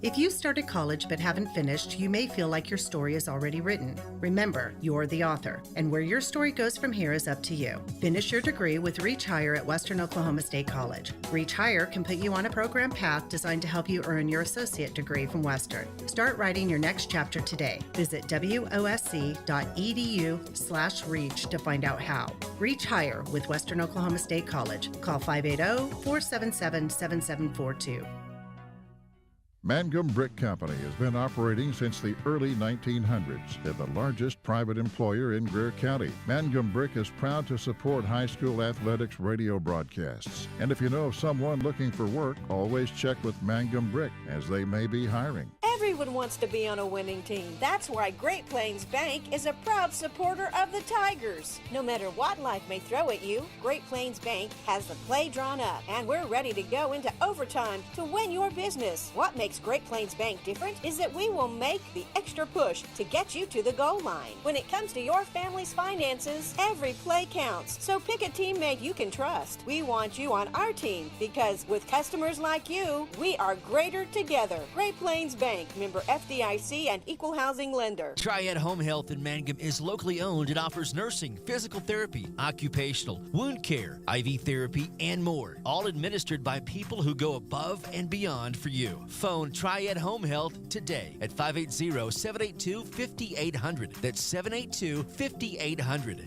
If you started college but haven't finished, you may feel like your story is already written. Remember, you're the author, and where your story goes from here is up to you. Finish your degree with Reach Higher at Western Oklahoma State College. Reach Higher can put you on a program path designed to help you earn your associate degree from Western. Start writing your next chapter today. Visit wosc.edu/reach to find out how. Reach Higher with Western Oklahoma State College. Call 580-477-7742. Mangum Brick Company has been operating since the early 1900s. They're the largest private employer in Greer County. Mangum Brick is proud to support high school athletics radio broadcasts. And if you know of someone looking for work, always check with Mangum Brick, as they may be hiring. Everyone wants to be on a winning team. That's why Great Plains Bank is a proud supporter of the Tigers. No matter what life may throw at you, Great Plains Bank has the play drawn up, and we're ready to go into overtime to win your business. What makes Great Plains Bank different is that we will make the extra push to get you to the goal line. When it comes to your family's finances, every play counts. So pick a teammate you can trust. We want you on our team because with customers like you, we are greater together. Great Plains Bank, member FDIC and equal housing lender. Triad Home Health in Mangum is locally owned and offers nursing, physical therapy, occupational, wound care, IV therapy, and more. All administered by people who go above and beyond for you. Phone Triad Home Health today at 580-782-5800. That's 782-5800.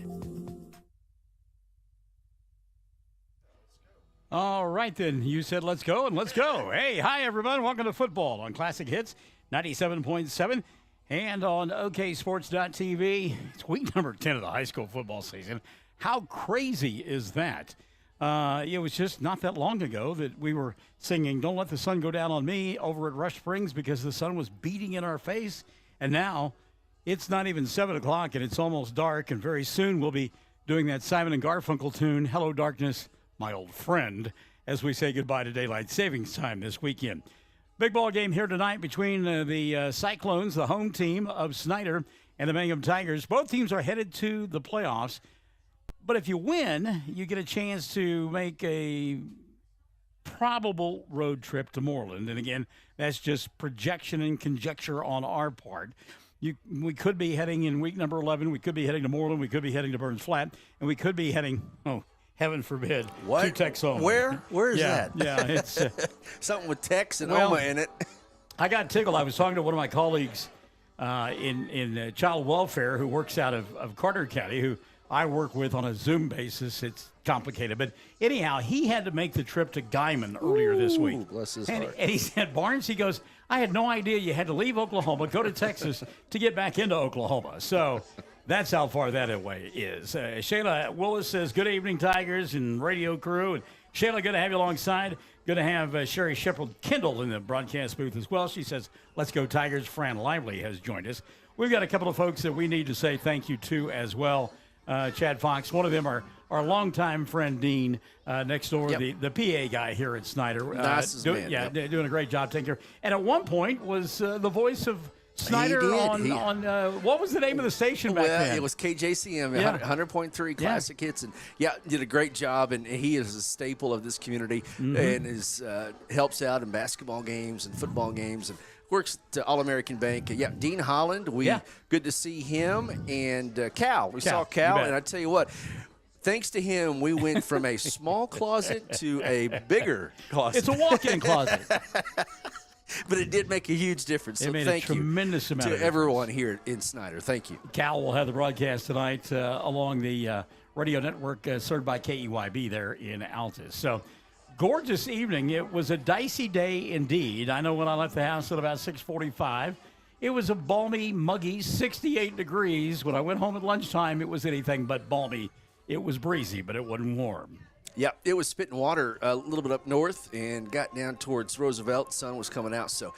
All right, then. You said let's go, and let's go. Hey, hi, everyone. Welcome to football on Classic Hits 97.7 and on OKSports.tv. It's week number 10 of the high school football season. How crazy is that? It was just not that long ago that we were singing Don't Let the Sun Go Down on Me over at Rush Springs because the sun was beating in our face. And now it's not even 7 o'clock and it's almost dark. And very soon we'll be doing that Simon and Garfunkel tune, Hello Darkness, My Old Friend, as we say goodbye to daylight savings time this weekend. Big ball game here tonight between the Cyclones, the home team of Snyder, and the Mangum Tigers. Both teams are headed to the playoffs. But if you win, you get a chance to make a probable road trip to Moreland. And again, that's just projection and conjecture on our part. We could be heading in week number 11. We could be heading to Moreland. We could be heading to Burns Flat. And we could be heading, heaven forbid, to Texoma. Where is that? Yeah, it's something with Tex and Oma in it. I got tickled. I was talking to one of my colleagues in child welfare who works out of Carter County, who I work with on a Zoom basis. It's complicated. But anyhow, he had to make the trip to Guyman earlier this week. Bless his heart. And he said, Barnes, he goes, I had no idea you had to leave Oklahoma, go to Texas to get back into Oklahoma. So that's how far that away is. Shayla Willis says, good evening, Tigers and radio crew. And Shayla, good to have you alongside. Good to have Sherry Shepard-Kendall in the broadcast booth as well. She says, let's go Tigers. Fran Lively has joined us. We've got a couple of folks that we need to say thank you to as well. Chad Fox, one of them our longtime friend Dean next door, the PA guy here at Snyder. Doing a great job taking care. And at one point was the voice of Snyder on what was the name of the station back then? Well, it was KJCM, 100.3 Classic Hits, and did a great job. And he is a staple of this community, and helps out in basketball games and football games, and works to All-American Bank. Dean Holland, good to see him, and Cal. We saw Cal, and I tell you what. Thanks to him, we went from a small closet to a bigger closet. It's a walk-in closet. But it did make a huge difference. So thank you to everyone here in Snyder. Thank you. Cal will have the broadcast tonight along the radio network served by KEYB there in Altus. So, gorgeous evening. It was a dicey day indeed. I know when I left the house at about 6:45, it was a balmy, muggy 68 degrees. When I went home at lunchtime, it was anything but balmy. It was breezy, but it wasn't warm. Yeah, it was spitting water a little bit up north and got down towards Roosevelt. The sun was coming out. So,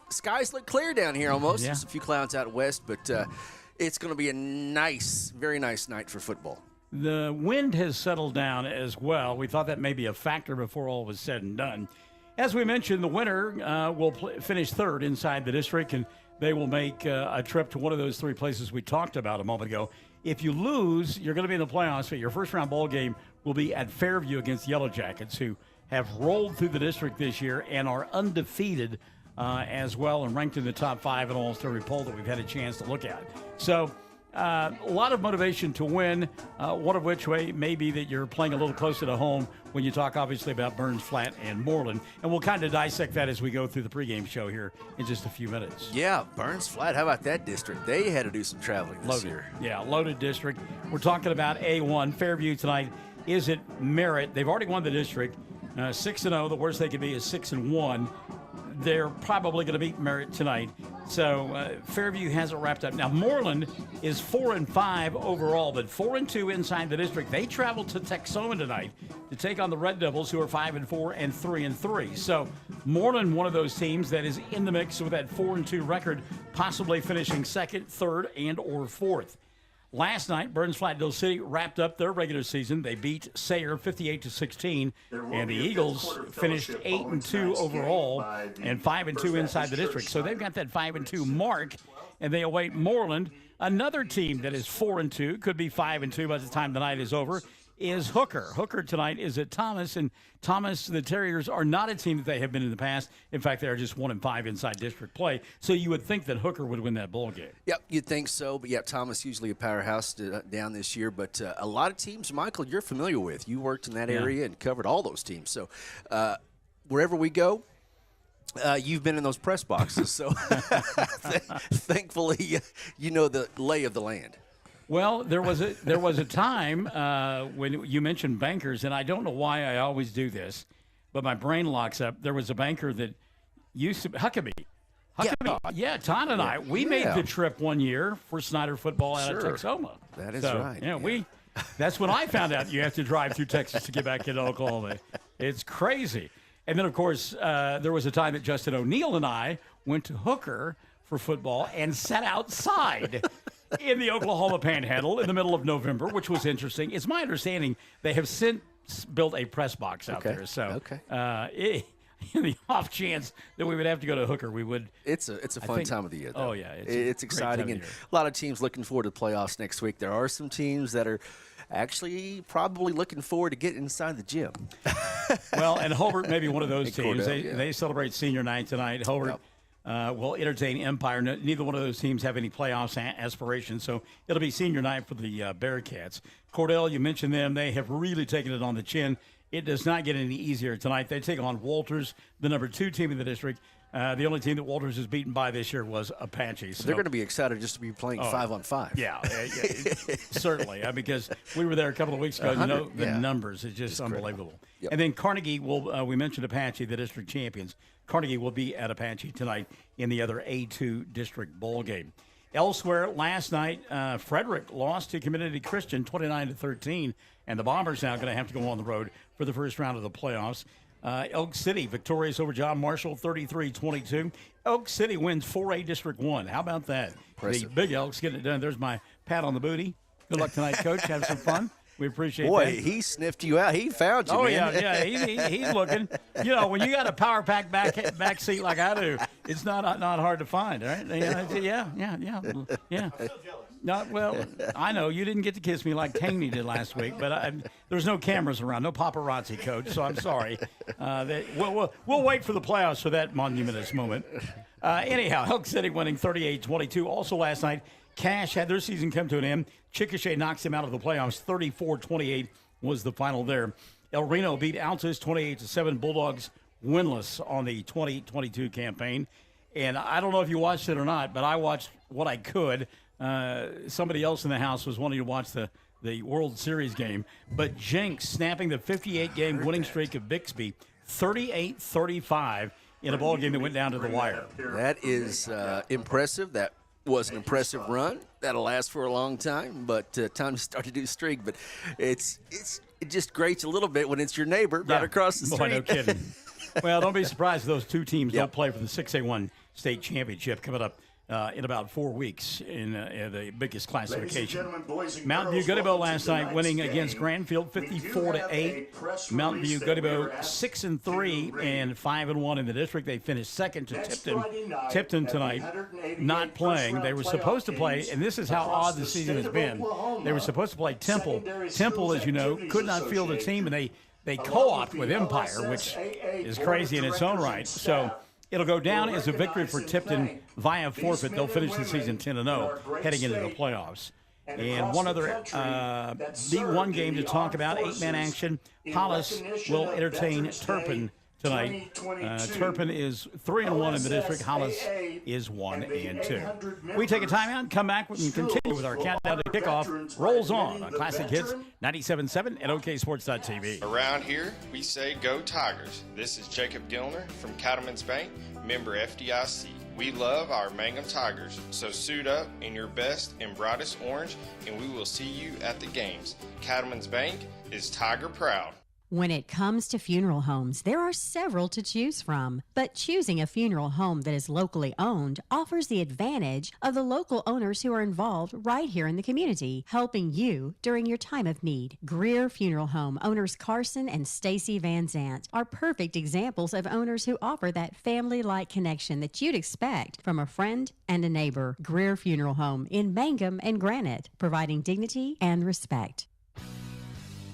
skies look clear down here almost. There's a few clouds out west, but it's going to be a nice, very nice night for football. The wind has settled down as well. We thought that may be a factor before all was said and done. As we mentioned, the winner will finish third inside the district, and they will make a trip to one of those three places we talked about a moment ago. If you lose, you're going to be in the playoffs, but your first-round ball game will be at Fairview against Yellow Jackets, who have rolled through the district this year and are undefeated as well, and ranked in the top 5 in almost every poll that we've had a chance to look at. So a lot of motivation to win, one of which may be that you're playing a little closer to home when you talk, obviously, about Burns Flat and Moreland. And we'll kind of dissect that as we go through the pregame show here in just a few minutes. Yeah, Burns Flat, how about that district? They had to do some traveling this year. Yeah, loaded district. We're talking about A1. Fairview tonight is at Merritt. They've already won the district, 6-0. The worst they could be is 6-1. They're probably going to beat Merritt tonight. So Fairview has it wrapped up. Now, Moreland is 4-5 overall, but 4-2 inside the district. They travel to Texoma tonight to take on the Red Devils, who are 5-4 and 3-3. So Moreland, one of those teams that is in the mix with that 4-2 record, possibly finishing second, third, and or fourth. Last night, Burns Flat-Dill City wrapped up their regular season. They beat Sayre 58-16, and the Eagles finished 8-2 overall and 5-2 inside the district. So they've got that 5-2 mark, and they await Moreland. Another team that is 4-2, could be 5-2 by the time the night is over, is Hooker. Hooker tonight is at Thomas, and Thomas, the Terriers, are not a team that they have been in the past. In fact, they are just 1-5 inside district play. So you would think that Hooker would win that ball game. Yep, you'd think so. But, yeah, Thomas usually a powerhouse down this year. But a lot of teams, Michael, you're familiar with. You worked in that area and covered all those teams. So wherever we go, you've been in those press boxes. So thankfully, you know the lay of the land. Well, there was a time when you mentioned bankers, and I don't know why I always do this, but my brain locks up. There was a banker that used to Huckabee. Yeah, Todd and I, we made the trip one year for Snyder football out of Texoma. That is right. Yeah, that's when I found out you have to drive through Texas to get back into Oklahoma. It's crazy. And then, of course, there was a time that Justin O'Neill and I went to Hooker for football and sat outside in the Oklahoma Panhandle in the middle of November, which was interesting. It's my understanding they have since built a press box out there. So in the off chance that we would have to go to Hooker, we would. It's a fun time of the year, though. Oh, yeah. It's exciting. And a lot of teams looking forward to the playoffs next week. There are some teams that are actually probably looking forward to getting inside the gym. Well, and Hobart may be one of those teams. They celebrate senior night tonight. Hobart will entertain Empire. Neither one of those teams have any playoffs aspirations, so it'll be senior night for the Bearcats. Cordell, you mentioned them. They have really taken it on the chin. It does not get any easier tonight. They take on Walters, the number 2 team in the district. The only team that Walters has beaten by this year was Apache. So they're going to be excited just to be playing 5-on-5. Yeah, certainly. Because we were there a couple of weeks ago. You know the numbers. It's just unbelievable. Yep. And then Carnegie will. We mentioned Apache, the district champions. Carnegie will be at Apache tonight in the other A2 district bowl game. Elsewhere, last night, Frederick lost to Community Christian 29-13, and the Bombers now going to have to go on the road for the first round of the playoffs. Elk City victorious over John Marshall 33-22. Elk City wins 4A District 1. How about that? Impressive. The Big Elks getting it done. There's my pat on the booty. Good luck tonight, Coach. Have some fun. We appreciate that. Boy, he sniffed you out. He found you, man. Yeah. He's looking. You know, when you got a power pack back seat like I do, it's not hard to find, right? Yeah. Well, I know you didn't get to kiss me like Taney did last week, but there's no cameras around, no paparazzi, Coach. So I'm sorry. We'll wait for the playoffs for that monumentous moment. Anyhow, Elk City winning 38-22. Also last night, Cash had their season come to an end. Chickasha knocks him out of the playoffs. 34-28 was the final there. El Reno beat Altus 28-7. Bulldogs winless on the 2022 campaign. And I don't know if you watched it or not, but I watched what I could. Somebody else in the house was wanting to watch the World Series game. But Jenks snapping the 58-game winning streak of Bixby, 38-35 in a ball game that went down to the wire. That is impressive. That was an impressive run. That'll last for a long time, but time to start a new streak. But it just grates a little bit when it's your neighbor right across the street. Boy, no kidding. Well, don't be surprised if those two teams don't play for the 6A1 state championship coming up in about 4 weeks in the biggest classification. Mountain View Goodebo last night winning against Granfield 54-8. Mountain View Goodebo 6-3 and 5-1 in the district. They finished second to Tipton. Tipton tonight not playing. They were supposed to play, and this is how odd the season has been. They were supposed to play Temple. Temple, as you know, could not field a team, and they co-opt with Empire, which is crazy in its own right. So It'll go down as a victory for Tipton via forfeit. They'll finish the season 10-0, heading into the playoffs. And one other D1 game to talk about, 8-man action. Hollis will entertain Turpin tonight. Turpin is 3-1 in the district. Hollis is 1-2. We take a timeout, come back and continue with our countdown to kickoff. Rolls on Classic Hits 97.7 at OKSports.tv. Around here, we say go Tigers. This is Jacob Gilner from Cattlemen's Bank, member FDIC. We love our Mangum Tigers, so suit up in your best and brightest orange, and we will see you at the games. Cattlemen's Bank is Tiger proud. When it comes to funeral homes, there are several to choose from. But choosing a funeral home that is locally owned offers the advantage of the local owners who are involved right here in the community, helping you during your time of need. Greer Funeral Home owners Carson and Stacy Van Zant are perfect examples of owners who offer that family-like connection that you'd expect from a friend and a neighbor. Greer Funeral Home in Mangum and Granite, providing dignity and respect.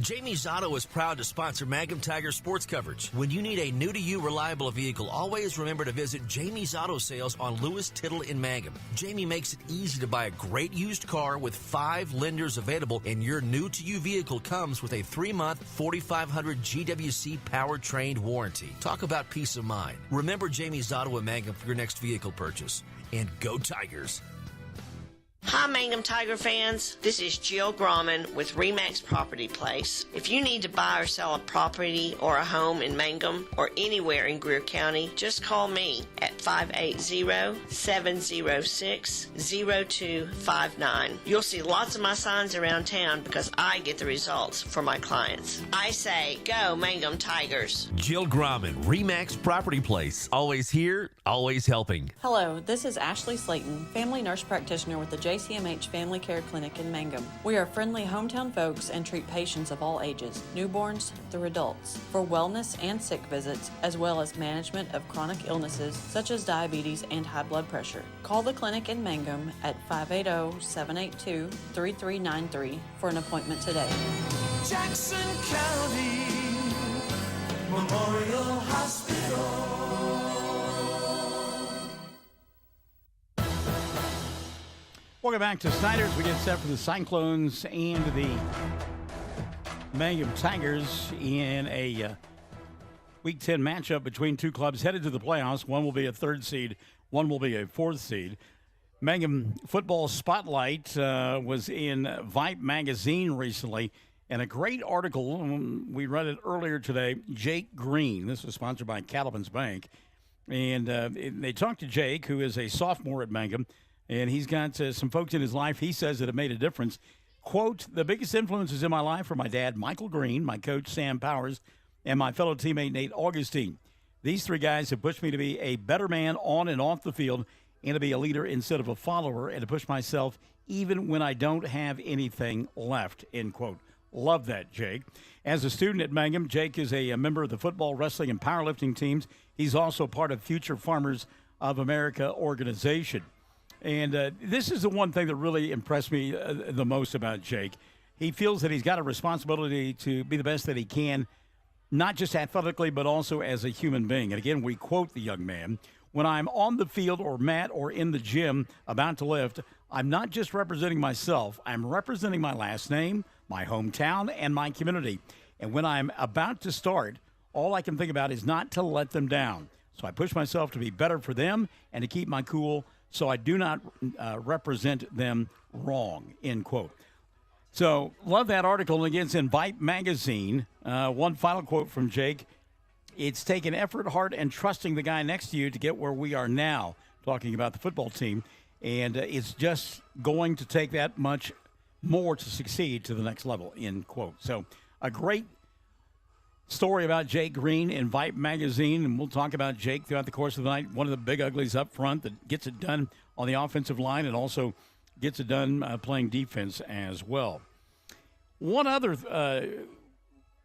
Jamie's Auto is proud to sponsor Mangum Tiger sports coverage. When you need a new-to-you reliable vehicle, always remember to visit Jamie's Auto Sales on Lewis Tittle in Mangum. Jamie makes it easy to buy a great used car with 5 lenders available, and your new-to-you vehicle comes with a 3-month 4,500 GWC powertrain warranty. Talk about peace of mind. Remember Jamie's Auto in Mangum for your next vehicle purchase. And go Tigers! Hi, Mangum Tiger fans. This is Jill Grauman with RE/MAX Property Place. If you need to buy or sell a property or a home in Mangum or anywhere in Greer County, just call me at 580-706-0259. You'll see lots of my signs around town because I get the results for my clients. I say, go Mangum Tigers. Jill Grauman, RE/MAX Property Place. Always here, always helping. Hello, this is Ashley Slayton, family nurse practitioner with the JCMH Family Care Clinic in Mangum. We are friendly hometown folks and treat patients of all ages, newborns through adults, for wellness and sick visits, as well as management of chronic illnesses such as diabetes and high blood pressure. Call the clinic in Mangum at 580-782-3393 for an appointment today. Jackson County Memorial Hospital. Welcome back to Snyder's. We get set for the Cyclones and the Mangum Tigers in a Week 10 matchup between two clubs headed to the playoffs. One will be a 3rd seed, one will be a 4th seed. Mangum Football Spotlight was in Vipe magazine recently, and a great article. We read it earlier today. Jake Green. This was sponsored by Cattlemen's Bank. And they talked to Jake, who is a sophomore at Mangum. And he's got some folks in his life he says that have made a difference. Quote, the biggest influences in my life are my dad, Michael Green, my coach, Sam Powers, and my fellow teammate, Nate Augustine. These 3 guys have pushed me to be a better man on and off the field and to be a leader instead of a follower and to push myself even when I don't have anything left, end quote. Love that, Jake. As a student at Mangum, Jake is a member of the football, wrestling, and powerlifting teams. He's also part of Future Farmers of America organization. And this is the one thing that really impressed me the most about Jake. He feels that he's got a responsibility to be the best that he can, not just athletically, but also as a human being. And again, we quote the young man, when I'm on the field or mat or in the gym about to lift, I'm not just representing myself. I'm representing my last name, my hometown, and my community. And when I'm about to start, all I can think about is not to let them down. So I push myself to be better for them and to keep my cool so I do not represent them wrong, end quote. So love that article. And again, it's in Vipe magazine. One final quote from Jake. It's taken effort, heart, and trusting the guy next to you to get where we are now, talking about the football team. And it's just going to take that much more to succeed to the next level, end quote. So a great story about Jake Green in Vipe magazine, and we'll talk about Jake throughout the course of the night. One of the big uglies up front that gets it done on the offensive line and also gets it done playing defense as well. One other,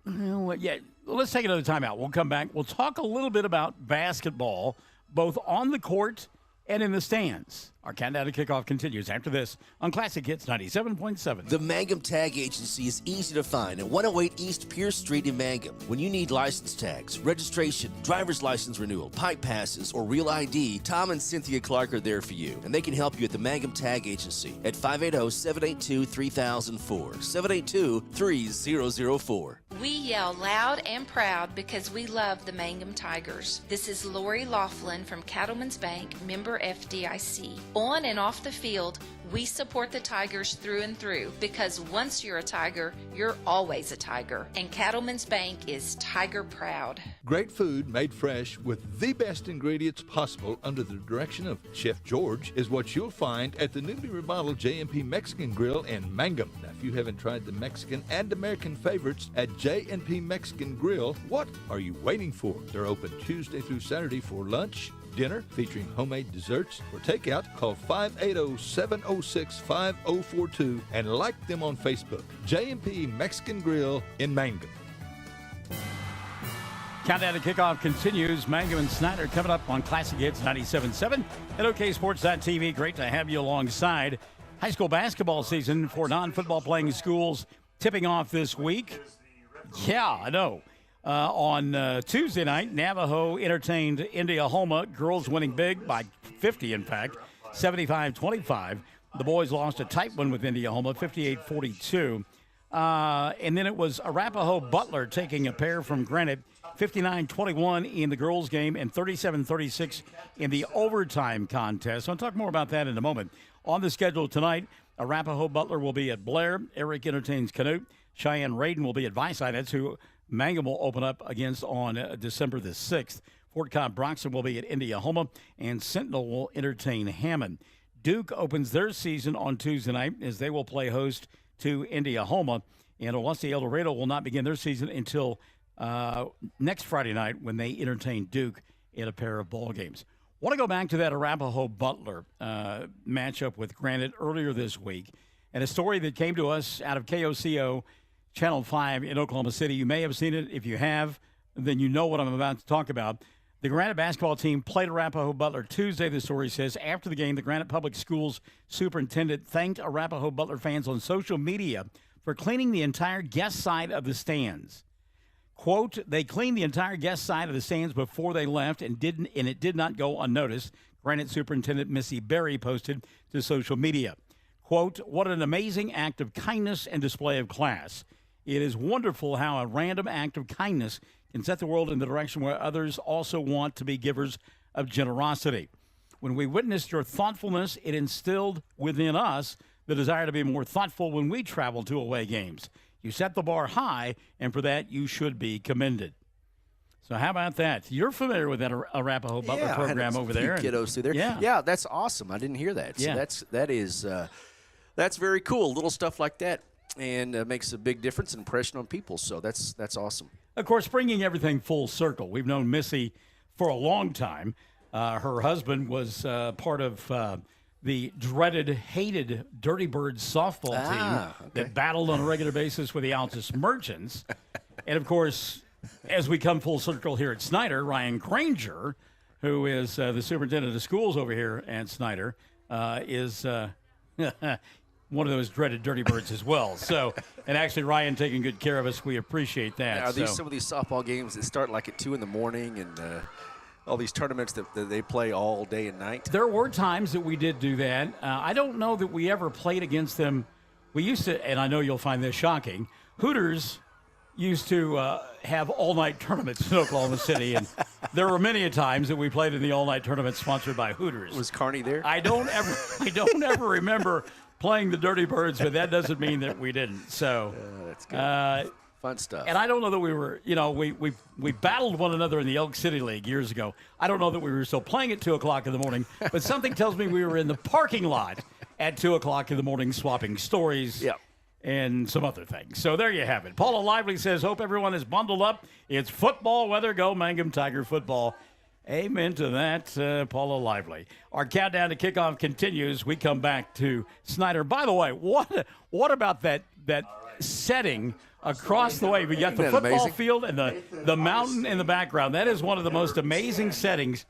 let's take another timeout. We'll come back. We'll talk a little bit about basketball, both on the court and in the stands. Our countdown to kickoff continues after this on Classic Hits 97.7. The Mangum Tag Agency is easy to find at 108 East Pierce Street in Mangum. When you need license tags, registration, driver's license renewal, pipe passes, or real ID, Tom and Cynthia Clark are there for you, and they can help you at the Mangum Tag Agency at 580-782-3004, 782-3004. We yell loud and proud because we love the Mangum Tigers. This is Lori Laughlin from Cattlemen's Bank, member FDIC. On and off the field, we support the Tigers through and through because once you're a Tiger, you're always a Tiger. And Cattlemen's Bank is Tiger proud. Great food made fresh with the best ingredients possible under the direction of Chef George is what you'll find at the newly remodeled J&P Mexican Grill in Mangum. Now, if you haven't tried the Mexican and American favorites at J&P Mexican Grill, what are you waiting for? They're open Tuesday through Saturday for lunch, dinner featuring homemade desserts. For takeout, call 580-706-5042 and like them on Facebook. J&P Mexican Grill in Mangum. Countdown to kickoff continues. Mangum and Snyder coming up on Classic Hits 97.7 at OKSports.tv. Great to have you alongside. High school basketball season for non-football playing schools tipping off this week. Yeah, I know. On Tuesday night, Navajo entertained Indiahoma. Girls winning big by 50, in fact, 75-25. The boys lost a tight one with Indiahoma, 58-42. And then it was Arapahoe Butler taking a pair from Granite, 59-21 in the girls' game and 37-36 in the overtime contest. I'll talk more about that in a moment. On the schedule tonight, Arapahoe Butler will be at Blair. Eric entertains Canute. Cheyenne Radin will be at Viside. That's who Mangum will open up against on December the 6th. Fort Cobb Broxton will be at Indiahoma, and Sentinel will entertain Hammond. Duke opens their season on Tuesday night as they will play host to Indiahoma, and Olustee El Dorado will not begin their season until next Friday night when they entertain Duke in a pair of ball games. I want to go back to that Arapahoe Butler matchup with Granite earlier this week, and a story that came to us out of KOCO Channel 5 in Oklahoma City. You may have seen it. If you have, then you know what I'm about to talk about. The Granite basketball team played Arapahoe Butler Tuesday, the story says. After the game, the Granite Public Schools superintendent thanked Arapahoe Butler fans on social media for cleaning the entire guest side of the stands. Quote, they cleaned the entire guest side of the stands before they left and it did not go unnoticed, Granite Superintendent Missy Berry posted to social media. Quote, what an amazing act of kindness and display of class. It is wonderful how a random act of kindness can set the world in the direction where others also want to be givers of generosity. When we witnessed your thoughtfulness, it instilled within us the desire to be more thoughtful when we travel to away games. You set the bar high, and for that, you should be commended. So how about that? You're familiar with that Arapahoe Butler program over there. Kiddos through there. Yeah, that's awesome. I didn't hear that. So that's very cool. Little stuff like that. And makes a big difference and impression on people. So that's awesome. Of course, bringing everything full circle. We've known Missy for a long time. Her husband was part of the dreaded, hated Dirty Birds softball team that battled on a regular basis with the Altus Merchants. And, of course, as we come full circle here at Snyder, Ryan Granger, who is the superintendent of schools over here at Snyder, is one of those dreaded Dirty Birds as well. So, and actually Ryan taking good care of us. We appreciate that. Are these some of these softball games that start like at 2 in the morning and all these tournaments that they play all day and night? There were times that we did do that. I don't know that we ever played against them. We used to, and I know you'll find this shocking, Hooters used to have all-night tournaments in Oklahoma City, and there were many a times that we played in the all-night tournament sponsored by Hooters. Was Carney there? I don't ever remember playing the Dirty Birds, but that doesn't mean that we didn't. So that's good. Fun stuff. And I don't know that we were, we battled one another in the Elk City League years ago. I don't know that we were still playing at 2 o'clock in the morning, but something tells me we were in the parking lot at 2 o'clock in the morning swapping stories and some other things. So there you have it. Paula Lively says, hope everyone is bundled up. It's football weather. Go Mangum Tiger football. Amen to that, Paula Lively. Our countdown to kickoff continues. We come back to Snyder. By the way, what about that setting across the way? We got the football field and the mountain in the background. That is one of the most amazing settings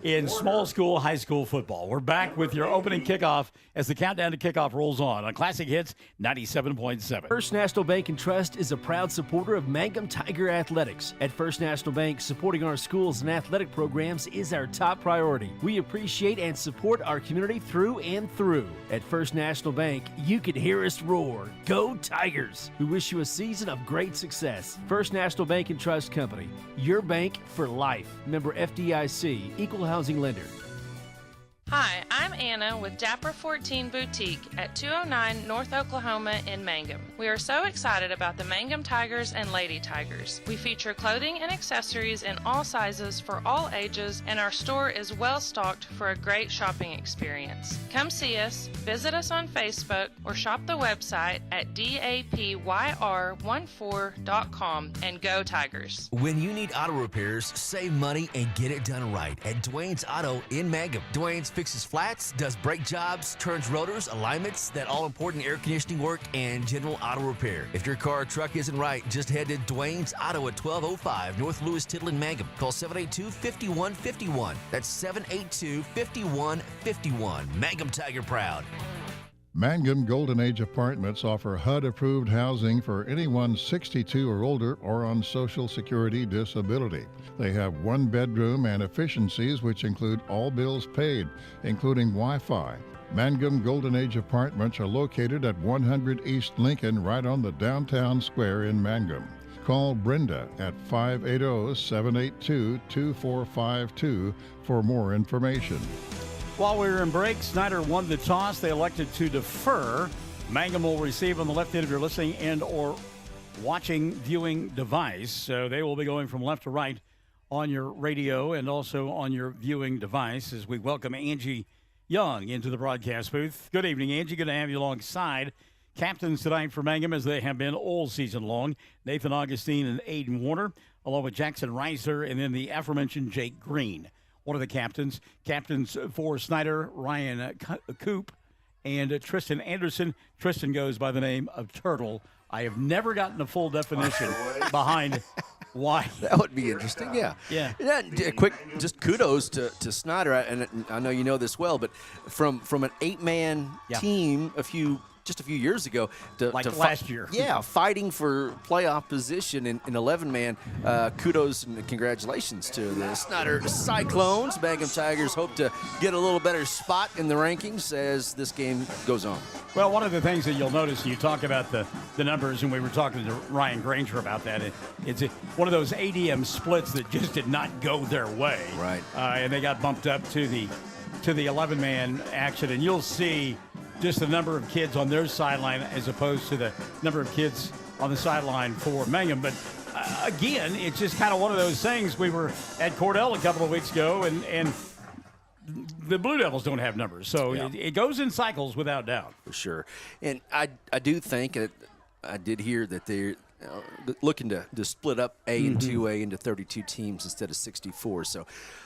in small school, high school football. We're back with your opening kickoff as the countdown to kickoff rolls on Classic Hits 97.7. First National Bank and Trust is a proud supporter of Mangum Tiger Athletics. At First National Bank, supporting our schools and athletic programs is our top priority. We appreciate and support our community through and through. At First National Bank, you can hear us roar. Go Tigers! We wish you a season of great success. First National Bank and Trust Company, your bank for life. Member FDIC, Equal Housing Lender. Hi, I'm Anna with Dapper 14 Boutique at 209 North Oklahoma in Mangum. We are so excited about the Mangum Tigers and Lady Tigers. We feature clothing and accessories in all sizes for all ages, and our store is well stocked for a great shopping experience. Come see us, visit us on Facebook, or shop the website at dapyr14.com, and go Tigers. When you need auto repairs, save money and get it done right at Dwayne's Auto in Mangum. Dwayne's fixes flats, does brake jobs, turns rotors, alignments, that all-important air conditioning work, and general auto repair. If your car or truck isn't right, just head to Dwayne's Auto at 1205 North Lewis Tittle in Mangum. Call 782-5151. That's 782-5151. Mangum Tiger proud. Mangum Golden Age Apartments offer HUD-approved housing for anyone 62 or older or on Social Security disability. They have one bedroom and efficiencies which include all bills paid, including Wi-Fi. Mangum Golden Age Apartments are located at 100 East Lincoln, right on the downtown square in Mangum. Call Brenda at 580-782-2452 for more information. While we were in break, Snyder won the toss. They elected to defer. Mangum will receive on the left end of your listening and or watching viewing device. So they will be going from left to right on your radio and also on your viewing device as we welcome Angie Young into the broadcast booth. Good evening, Angie. Good to have you alongside. Captains tonight for Mangum, as they have been all season long, Nathan Augustine and Aiden Warner, along with Jackson Reisler and then the aforementioned Jake Green. One of the captains. Captains for Snyder, Ryan Coop, and Tristan Anderson. Tristan goes by the name of Turtle. I have never gotten a full definition behind why. That would be interesting, yeah. Yeah. Quick, just kudos to Snyder, and I know you know this well, but from an 8-man team just a few years ago to last year. Yeah, fighting for playoff position in 11-man. Kudos and congratulations to the Snyder Cyclones. Mangum Tigers hope to get a little better spot in the rankings as this game goes on. Well, one of the things that you'll notice, you talk about the numbers, and we were talking to Ryan Granger about that. It's one of those ADM splits that just did not go their way. Right. And they got bumped up to the 11-man action, and you'll see just the number of kids on their sideline as opposed to the number of kids on the sideline for Mangum. But again, it's just kind of one of those things. We were at Cordell a couple of weeks ago, and the Blue Devils don't have numbers. So it goes in cycles without doubt. For sure. And I do think I did hear that they're looking to split up A and 2A into 32 teams instead of 64. So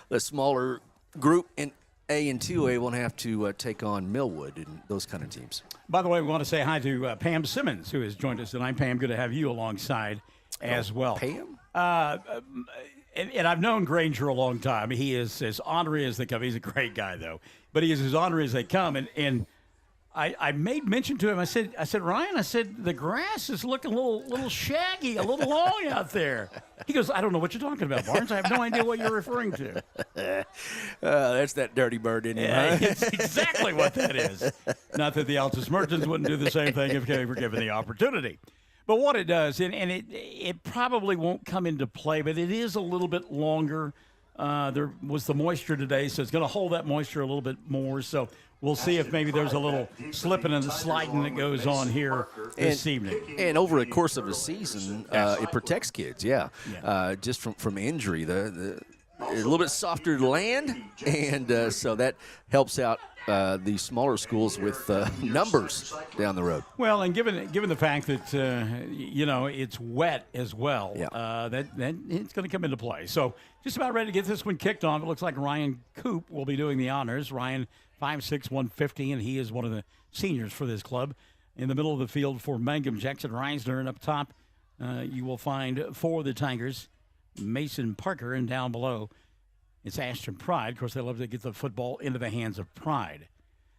the smaller group in A and 2A won't have to take on Millwood and those kind of teams. By the way, we want to say hi to Pam Simmons, who has joined us tonight. Pam, good to have you alongside as well. Pam? And I've known Granger a long time. He is as ornery as they come. He's a great guy, though. But he is as ornery as they come. And I made mention to him. I said, Ryan, the grass is looking a little shaggy, a little long out there. He goes, I don't know what you're talking about, Barnes. I have no idea what you're referring to. That's that dirty bird in him. Yeah, Huh? it's exactly what that is. Not that the Altus Merchants wouldn't do the same thing if they were given the opportunity. But what it does, and it probably won't come into play, but it is a little bit longer. There was the moisture today, so it's going to hold that moisture a little bit more. So we'll see if maybe there's a little slipping and sliding that goes on here this evening. And over the course of a season, it protects kids, just from injury. A little bit softer to land, and so that helps out the smaller schools with numbers down the road. Well, and given the fact that it's wet as well, that it's going to come into play. So just about ready to get this one kicked off. It looks like Ryan Coop will be doing the honors. Ryan, 5'6", 150, and he is one of the seniors for this club. In the middle of the field for Mangum, Jackson Reisler, and up top you will find for the Tigers Mason Parker, and down below It's Ashton Pride. Of course, they love to get the football into the hands of Pride.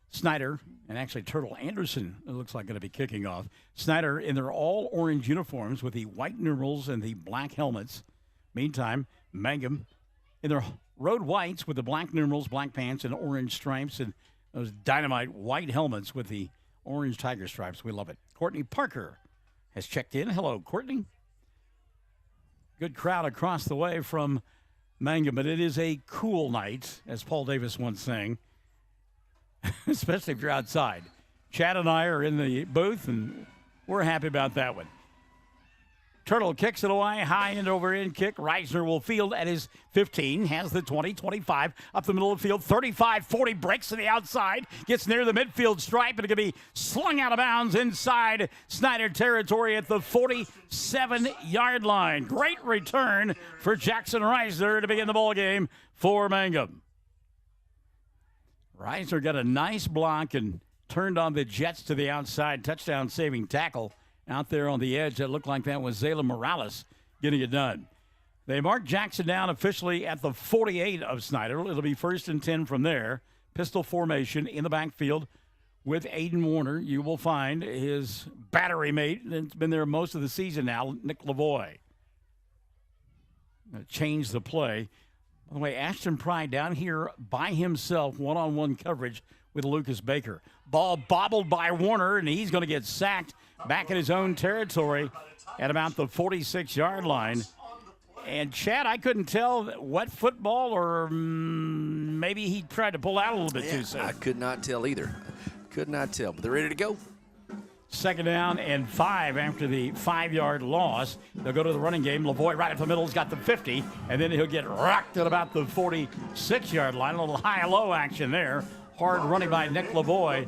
Snyder, and actually Turtle Anderson, it looks like going to be kicking off. Snyder in their all-orange uniforms with the white numerals and the black helmets. Meantime, Mangum in their road whites with the black numerals, black pants, and orange stripes, and those dynamite white helmets with the orange tiger stripes. We love it. Courtney Parker has checked in. Hello, Courtney. Good crowd across the way from Mangum, but it is a cool night, as Paul Davis once sang, especially if you're outside. Chad and I are in the booth, and we're happy about that one. Turtle kicks it away, high end over end kick. Reisner will field at his 15, has the 20, 25, up the middle of the field, 35, 40, breaks to the outside, gets near the midfield stripe, and it can be slung out of bounds inside Snyder territory at the 47-yard line. Great return for Jackson Reisner to begin the ball game for Mangum. Reisner got a nice block and turned on the Jets to the outside, touchdown-saving tackle. Out there on the edge, it looked like that was Zayla Morales getting it done. They mark Jackson down officially at the 48 of Snyder. It'll be 1st and 10 from there. Pistol formation in the backfield with Aiden Warner. You will find his battery mate that's been there most of the season now, Nick Lavoie. Change the play. By the way, Ashton Pride down here by himself, one-on-one coverage with Lucas Baker. Ball bobbled by Warner, and he's going to get sacked back in his own territory at about the 46-yard line. And, Chad, I couldn't tell wet football or maybe he tried to pull out a little bit too soon. I could not tell either. Could not tell, but they're ready to go. 2nd down and 5 after the 5-yard loss. They'll go to the running game. Lavoie right up the middle has got the 50, and then he'll get rocked at about the 46-yard line. A little high-low action there. Hard running by Nick Lavoie.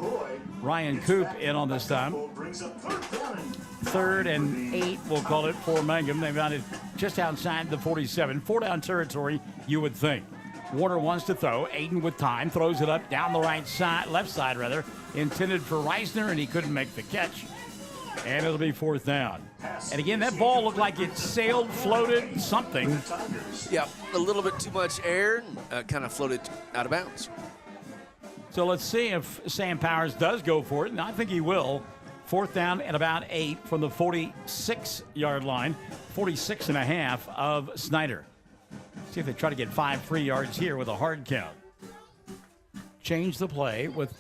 Ryan Coop in on this time. 3rd and 8, we'll call it, for Mangum. They've got it just outside the 47. 4-down territory, you would think. Warner wants to throw. Aiden with time. Throws it up down the left side, intended for Reisner, and he couldn't make the catch. And it'll be 4th down. And again, that ball looked like it sailed, floated, something. Yeah, a little bit too much air, kind of floated out of bounds. So let's see if Sam Powers does go for it, and I think he will. 4th down and about 8 from the 46-yard line, 46 and a half of Snyder. See if they try to get 5 free yards here with a hard count. Change the play with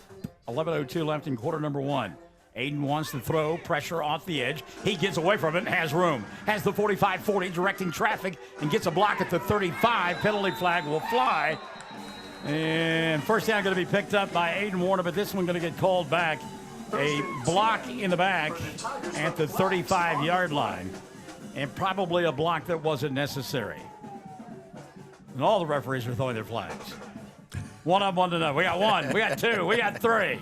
11:02 left in quarter number 1. Aiden wants to throw, pressure off the edge. He gets away from it and has room. Has the 45-40 directing traffic and gets a block at the 35. Penalty flag will fly. And 1st down going to be picked up by Aiden Warner, but this one going to get called back. A block in the back at the 35-yard line, and probably a block that wasn't necessary. And all the referees are throwing their flags. 1 up, 1 to none. We got 1, we got 2, we got 3.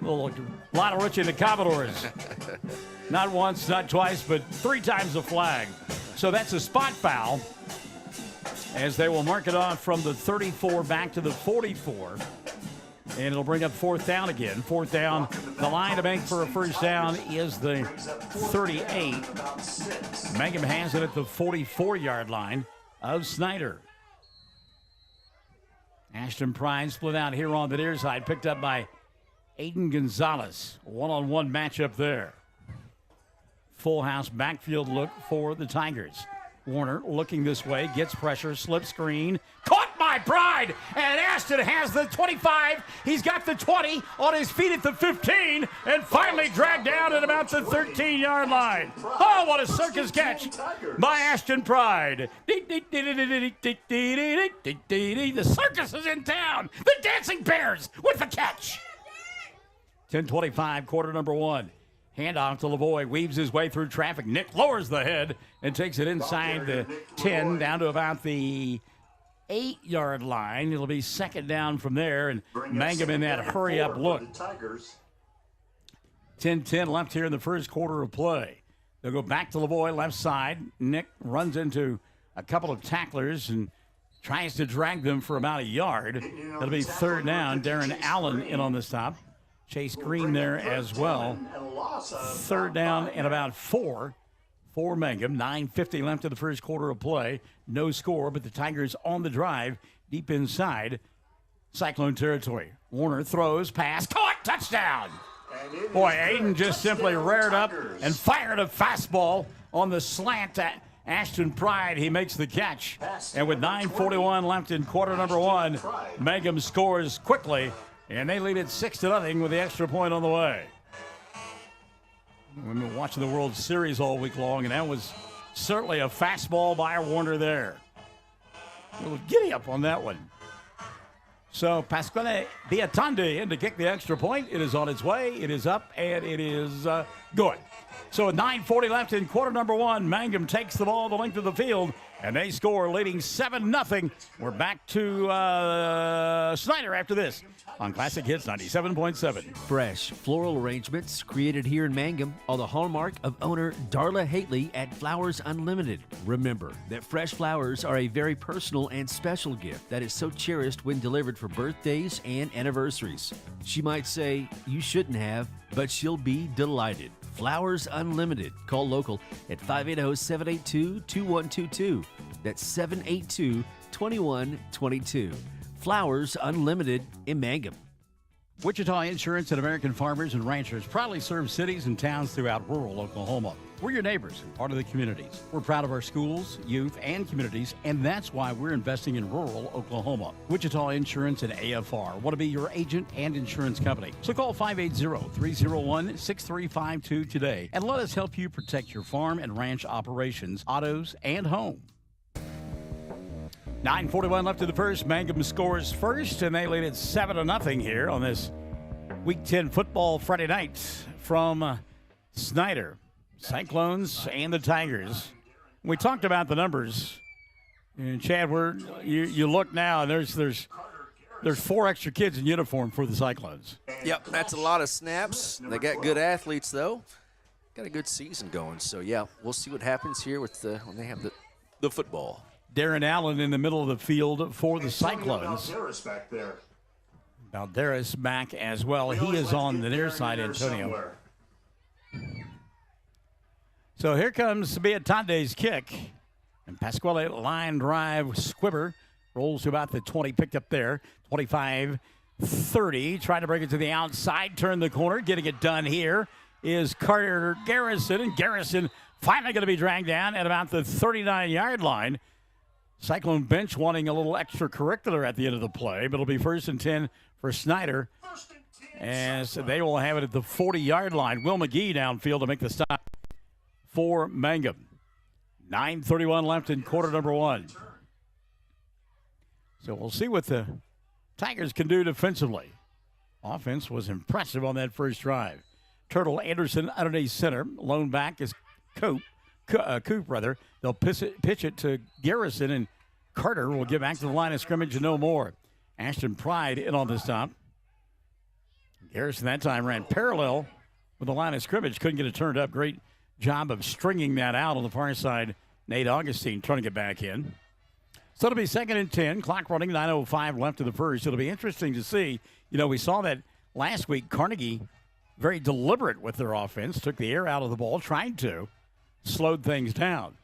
A lot of Richie and the Commodores. Not once, not twice, but 3 times a flag. So that's a spot foul, as they will mark it off from the 34 back to the 44. And it'll bring up 4th down again. 4th down, the line to make for a 1st down is the 38. Mangum has it at the 44-yard line of Snyder. Ashton Pride split out here on the near side, picked up by Aiden Gonzalez. One-on-one matchup there. Full house backfield look for the Tigers. Warner looking this way, gets pressure, slip screen, caught by Pride, and Ashton has the 25. He's got the 20 on his feet at the 15, and finally dragged down at about the 13-yard line. Oh, what a circus catch by Ashton Pride. The circus is in town. The Dancing Bears with the catch. 10:25, quarter number 1. Handoff to Lavoie, weaves his way through traffic. Nick lowers the head and takes it inside the 10, down to about the 8-yard line. It'll be 2nd down from there, and Mangum in that hurry-up look. 10-10 left here in the 1st quarter of play. They'll go back to Lavoie, left side. Nick runs into a couple of tacklers and tries to drag them for about a yard. It'll be 3rd down. Darren Allen in on the stop. Chase Green there as well. 3rd down and about 4 for Mangum. 9:50 left in the first quarter of play. No score, but the Tigers on the drive deep inside Cyclone territory. Warner throws, pass, caught, touchdown. Boy, Aiden just simply reared up and fired a fastball on the slant at Ashton Pride. He makes the catch. And with 9:41 left in quarter number one, Mangum scores quickly, and they lead it 6-0 with the extra point on the way. We've been watching the World Series all week long, and that was certainly a fastball by Warner there. A little giddy up on that one. So Pasquale Biatande in to kick the extra point. It is on its way. It is up, and it is good. So with 9:40 left in quarter number one, Mangum takes the ball the length of the field, and they score, leading 7-0. We're back to Snyder after this on Classic Hits 97.7. Fresh floral arrangements created here in Mangum are the hallmark of owner Darla Hately at Flowers Unlimited. Remember that fresh flowers are a very personal and special gift that is so cherished when delivered for birthdays and anniversaries. She might say, you shouldn't have, but she'll be delighted. Flowers Unlimited. Call local at 580-782-2122. That's 782-2122. Flowers Unlimited in Mangum. Wichita Insurance and American Farmers and Ranchers proudly serve cities and towns throughout rural Oklahoma. We're your neighbors and part of the communities. We're proud of our schools, youth, and communities, and that's why we're investing in rural Oklahoma. Wichita Insurance and AFR want to be your agent and insurance company. So call 580-301-6352 today and let us help you protect your farm and ranch operations, autos, and home. 9:41 left in the first. Mangum scores first, and they lead it 7-0 here on this Week 10 football Friday night from Snyder. Cyclones and the Tigers. We talked about the numbers. And Chad, you look now, and there's 4 extra kids in uniform for the Cyclones. Yep, that's a lot of snaps. They got good athletes, though. Got a good season going. So, yeah, we'll see what happens here with when they have the football. Darren Allen in the middle of the field for the Cyclones. Valderas back as well. He is on the near side, Antonio. So here comes Biatande's kick. And Pasquale line drive squibber rolls to about the 20, picked up there. 25-30, trying to break it to the outside, turn the corner, getting it done here is Carter Garrison. And Garrison finally going to be dragged down at about the 39-yard line. Cyclone bench wanting a little extracurricular at the end of the play, but it'll be 1st and 10 for Snyder. As they will have it at the 40-yard line. Will McGee downfield to make the stop for Mangum. 9:31 left in quarter number one. So we'll see what the Tigers can do defensively. Offense was impressive on that first drive. Turtle Anderson underneath center. Lone back is Coop. They'll pitch it to Garrison, and Carter will get back to the line of scrimmage and no more. Ashton Pride in on the stop. Garrison that time ran parallel with the line of scrimmage. Couldn't get it turned up. Great job of stringing that out on the far side. Nate Augustine trying to get back in. So it'll be 2nd and 10. Clock running, 9:05 left in the first. It'll be interesting to see. We saw that last week. Carnegie, very deliberate with their offense. Took the air out of the ball, tried to. Slowed things down.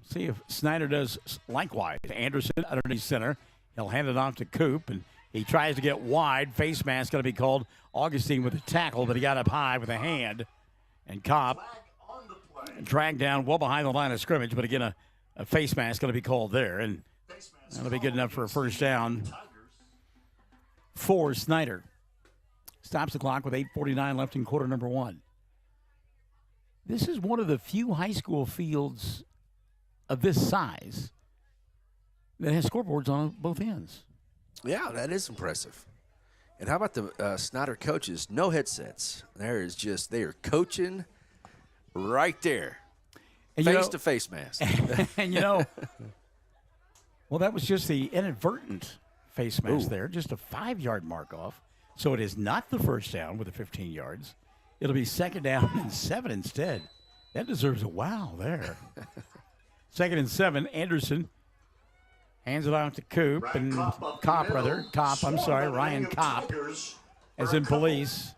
See if Snyder does likewise. Anderson underneath center. He'll hand it off to Coop, and he tries to get wide. Face mask going to be called. Augustine with a tackle, but he got up high with a hand. And Kopp dragged down well behind the line of scrimmage, but again, a face mask going to be called there, and that'll be good enough for a first down for Snyder. Stops the clock with 8:49 left in quarter number one. This is one of the few high school fields of this size that has scoreboards on both ends. Yeah, that is impressive. And how about the Snyder coaches? No headsets. They are coaching right there. Face-to-face mask. And well, that was just the inadvertent face mask there, just a 5-yard mark off. So it is not the first down with the 15 yards. It'll be 2nd down and 7 instead. That deserves a wow there. 2nd and 7, Anderson hands it off to Coop and Ryan Kopp, as in police,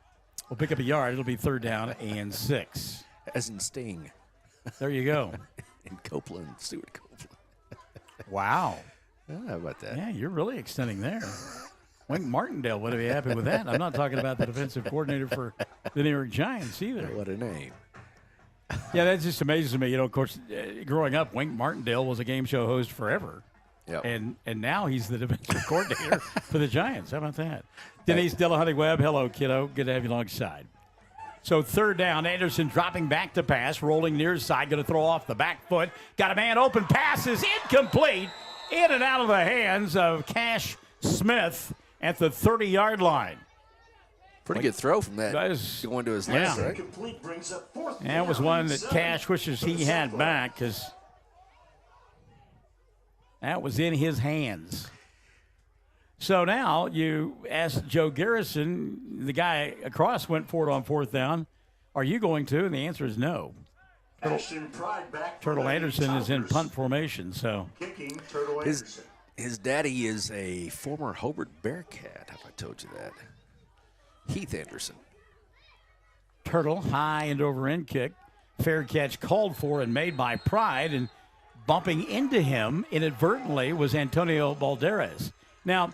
will pick up a yard. It'll be 3rd down and 6. As in Sting. There you go. In Copeland, Stuart Copeland. Wow. How about that? Yeah, you're really extending there. Wink Martindale would be happy with that. I'm not talking about the defensive coordinator for the New York Giants either. What a name. Yeah, that just amazes me. Of course, growing up, Wink Martindale was a game show host forever. Yep. And now he's the defensive coordinator for the Giants. How about that? Denise Delahunty-Webb, hello, kiddo. Good to have you alongside. So 3rd down, Anderson dropping back to pass, rolling near side, going to throw off the back foot. Got a man open, pass is incomplete. In and out of the hands of Cash Smith at the 30-yard line. Pretty good throw from that. Going to his left, right? That was one that Cash wishes he had back because that was in his hands. So now you ask Joe Garrison, the guy across went for it on 4th down. Are you going to? And the answer is no. Turtle Anderson is in punt formation. So his daddy is a former Hobart Bearcat. Have I told you that? Heath Anderson. Turtle, high and over end kick. Fair catch called for and made by Pride. And bumping into him inadvertently was Antonio Balderas. Now,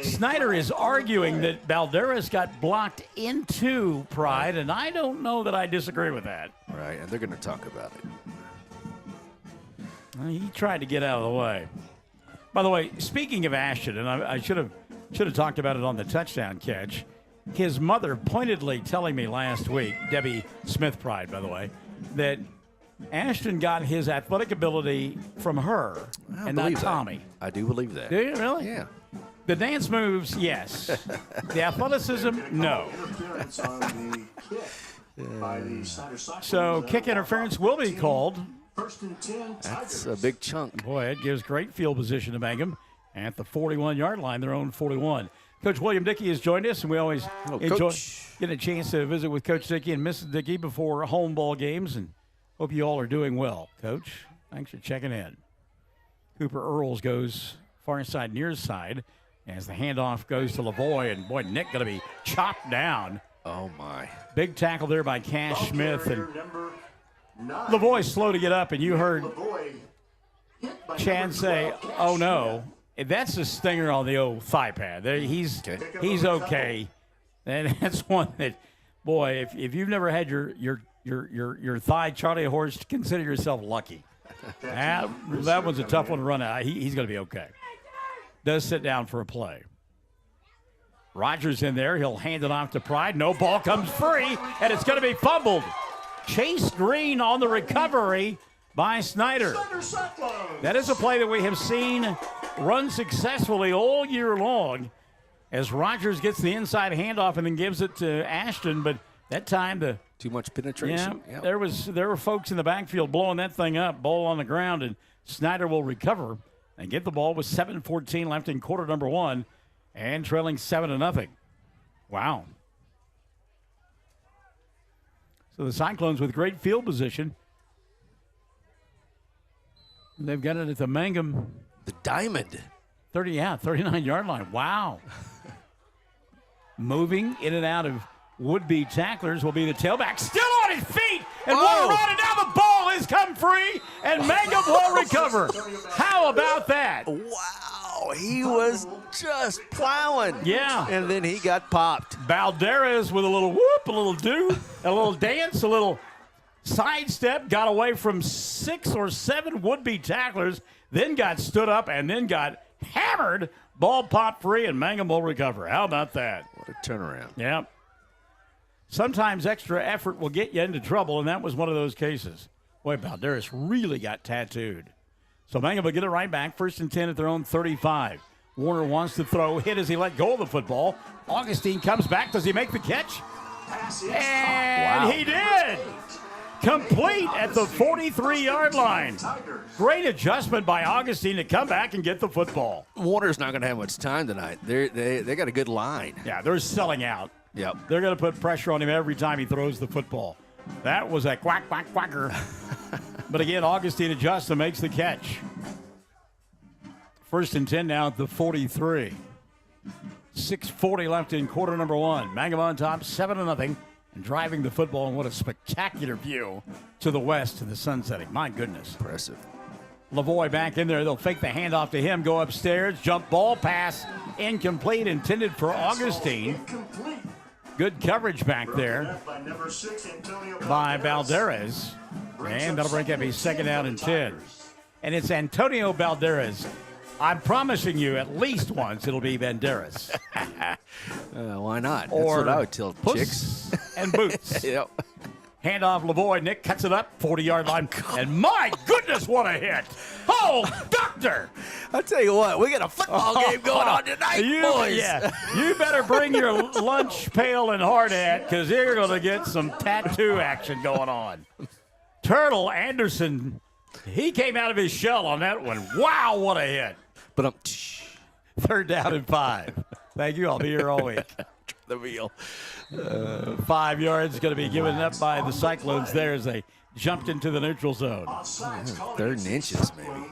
Snyder is arguing that Balderas got blocked into Pride, and I don't know that I disagree with that. Right, and they're going to talk about it. He tried to get out of the way. By the way, speaking of Ashton, and I should have talked about it on the touchdown catch, his mother pointedly telling me last week, Debbie Smith Pride, by the way, that Ashton got his athletic ability from her and not Tommy. I do believe that. Do you really? Yeah. The dance moves, yes. The athleticism, no. So kick interference will be called. That's a big chunk. Boy, it gives great field position to Mangum at the 41-yard line, their own 41. Coach William Dickey has joined us, and we always enjoy getting a chance to visit with Coach Dickey and Mrs. Dickey before home ball games, and hope you all are doing well. Coach, thanks for checking in. Cooper Earls goes far side, near side, as the handoff goes to Lavoie, and boy, Nick going to be chopped down. Oh, my. Big tackle there by Cash Smith, and Lavoie slow to get up, and you heard Chan say, oh, no. That's a stinger on the old thigh pad. He's okay. And that's one that, boy, if you've never had your thigh Charlie horse, consider yourself lucky. That one's a tough one to run out. He's going to be okay. Does sit down for a play. Rogers in there. He'll hand it off to Pride. No, ball comes free, and it's going to be fumbled. Chase Green on the recovery by Snyder. That is a play that we have seen run successfully all year long as Rogers gets the inside handoff and then gives it to Ashton, but that time too much penetration. Yeah, there were folks in the backfield blowing that thing up, ball on the ground, and Snyder will recover and get the ball with 7:14 left in quarter number 1 and trailing 7-0. Wow. So the Cyclones with great field position. They've got it at the Mangum. The diamond. 39-yard line. Wow. Moving in and out of would-be tacklers will be the tailback. Still on his feet and will run, and now the ball has come free, and Mangum will recover. How about that? Wow, he was just plowing. Yeah. And then he got popped. Balderas with a little whoop, a little do, a little dance, a little sidestep, got away from 6 or 7 would-be tacklers, then got stood up and then got hammered. Ball popped free, and Mangum will recover. How about that? What a turnaround. Yeah. Sometimes extra effort will get you into trouble, and that was one of those cases. Boy, Balderas really got tattooed. So Mangum will get it right back. 1st and 10 at their own 35. Warner wants to throw, hit as he let go of the football. Augustine comes back. Does he make the catch? And he did. Complete at the 43-yard line. Great adjustment by Augustine to come back and get the football. Warner's not going to have much time tonight. They got a good line. Yeah, they're selling out. Yep. They're going to put pressure on him every time he throws the football. That was a quack, quack, quacker. But again, Augustine adjusts and makes the catch. 1st and 10 now at the 43. 6:40 left in quarter number 1. Mangum on top, 7-0. driving the football, and what a spectacular view to the west to the sun setting. My goodness. Impressive. Lavoie back in there. They'll fake the handoff to him, go upstairs, jump ball, pass, incomplete, intended for Augustine. Good coverage back there by Valderez. And that'll bring up a second down and 10. And it's Antonio Valderez. I'm promising you at least once it'll be Banderas. Why not? That's Or what I would tell Puss chicks. and Boots. Yep. Handoff Lavoie. Nick cuts it up, 40-yard line. And my goodness, what a hit. Oh, doctor. I'll tell you what, we got a football game going on tonight, boys. Yeah, you better bring your lunch pail and hard hat because you're going to get some tattoo action going on. Turtle Anderson, he came out of his shell on that one. Wow, what a hit. But third down and 5. Thank you. I'll be here all week. The wheel. 5 yards going to be given up by the Cyclones there as they jumped into the neutral zone. Third and inches, maybe.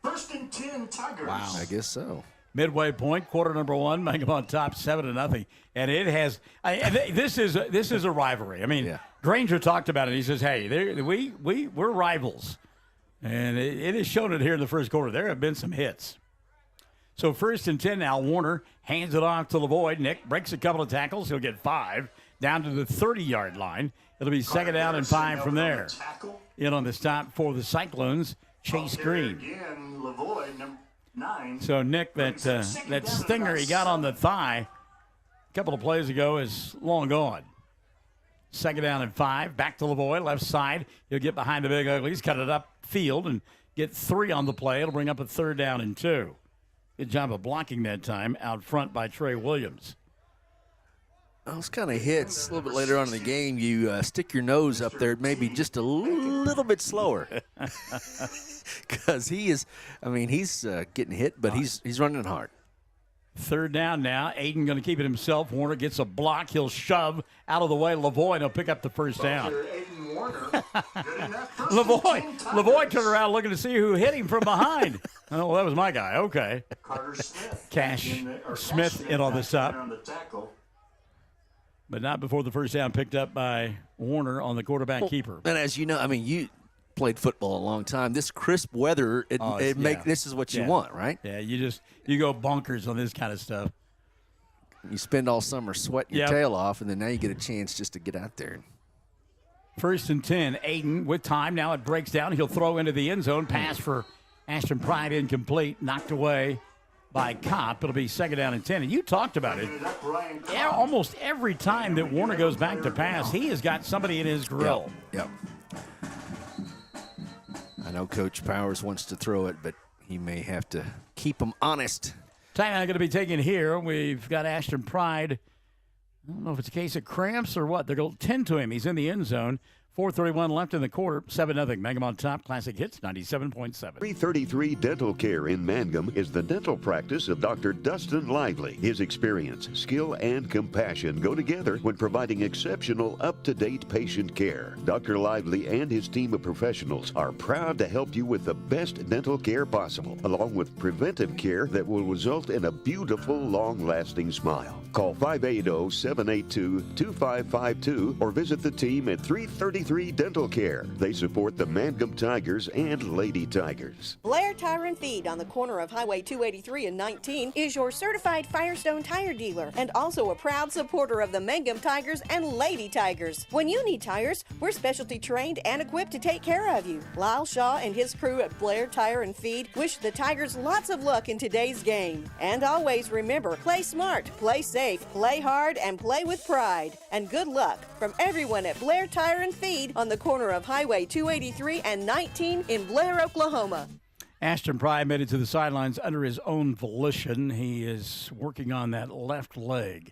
First and 10 Tigers. Wow, I guess so. Midway point, quarter number 1, Mangum on top, 7-0, and it has. This is a rivalry. I mean, Granger talked about it. He says, "Hey, we're rivals," and it has shown it here in the first quarter. There have been some hits. So first and 10 now. Warner hands it off to Lavoie. Nick breaks a couple of tackles. He'll get 5 down to the 30-yard line. It'll be second down and 5 from there. In on the stop for the Cyclones, Chase Green. Again, Lavoie, number 9. So, Nick, that stinger he got on the thigh a couple of plays ago is long gone. Second down and 5. Back to Lavoie, left side. He'll get behind the Big Uglies, cut it up field, and get 3 on the play. It'll bring up a third down and 2. Good job of blocking that time out front by Trey Williams. Those kind of hits, a little bit later on in the game, you stick your nose up there maybe just a little bit slower. Because he's getting hit, but he's running hard. Third down now. Aiden going to keep it himself. Warner gets a block. He'll shove out of the way. Lavoie, and he'll pick up the first down. Lavoie turned around looking to see who hit him from behind. Oh, well, that was my guy. Okay. Carter Smith. Cash Smith in on the stop. But not before the first down picked up by Warner on the quarterback keeper. And as you know, you played football a long time. This crisp weather, this is what you want, right? Yeah, you go bonkers on this kind of stuff. You spend all summer sweating your tail off, and then now you get a chance just to get out there. First and 10, Aiden with time. Now it breaks down. He'll throw into the end zone. Pass for Ashton Pride incomplete. Knocked away by Kopp. It'll be second down and 10. And you talked about it. Yeah, almost every time that Warner goes back to pass, he has got somebody in his grill. Yep. I know Coach Powers wants to throw it, but he may have to keep them honest. Timeout going to be taken here. We've got Ashton Pride. I don't know if it's a case of cramps or what. They're going to tend to him. He's in the end zone. 4:31 left in the quarter. 7-0. Mangum on top. Classic Hits 97.7. 333 Dental Care in Mangum is the dental practice of Dr. Dustin Lively. His experience, skill, and compassion go together when providing exceptional, up-to-date patient care. Dr. Lively and his team of professionals are proud to help you with the best dental care possible, along with preventive care that will result in a beautiful, long-lasting smile. Call 580-782-2552 or visit the team at 333 Dental Care. They support the Mangum Tigers and Lady Tigers. Blair Tire and Feed on the corner of Highway 283 and 19 is your certified Firestone tire dealer and also a proud supporter of the Mangum Tigers and Lady Tigers. When you need tires, we're specialty trained and equipped to take care of you. Lyle Shaw and his crew at Blair Tire and Feed wish the Tigers lots of luck in today's game. And always remember, play smart, play safe, play hard, and play with pride. And good luck from everyone at Blair Tire and Feed on the corner of Highway 283 and 19 in Blair, Oklahoma. Ashton Pride made it to the sidelines under his own volition. He is working on that left leg.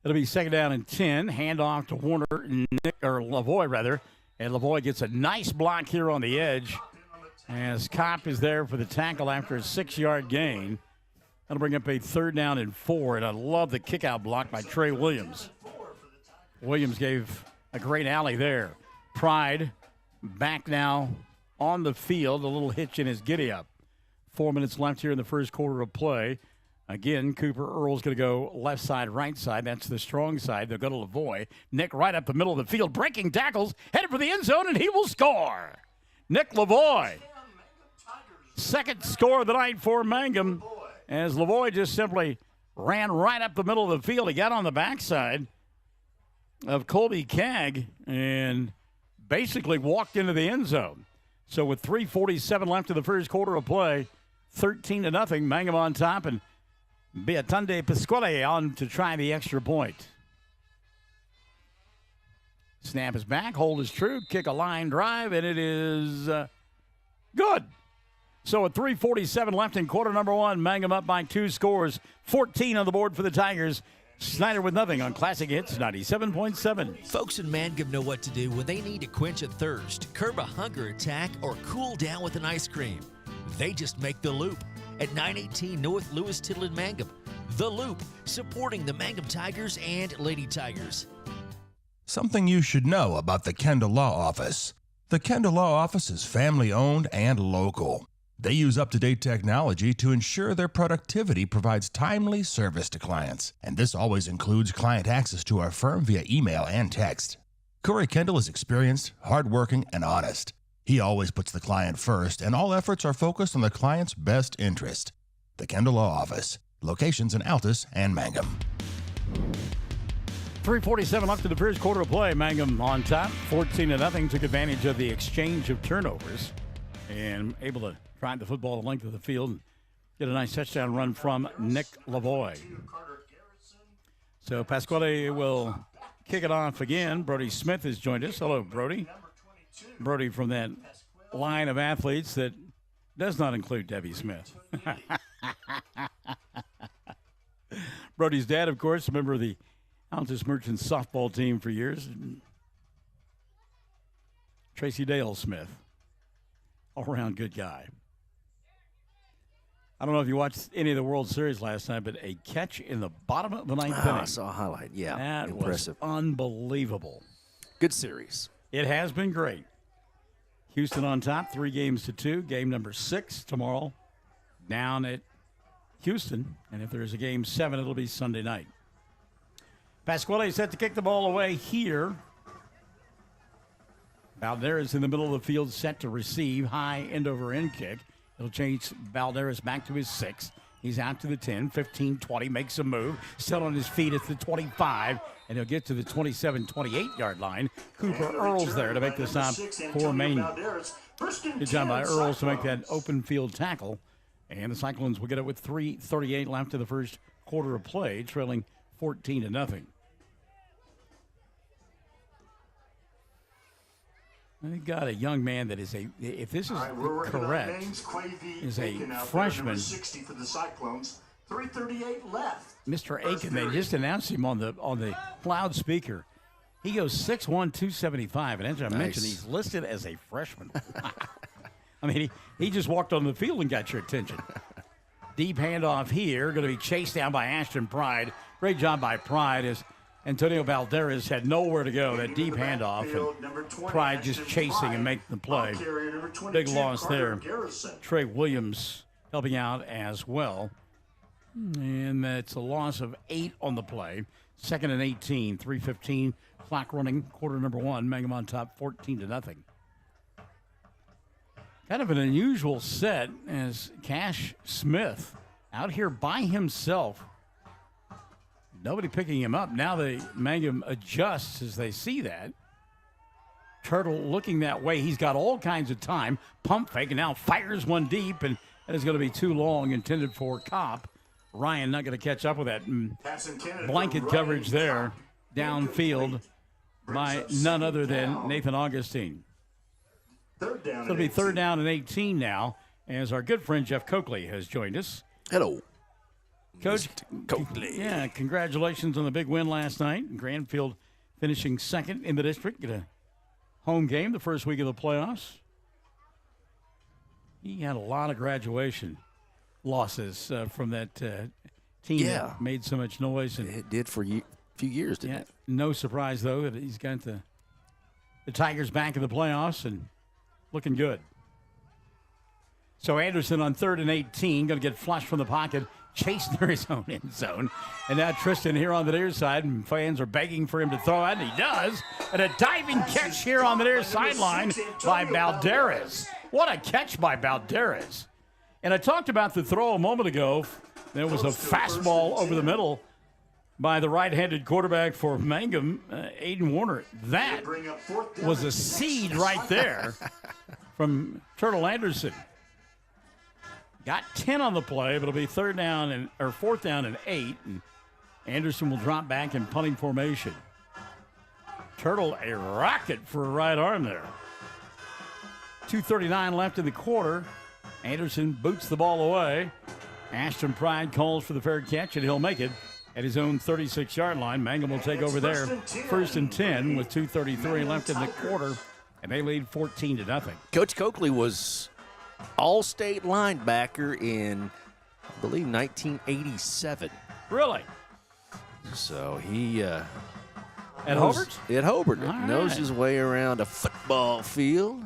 It'll be second down and 10. Handoff to Warner, Lavoie rather. And Lavoie gets a nice block here on the edge as Kopp is there for the tackle after a 6-yard gain. That'll bring up a third down and 4. And I love the kick-out block by Trey Williams. Williams gave a great alley there. Pride back now on the field. A little hitch in his giddy-up. 4 minutes left here in the first quarter of play. Again, Cooper Earl's going to go left side, right side. That's the strong side. They'll go to Lavoie. Nick right up the middle of the field, breaking tackles, headed for the end zone, and he will score. Nick Lavoie. Second score of the night for Mangum, as Lavoie just simply ran right up the middle of the field. He got on the backside of Colby Cagg and basically walked into the end zone. So with 3:47 left in the first quarter of play, 13-0, Mangum on top, and Beatunde Pasquale on to try the extra point. Snap is back, hold is true, kick a line drive, and it is good. So with 3:47 left in quarter number one, Mangum up by 2 scores, 14 on the board for the Tigers. Snyder with nothing on Classic Hits 97.7. Folks in Mangum know what to do when they need to quench a thirst, curb a hunger attack, or cool down with an ice cream. They just make the Loop at 918 North Lewis Tittle in Mangum. The Loop, supporting the Mangum Tigers and Lady Tigers. Something you should know about the Kendall Law Office. The Kendall Law Office is family-owned and local. They use up-to-date technology to ensure their productivity provides timely service to clients, and this always includes client access to our firm via email and text. Corey Kendall is experienced, hardworking, and honest. He always puts the client first, and all efforts are focused on the client's best interest. The Kendall Law Office, locations in Altus and Mangum. 3:47 left in the first quarter of play. Mangum on top, 14-0. Took advantage of the exchange of turnovers and able to drive the football the length of the field and get a nice touchdown run from Nick Lavoie. So Pasquale will kick it off again. Brody Smith has joined us. Hello, Brody. Brody from that line of athletes that does not include Debbie Smith. Brody's dad, of course, a member of the Altus Merchants softball team for years. Tracy Dale Smith, all-around good guy. I don't know if you watched any of the World Series last night, but a catch in the bottom of the ninth inning. I saw a highlight. Yeah, that impressive. Was unbelievable. Good series. It has been great. Houston on top, 3-2. Game number 6 tomorrow down at Houston. And if there's a game 7, it'll be Sunday night. Pasquale set to kick the ball away here. Valderez in the middle of the field, set to receive. High end-over-end kick. It'll change Valderez back to his 6. He's out to the 10, 15, 20, makes a move. Still on his feet at the 25, and he'll get to the 27, 28-yard line. Cooper Earls there to make the stop for Maine. Good job by Earls to make that open field tackle. And the Cyclones will get it with 3:38 left in the first quarter of play, trailing 14-0. They got a young man that is if this is correct, is a freshman. 60 for the Cyclones. 3:38 left. Mr. Aiken, they just announced him on the loudspeaker. He goes 6'1", 275, and as I mentioned, he's listed as a freshman. I mean, he just walked on the field and got your attention. Deep handoff here, going to be chased down by Ashton Pride. Great job by Pride as Antonio Valderez had nowhere to go. That deep handoff, and Pride just chasing and making the play. Big loss there. Trey Williams helping out as well. And that's a loss of 8 on the play. 2nd and 18, 3:15, clock running, quarter number 1. Mangum on top, 14-0. Kind of an unusual set as Cash Smith out here by himself. Nobody picking him up. Now the Mangum adjusts as they see that. Turtle looking that way. He's got all kinds of time. Pump fake, and now fires one deep, and that is going to be too long, intended for Kopp. Ryan not going to catch up with that. Blanket coverage there, downfield by none other than Nathan Augustine. So it'll be 3rd down and 18 now, as our good friend Jeff Coakley has joined us. Hello. Coach Coakley. Yeah, congratulations on the big win last night. Granfield finishing 2nd in the district. Get a home game the first week of the playoffs. He had a lot of graduation losses from that team that made so much noise. And it did for a few years, didn't it? No surprise, though, that he's got the Tigers back in the playoffs and looking good. So Anderson on 3rd and 18, going to get flushed from the pocket. chased near his own end zone. And now Tristan here on the near side, and fans are begging for him to throw it, and he does. And a diving catch here on the near sideline by Balderas. What a catch by Balderas. And I talked about the throw a moment ago. There was a fastball over the middle by the right-handed quarterback for Mangum, Aiden Warner. That was a seed right there from Turtle Anderson. Got 10 on the play, but it'll be fourth down and 8. And Anderson will drop back in punting formation. Turtle a rocket for a right arm there. 2:39 left in the quarter. Anderson boots the ball away. Ashton Pride calls for the fair catch, and he'll make it at his own 36-yard line. Mangum will take over there. 1st and 10 with 2:33 left in the quarter, and they lead 14-0. Coach Coakley was all-state linebacker in, I believe, 1987. Really? So he at Hobart? At Hobart. All Knows right. his way around a football field.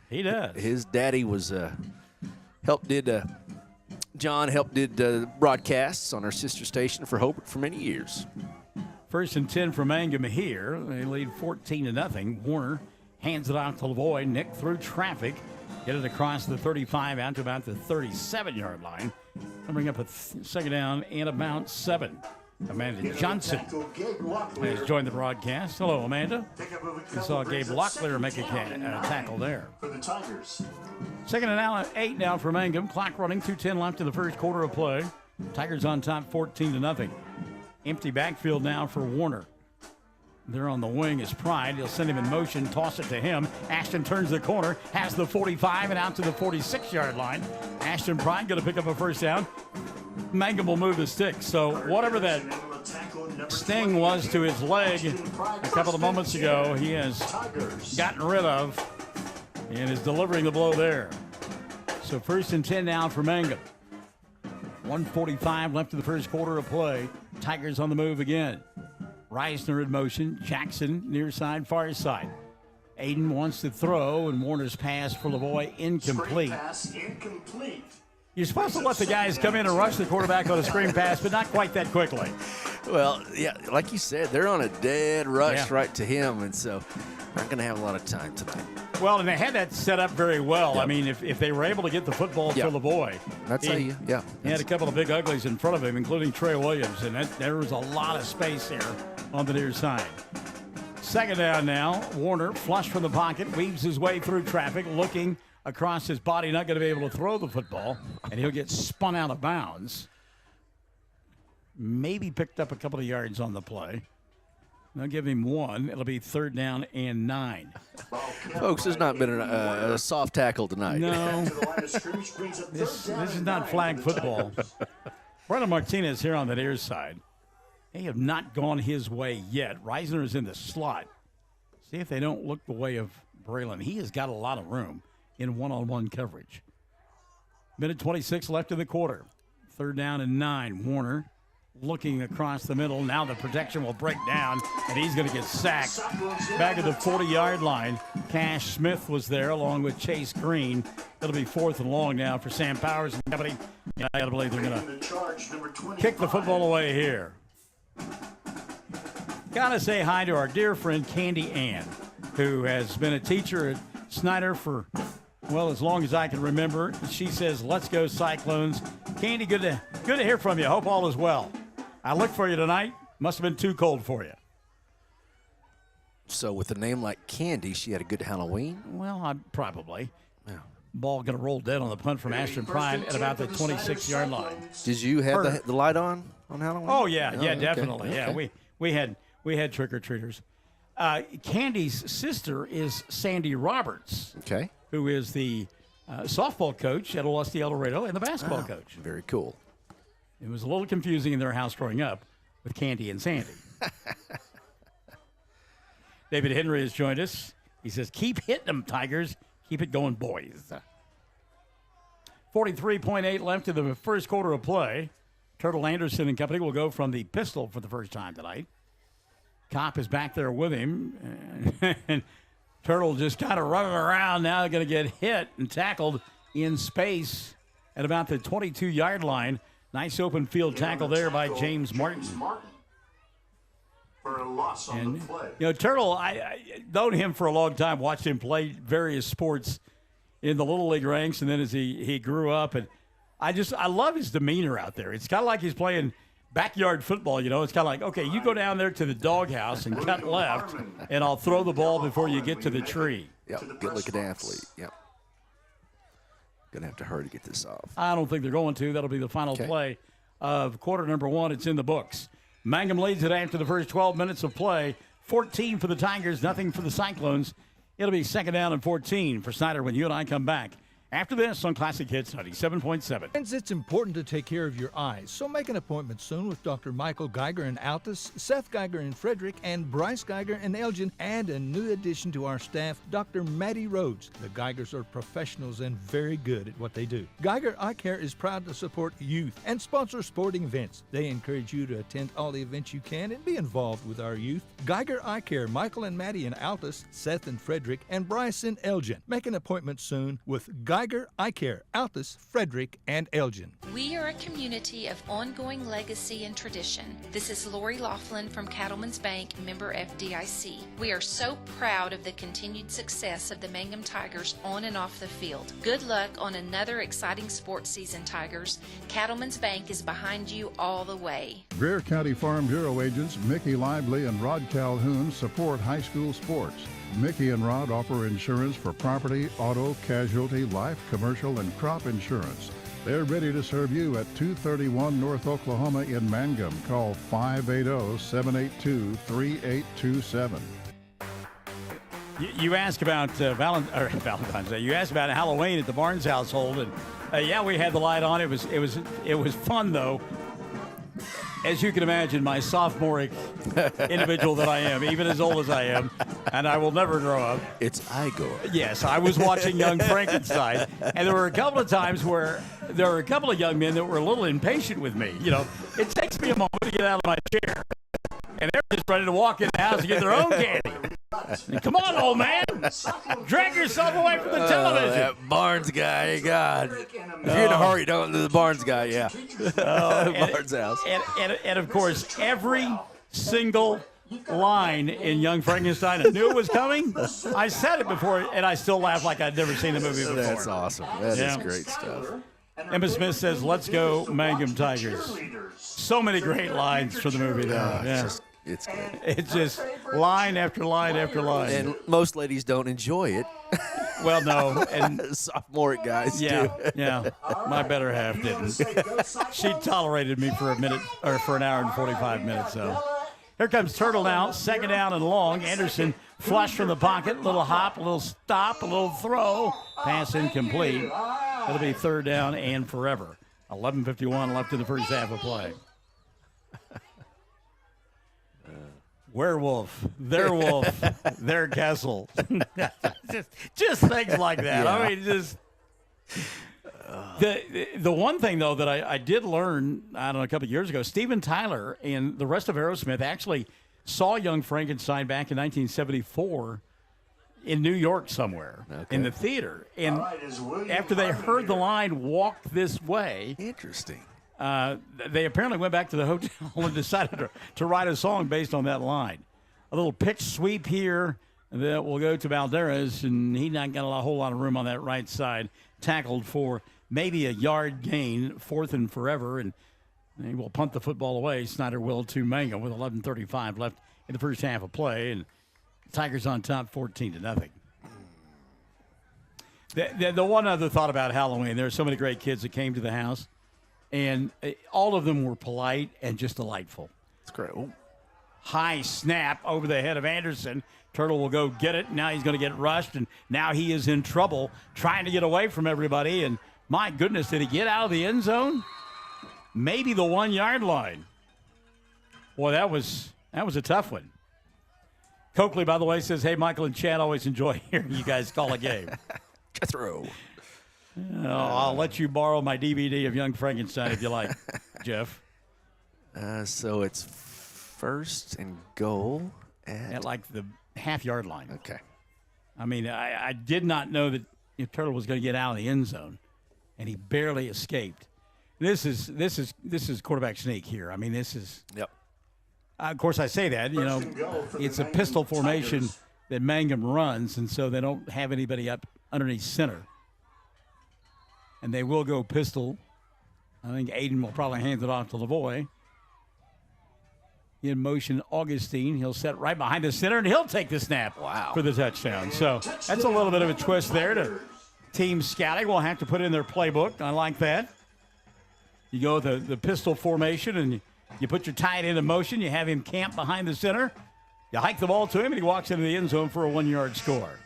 He does. His daddy was John helped did broadcasts on our sister station for Hobart for many years. 1st and 10 for Mangum here. They lead 14-0. Warner hands it out to Lavoie. Nick through traffic. Get it across the 35 out to about the 37-yard line. Coming up a second down and about 7. Amanda Johnson has joined the broadcast. Hello, Amanda. We saw Gabe Locklear make a tackle there. For the Tigers. 2nd and 8 now for Mangum. Clock running, 2:10 left in the first quarter of play. Tigers on top 14-0. Empty backfield now for Warner. There on the wing is Pride. He'll send him in motion, toss it to him. Ashton turns the corner, has the 45 and out to the 46-yard line. Ashton Pride going to pick up a first down. Mangum will move the stick. So whatever that sting was to his leg a couple of moments ago, he has gotten rid of and is delivering the blow there. So 1st and 10 now for Mangum. 1:45 left in the first quarter of play. Tigers on the move again. Reisner in motion. Jackson near side, far side. Aiden wants to throw, and Warner's pass for Lavoie incomplete. Pass incomplete. You're supposed to let the guys come in and rush the quarterback on a screen pass, but not quite that quickly. Well, yeah, like you said, they're on a dead rush right to him, and so not going to have a lot of time tonight. Well, and they had that set up very well. Yep. I mean, if they were able to get the football to Lavoie. That's how you, He had a couple of big uglies in front of him, including Trey Williams, and there was a lot of space here on the near side. 2nd down now. Warner, flush from the pocket, weaves his way through traffic, looking across his body, not going to be able to throw the football, and he'll get spun out of bounds. Maybe picked up a couple of yards on the play. They'll give him 1. It'll be 3rd down and 9. Folks, there's not been a soft tackle tonight. No. This is not flag football. Brennan Martinez here on the near side. They have not gone his way yet. Reisner is in the slot. See if they don't look the way of Braylon. He has got a lot of room in one-on-one coverage. Minute 26 left in the quarter. 3rd down and 9. Warner looking across the middle. Now the protection will break down, and he's going to get sacked. Back at the 40-yard line. Cash Smith was there along with Chase Green. It'll be 4th and long now for Sam Powers and company. And I got to believe they're going to kick the football away here. Got to say hi to our dear friend Candy Ann, who has been a teacher at Snyder for, well, as long as I can remember. She says, "Let's go Cyclones." Candy, good to hear from you. Hope all is well. I looked for you tonight. Must have been too cold for you. So with a name like Candy, she had a good Halloween? Well, probably. Yeah. Ball going to roll dead on the punt from Ashton Pride at about the 26-yard line. Did you have the light on Halloween? Oh, yeah, okay. definitely. Okay. Yeah, we had trick-or-treaters. Candy's sister is Sandy Roberts. Okay. Who is the softball coach at Olustee El Dorado and the basketball coach. Very cool. It was a little confusing in their house growing up with Candy and Sandy. David Henry has joined us. He says, "Keep hitting them, Tigers. Keep it going, boys." 43.8 left in the first quarter of play. Turtle Anderson and company will go from the pistol for the first time tonight. Kopp is back there with him. And Turtle just kind of running around now. They're going to get hit and tackled in space at about the 22-yard line Nice open field tackle there by James Martin. For a loss on the play. Turtle, I known him for a long time, watched him play various sports in the Little League ranks, and then as he grew up, and I love his demeanor out there. It's kind of like he's playing backyard football, It's kind of like, okay, you go down there to the doghouse and cut left, and I'll throw the ball before you get to the tree. Yep, good-looking athlete, yep. Going to have to hurry to get this off. I don't think they're going to. That'll be the final play of quarter number 1. It's in the books. Mangum leads it after the first 12 minutes of play. 14 for the Tigers, nothing for the Cyclones. It'll be second down and 14 for Snyder when you and I come back. After this on Classic Hits 97.7. Friends, it's important to take care of your eyes, so make an appointment soon with Dr. Michael Geiger in Altus, Seth Geiger in Frederick, and Bryce Geiger in Elgin, and a new addition to our staff, Dr. Maddie Rhodes. The Geigers are professionals and very good at what they do. Geiger Eye Care is proud to support youth and sponsor sporting events. They encourage you to attend all the events you can and be involved with our youth. Geiger Eye Care, Michael and Maddie in Altus, Seth in Frederick, and Bryce in Elgin. Make an appointment soon with Geiger Eye Care, Altus, Frederick, and Elgin. We are a community of ongoing legacy and tradition. This is Lori Laughlin from Cattlemen's Bank, member FDIC. We are so proud of the continued success of the Mangum Tigers on and off the field. Good luck on another exciting sports season, Tigers. Cattlemen's Bank is behind you all the way. Greer County Farm Bureau agents Mickey Lively and Rod Calhoun support high school sports. Mickey and Rod offer insurance for property, auto, casualty, life, commercial, and crop insurance. They're ready to serve you at 231 North Oklahoma in Mangum. Call 580-782-3827. You asked about Valentine's Day. You asked about Halloween at the Barnes household, and we had the light on. It was fun though. As you can imagine, my sophomoric individual that I am, even as old as I am, and I will never grow up. It's Igor. Yes, I was watching Young Frankenstein, and there were a couple of times where there were a couple of young men that were a little impatient with me. It takes me a moment to get out of my chair, and they're just ready to walk in the house and get their own candy. Come on, old man. Drag yourself away from the television. That Barnes guy, God. If you're in a hurry, don't do the Barnes guy, yeah. Barnes house. And of course, every single line in Young Frankenstein, I knew it was coming. I said it before, and I still laugh like I'd never seen the movie before. That's awesome. That is great stuff. Emma Smith says, "Let's go, Mangum Tigers." So many great lines for the movie, though. It's good. It's just line after line after line. And most ladies don't enjoy it. Well, no. And sophomoric guys do. Yeah. My better half didn't. She tolerated me for an hour and 45 minutes. So here comes Turtle now. Second down and long. Anderson flush from the pocket. Little hop, a little stop, a little throw. Pass incomplete. It'll be third down and forever. 11:51 left in the first half of play. Werewolf, their wolf, their castle. just things like that. Yeah. I mean, just the one thing though that I did learn, I don't know, a couple of years ago, Steven Tyler and the rest of Aerosmith actually saw Young Frankenstein back in 1974 in New York somewhere in the theater, and after they heard the line "Walk This Way," interesting. They apparently went back to the hotel and decided to write a song based on that line. A little pitch sweep here that will go to Valderas, and he not got a whole lot of room on that right side. Tackled for maybe a yard gain, fourth and forever, and he will punt the football away. Snyder will to Mangum with 11:35 left in the first half of play, and Tigers on top 14-0. The one other thought about Halloween, there are so many great kids that came to the house. And all of them were polite and just delightful. That's great. Ooh. High snap over the head of Anderson. Turtle will go get it. Now he's going to get rushed, and now he is in trouble trying to get away from everybody. And my goodness, did he get out of the end zone? Maybe the 1 yard line. Boy, that was a tough one. Coakley, by the way, says, "Hey, Michael and Chad, always enjoy hearing you guys call a game." Jethro. I'll let you borrow my DVD of Young Frankenstein if you like, Jeff. So it's first and goal at like the half-yard line. Okay. I mean, I did not know that Turtle was going to get out of the end zone, and he barely escaped. This is quarterback sneak here. I mean, this is. Yep. Of course, I say that. It's a pistol formation that Mangum runs, and so they don't have anybody up underneath center. And they will go pistol. I think Aiden will probably hand it off to Lavoie. In motion, Augustine. He'll set right behind the center, and he'll take the snap for the touchdown. So that's a little bit of a twist there to team scouting. We'll have to put it in their playbook. I like that. You go with the pistol formation, and you put your tight end in motion. You have him camp behind the center. You hike the ball to him, and he walks into the end zone for a 1-yard score.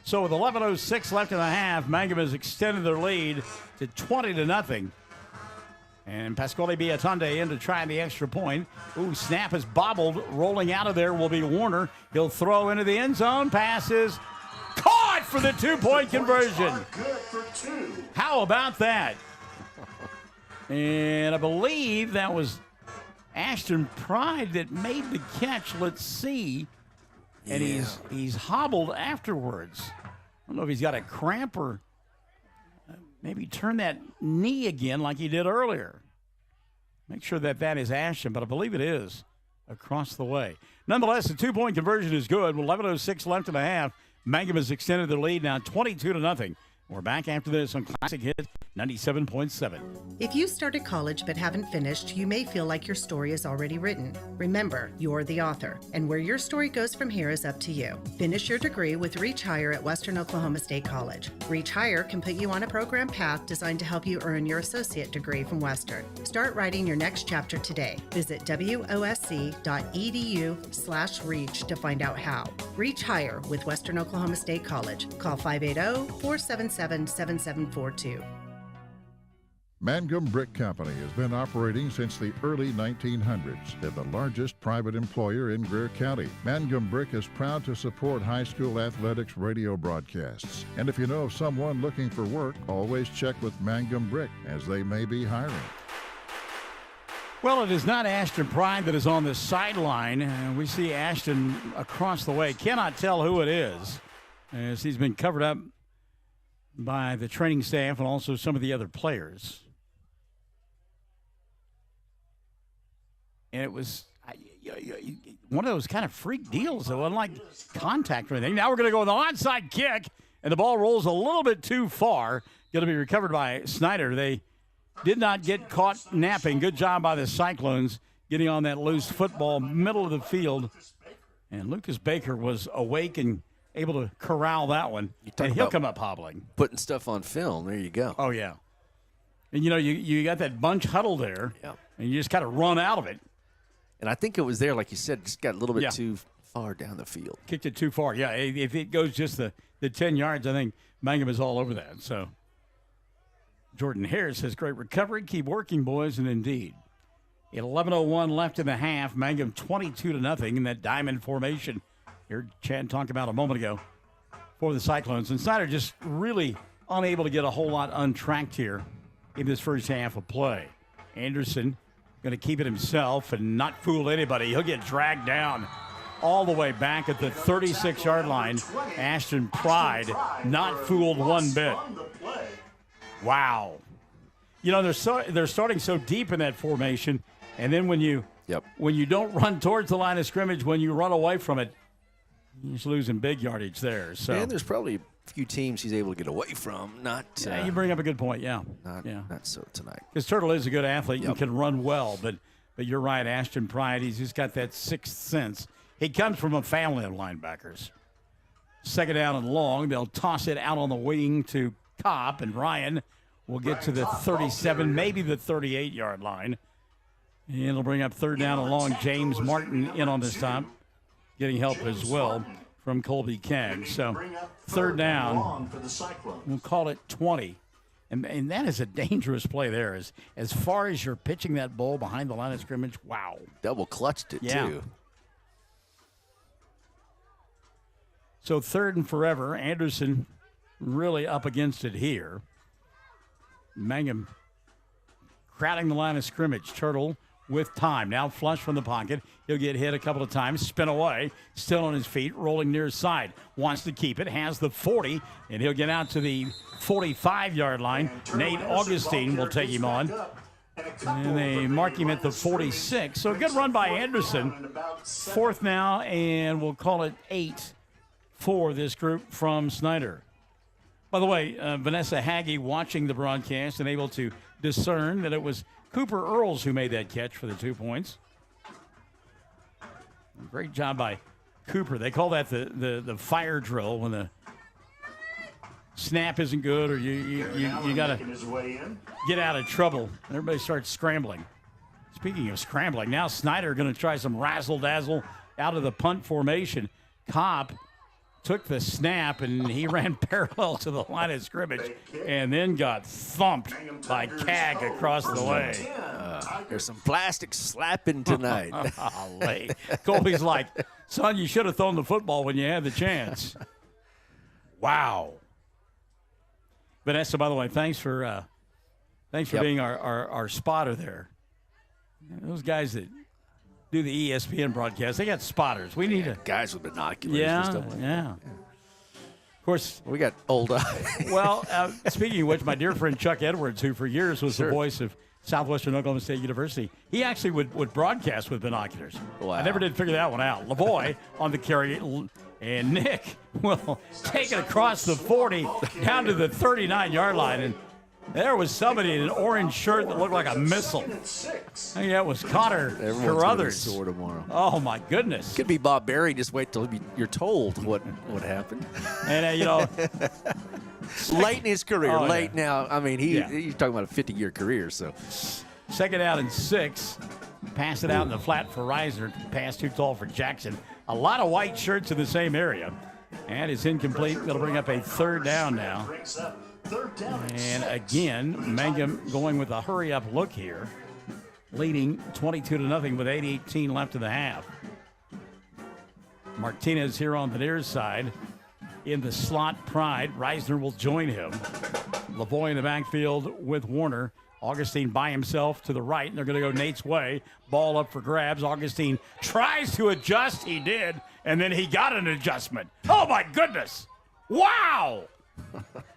So with 11:06 left in the half, Mangum has extended their lead to 20-0. And Pasquale Biatonde in to try the extra point. Ooh, snap is bobbled. Rolling out of there will be Warner. He'll throw into the end zone. Passes caught for the 2-point conversion. How about that? And I believe that was Ashton Pride that made the catch. Let's see. And he's hobbled afterwards. I don't know if he's got a cramp or maybe turn that knee again like he did earlier. Make sure that is Ashton, but I believe it is across the way. Nonetheless, the 2-point conversion is good. With 11:06 left in the half, Mangum has extended their lead now 22-0. We're back after this on Classic Hits 97.7. If you started college but haven't finished, you may feel like your story is already written. Remember, you're the author, and where your story goes from here is up to you. Finish your degree with Reach Higher at Western Oklahoma State College. Reach Higher can put you on a program path designed to help you earn your associate degree from Western. Start writing your next chapter today. Visit wosc.edu/reach to find out how. Reach Higher with Western Oklahoma State College. Call 580-477-7742. Mangum Brick Company has been operating since the early 1900s. They're the largest private employer in Greer County. Mangum Brick is proud to support high school athletics radio broadcasts. And if you know of someone looking for work, always check with Mangum Brick, as they may be hiring. Well, it is not Ashton Pride that is on the sideline. We see Ashton across the way. Cannot tell who it is, as he's been covered up by the training staff and also some of the other players. And it was one of those kind of freak deals. It wasn't like contact or anything. Now we're going to go with the onside kick, and the ball rolls a little bit too far. Going to be recovered by Snyder. They did not get caught napping. Good job by the Cyclones getting on that loose football, middle of the field. And Lucas Baker was awake and able to corral that one. And he'll come up hobbling. Putting stuff on film. There you go. Oh, yeah. And, you got that bunch huddle there, and you just kind of run out of it. And I think it was there, like you said, just got a little bit too far down the field. Kicked it too far. Yeah, if it goes just the 10 yards, I think Mangum is all over that. So Jordan Harris says, great recovery. Keep working, boys, and indeed. At 11:01 left in the half, Mangum 22-0 in that diamond formation. Here, Chad talked about a moment ago for the Cyclones. And Snyder just really unable to get a whole lot untracked here in this first half of play. Anderson going to keep it himself and not fool anybody. He'll get dragged down all the way back at the 36-yard line. Ashton Pride not fooled one bit. Wow. They're starting so deep in that formation, and then when you don't run towards the line of scrimmage, when you run away from it, you're just losing big yardage there. So and there's probably a few teams he's able to get away from. You bring up a good point. Yeah, not so tonight. Because Turtle is a good athlete and can run well, but you're right, Ashton Pride. He's just got that sixth sense. He comes from a family of linebackers. Second down and long, they'll toss it out on the wing to Kopp, and Ryan will get to the 37, maybe the 38-yard line. And it'll bring up third down and long. James Martin in on this time, getting help as well from Colby Kegg. So third down, we'll call it 20. And that is a dangerous play there. As far as you're pitching that ball behind the line of scrimmage, wow. Double clutched it, too. So third and forever. Anderson really up against it here. Mangum crowding the line of scrimmage. Turtle with time. Now flush from the pocket. He'll get hit a couple of times, spin away, still on his feet, rolling near his side. Wants to keep it, has the 40, and he'll get out to the 45-yard line. Nate Augustine will take him on. And they mark him at the 46. So a good run by Anderson. Fourth now, and we'll call it 8 for this group from Snyder. By the way, Vanessa Haggie watching the broadcast and able to discern that it was Cooper Earls who made that catch for the 2 points. Great job by Cooper. They call that the fire drill when the snap isn't good or you got to get out of trouble. And everybody starts scrambling. Speaking of scrambling, now Snyder going to try some razzle-dazzle out of the punt formation. Cobb took the snap, and he ran parallel to the line of scrimmage and then got thumped by Cag across the way. There's some plastic slapping tonight. Golly. Colby's like, son, you should have thrown the football when you had the chance. Wow. Vanessa, by the way, thanks for being our spotter there. Those guys that do the ESPN broadcast, they got spotters. We need guys with binoculars. Yeah. Of course, we got old eyes. Well, speaking of which, my dear friend Chuck Edwards, who for years was the voice of Southwestern Oklahoma State University, he actually would broadcast with binoculars. Wow. I never did figure that one out. Lavoie on the carry, and Nick will take it across the 40 down to the 39-yard line, and there was somebody in an orange shirt that looked like a missile. I think that was Connor Carruthers. Sore tomorrow. Oh, my goodness. Could be Bob Berry. Just wait till you're told what happened. And, late in his career. Oh, now. I mean, he's talking about a 50-year career. So, second out and 6. Pass it out in the flat for Reisner. Pass too tall for Jackson. A lot of white shirts in the same area. And it's incomplete. That'll bring up a third down now. And again, Mangum going with a hurry-up look here, leading 22-0 with 8:18 left in the half. Martinez here on the near side in the slot pride. Reisner will join him. Lavoie in the backfield with Warner. Augustine by himself to the right, and they're going to go Nate's way. Ball up for grabs. Augustine tries to adjust. He did, and then he got an adjustment. Oh, my goodness. Wow.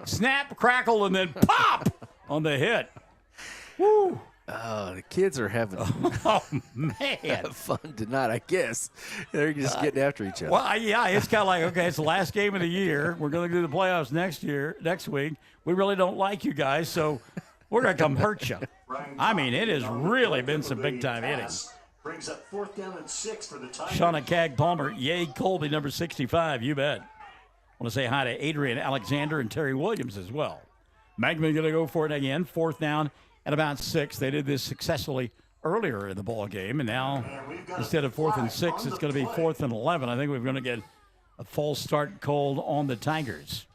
Snap, crackle, and then pop on the hit. Woo. Oh, the kids are having fun tonight, I guess. They're just getting after each other. Well, yeah, it's kind of like, okay, it's the last game of the year. We're going to do the playoffs next week. We really don't like you guys, so we're going to come hurt you. I mean, it has really been some big-time innings. Brings up 4th down and 6 for the Tigers. Shauna Cag Palmer, yay, Colby, number 65, you bet. I want to say hi to Adrian Alexander and Terry Williams as well. Mangum going to go for it again. 4th down at about 6. They did this successfully earlier in the ball game, and now instead of 4th and 6, it's going to be 4th and 11. I think we're going to get a false start called on the Tigers.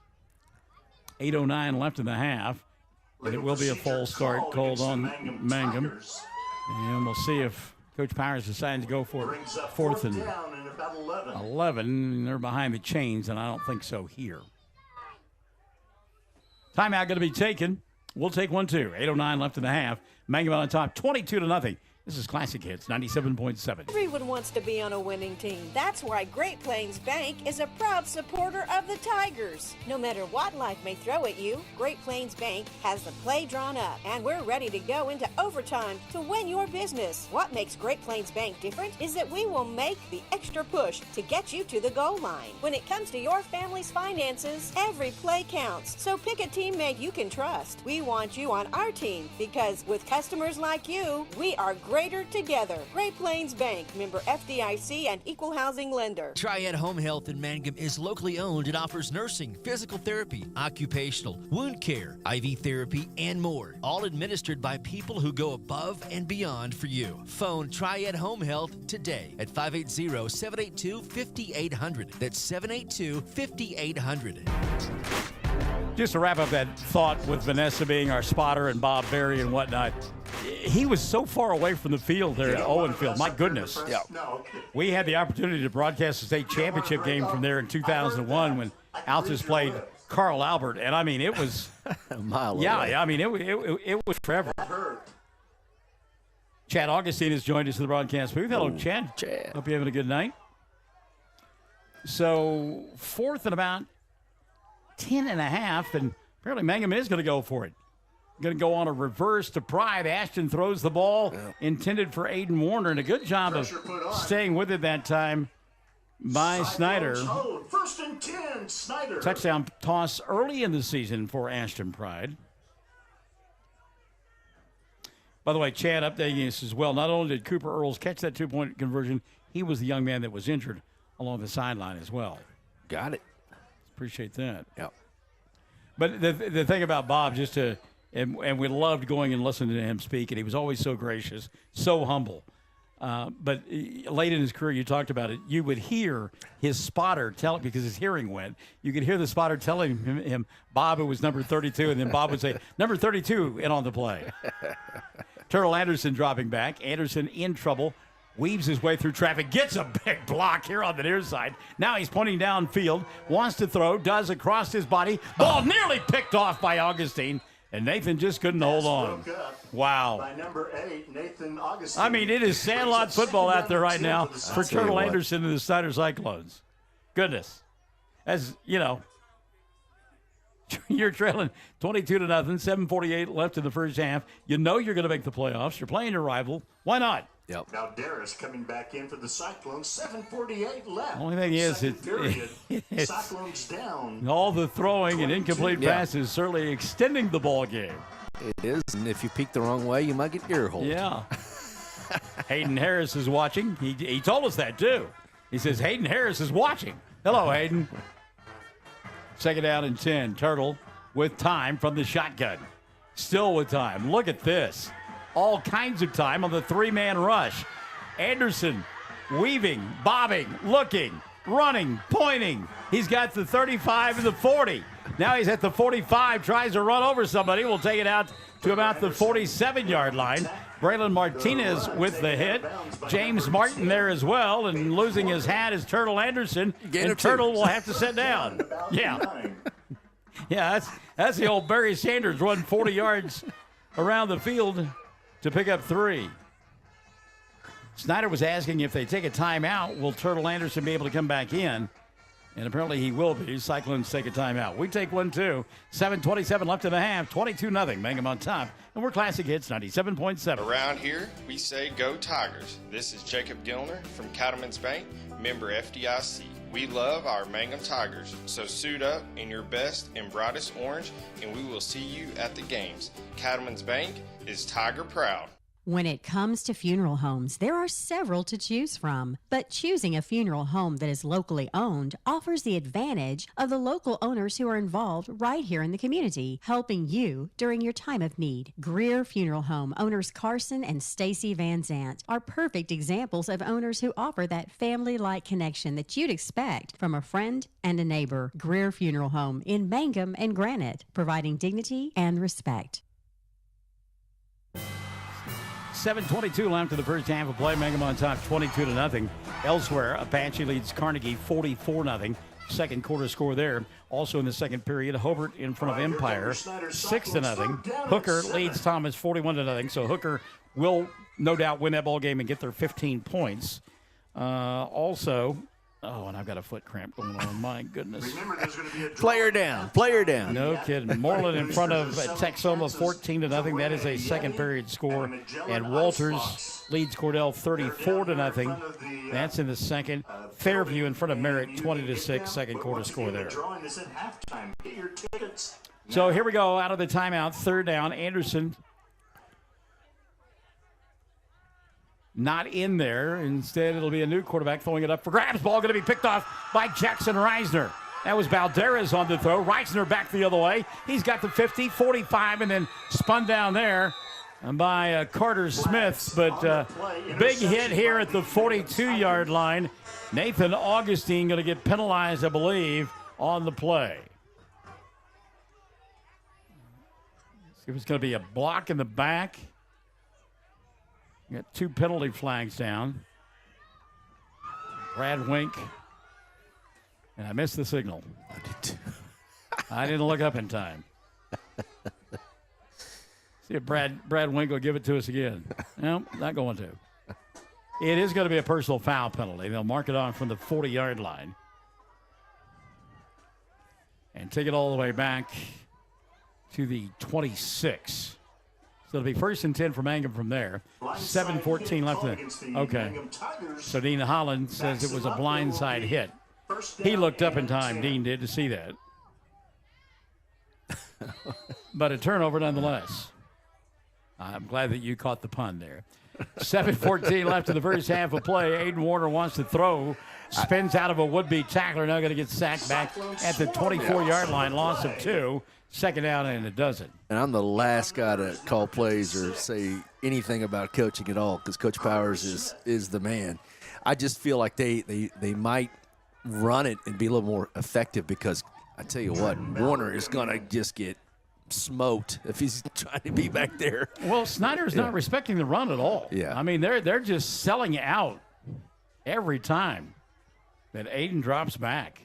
8:09 left in the half, and it will be a false start called on Mangum. And we'll see if Coach Powers decides to go for 4th and 11. They're behind the chains, and I don't think so here. Timeout going to be taken. We'll take one, too. 8:09 left in the half. Mangum on top, 22-0. This is Classic Hits, 97.7. Everyone wants to be on a winning team. That's why Great Plains Bank is a proud supporter of the Tigers. No matter what life may throw at you, Great Plains Bank has the play drawn up, and we're ready to go into overtime to win your business. What makes Great Plains Bank different is that we will make the extra push to get you to the goal line. When it comes to your family's finances, every play counts. So pick a teammate you can trust. We want you on our team because with customers like you, we are greater together. Great Plains Bank, member FDIC and equal housing lender. Triad Home Health in Mangum is locally owned and offers nursing, physical therapy, occupational, wound care, IV therapy, and more. All administered by people who go above and beyond for you. Phone Triad Home Health today at 580-782-5800. That's 782-5800. Just to wrap up that thought with Vanessa being our spotter and Bob Berry and whatnot, he was so far away from the field there at Owen Field. My goodness. Yeah. We had the opportunity to broadcast the state championship game from there in 2001 when Altus played Carl Albert. And, I mean, it was a mile away. Yeah, I mean, it was forever. Chad Augustine has joined us in the broadcast booth. Hello, Chad. Hope you're having a good night. So, 4th and about 10.5, and apparently Mangum is going to go for it. Going to go on a reverse to Pride. Ashton throws the ball intended for Aiden Warner, and a good job of staying with it that time by Snyder. First and 10, Snyder. Touchdown toss early in the season for Ashton Pride. By the way, Chad updating us as well. Not only did Cooper Earls catch that 2-point conversion, he was the young man that was injured along the sideline as well. Got it. Appreciate that. Yep. But the thing about Bob, and we loved going and listening to him speak, and he was always so gracious, so humble. But late in his career, you talked about it, you would hear his spotter tell, because his hearing went, you could hear the spotter telling him Bob, it was number 32, and then Bob would say, number 32 in on the play. Turtle Anderson dropping back. Anderson in trouble. Weaves his way through traffic. Gets a big block here on the near side. Now he's pointing downfield. Wants to throw. Does across his body. Ball nearly picked off by Augustine. And Nathan just couldn't hold on. Wow. By number 8, Nathan Augustine. I mean, it is Sandlot football out there right now for Turtle Anderson and the Snyder Cyclones. Goodness. As, you know, you're trailing 22-0, 7:48 left in the first half. You know you're going to make the playoffs. You're playing your rival. Why not? Yep. Now Darris coming back in for the Cyclones. 7:48 left. Only thing is, it's Cyclones down. all the throwing and incomplete 22. passes certainly extending the ball game. It is, and if you peek the wrong way, you might get ear hole. Yeah. Hayden Harris is watching. He told us that, too. He says, Hayden Harris is watching. Hello, Hayden. 2nd down and 10. Turtle with time from the shotgun. Still with time. Look at this. All kinds of time on the 3-man rush. Anderson weaving, bobbing, looking, running, pointing. He's got the 35 and the 40. Now he's at the 45, tries to run over somebody. We'll take it out to about the 47-yard line. Braylon Martinez with the hit. James Martin there as well, and losing his hat is Turtle Anderson. And Turtle will have to sit down. Yeah. Yeah, that's the old Barry Sanders run 40 yards around the field to pick up 3. Snyder was asking if they take a timeout, will Turtle Anderson be able to come back in? And apparently he will be. Cyclones take a timeout. We take one, too. 7:27 left in the half. 22-0. Mangum on top. And we're Classic Hits 97.7. Around here, we say go Tigers. This is Jacob Gilner from Cattlemen's Bank, member FDIC. We love our Mangum Tigers, so suit up in your best and brightest orange, and we will see you at the games. Cattlemen's Bank is Tiger proud. When it comes to funeral homes, there are several to choose from, but choosing a funeral home that is locally owned offers the advantage of the local owners who are involved right here in the community, helping you during your time of need. Greer Funeral Home owners Carson and Stacy Van Zant are perfect examples of owners who offer that family-like connection that you'd expect from a friend and a neighbor. Greer Funeral Home in Mangum and Granite, providing dignity and respect. 7:22 left in the first half of play. Mangum on top, 22-0. Elsewhere, Apache leads Carnegie 44-0. Second quarter score there. Also in the second period, Hobart in front of Empire, 6-0. Hooker leads Thomas 41-0. So Hooker will no doubt win that ball game and get their 15 points. And I've got a foot cramp going on. My goodness. Remember, there's going to be a Player down. No kidding. Moreland in front of Texoma 14-0. That is a second period score. And Walters leads Cordell 34-0. That's in the second. Fairview in front of Merritt 20-6. Second quarter score there. So here we go out of the timeout. 3rd down. Anderson not in there. Instead, it'll be a new quarterback throwing it up for grabs. Ball going to be picked off by Jackson Reisner. That was Balderas on the throw. Reisner back the other way. He's got the 50, 45, and then spun down there by Carter Smith. But big hit here at the 42-yard line. Nathan Augustine going to get penalized, I believe, on the play. It was going to be a block in the back. Got 2 penalty flags down. Brad Wink. And I missed the signal. I didn't look up in time. See if Brad Wink will give it to us again. No, not going to. It is going to be a personal foul penalty. They'll mark it off from the 40-yard line. And take it all the way back to the 26. So it'll be 1st and 10 for Mangum from there. 7:14 left in the. Okay. So Dean Holland says it was a blindside hit. He looked up in time, Dean did, to see that. But a turnover nonetheless. I'm glad that you caught the pun there. 7:14 left in the first half of play. Aiden Warner wants to throw. Spins out of a would-be tackler. Now going to get sacked back at the 24-yard line. Loss of 2. Second down, and it doesn't. And I'm the last guy to call plays or say anything about coaching at all because Coach Powers is the man. I just feel like they might run it and be a little more effective because I tell you what, Warner is going to just get smoked if he's trying to be back there. Well, Snyder's not respecting the run at all. Yeah. I mean, they're just selling out every time that Aiden drops back.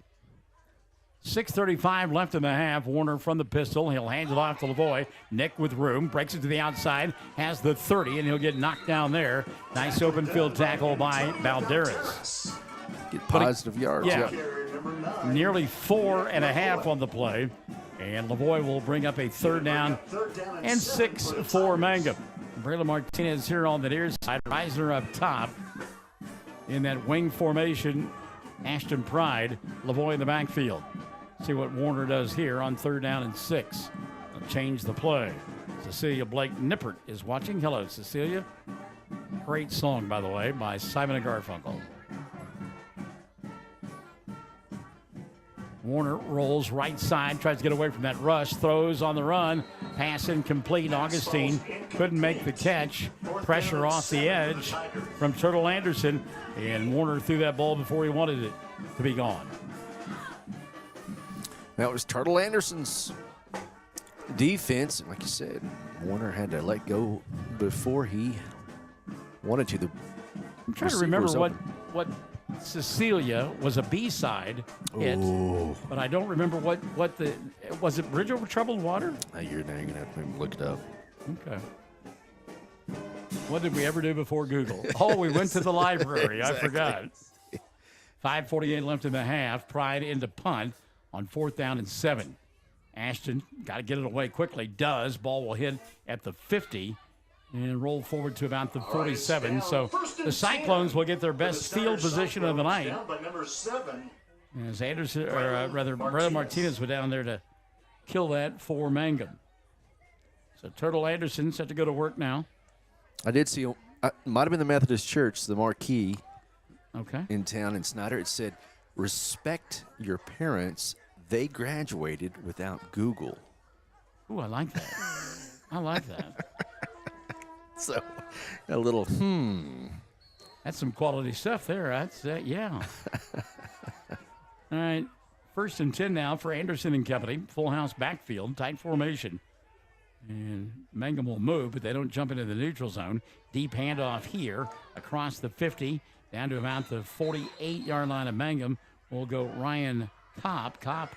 6:35 left in the half. Warner from the pistol. He'll hand it off to Lavoie. Nick with room. Breaks it to the outside. Has the 30, and he'll get knocked down there. Nice open field tackle by Balderas. Get positive yards. Yeah. Nearly 4.5 on the play. And Lavoie will bring up a 3rd down and 6 for Mangum. Braylon Martinez here on the near side. Reisner up top in that wing formation. Ashton Pride, Lavoie in the backfield. See what Warner does here on 3rd down and 6. They'll change the play. Cecilia Blake Nippert is watching. Hello, Cecilia. Great song, by the way, by Simon & Garfunkel. Warner rolls right side, tries to get away from that rush, throws on the run, pass incomplete. Augustine couldn't make the catch. Pressure off the edge from Turtle Anderson, and Warner threw that ball before he wanted it to be gone. That was Turtle Anderson's defense. Like you said, Warner had to let go before he wanted to. I'm trying to remember what Cecilia was a B-side hit, but I don't remember what the was it. Bridge Over Troubled Water? You're now gonna have to look it up. Okay. What did we ever do before Google? Oh, we went to the library. Exactly. I forgot. 5:48 left in the half. Pride into punt on 4th down and 7. Ashton got to get it away quickly. Does. Ball will hit at the 50. And roll forward to about the 47. So the Cyclones will get their best field position of the night. As Anderson, or rather, Brother Martinez was down there to kill that for Mangum. So Turtle Anderson set to go to work now. I did see, might have been the Methodist Church, the marquee in town in Snyder. It said, respect your parents. They graduated without Google. Ooh, I like that. I like that. So, a little, That's some quality stuff there. That's, yeah. All right. 1st and 10 now for Anderson and company. Full house backfield, tight formation. And Mangum will move, but they don't jump into the neutral zone. Deep handoff here across the 50, down to about the 48-yard line of Mangum. Will go Ryan Kopp. Kopp,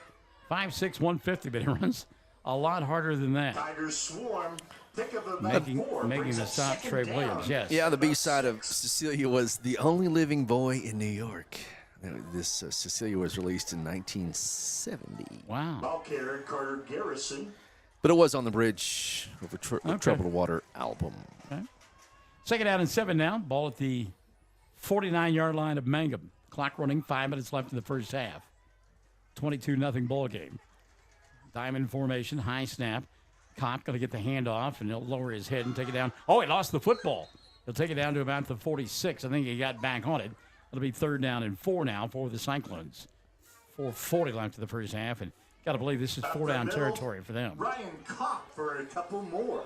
5'6", 150, but he runs a lot harder than that. Tigers swarm. Making the stop, Trey Williams, yes. Yeah, the B-side of Cecilia was The Only Living Boy in New York. This Cecilia was released in 1970. Wow. Ball carrier Carter Garrison. But it was on the Bridge Over Troubled Water album. Okay. 2nd down and 7 now. Ball at the 49-yard line of Mangum. Clock running, 5 minutes left in the first half. 22-0 ball game. Diamond formation, high snap. Kopp going to get the handoff, and he'll lower his head and take it down. Oh, he lost the football. He'll take it down to about the 46. I think he got back on it. It'll be 3rd down and 4 now for the Cyclones. 4:40 left in the first half, and got to believe this is 4-down territory for them. Ryan Kopp for a couple more.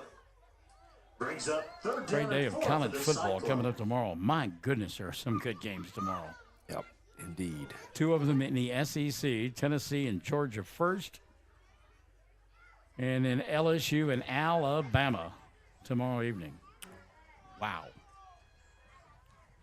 Brings up 3rd down. Great day of college football Cyclones. coming up tomorrow. My goodness, there are some good games tomorrow. Yep, indeed. 2 of them in the SEC, Tennessee and Georgia first. And then LSU and Alabama tomorrow evening. Wow.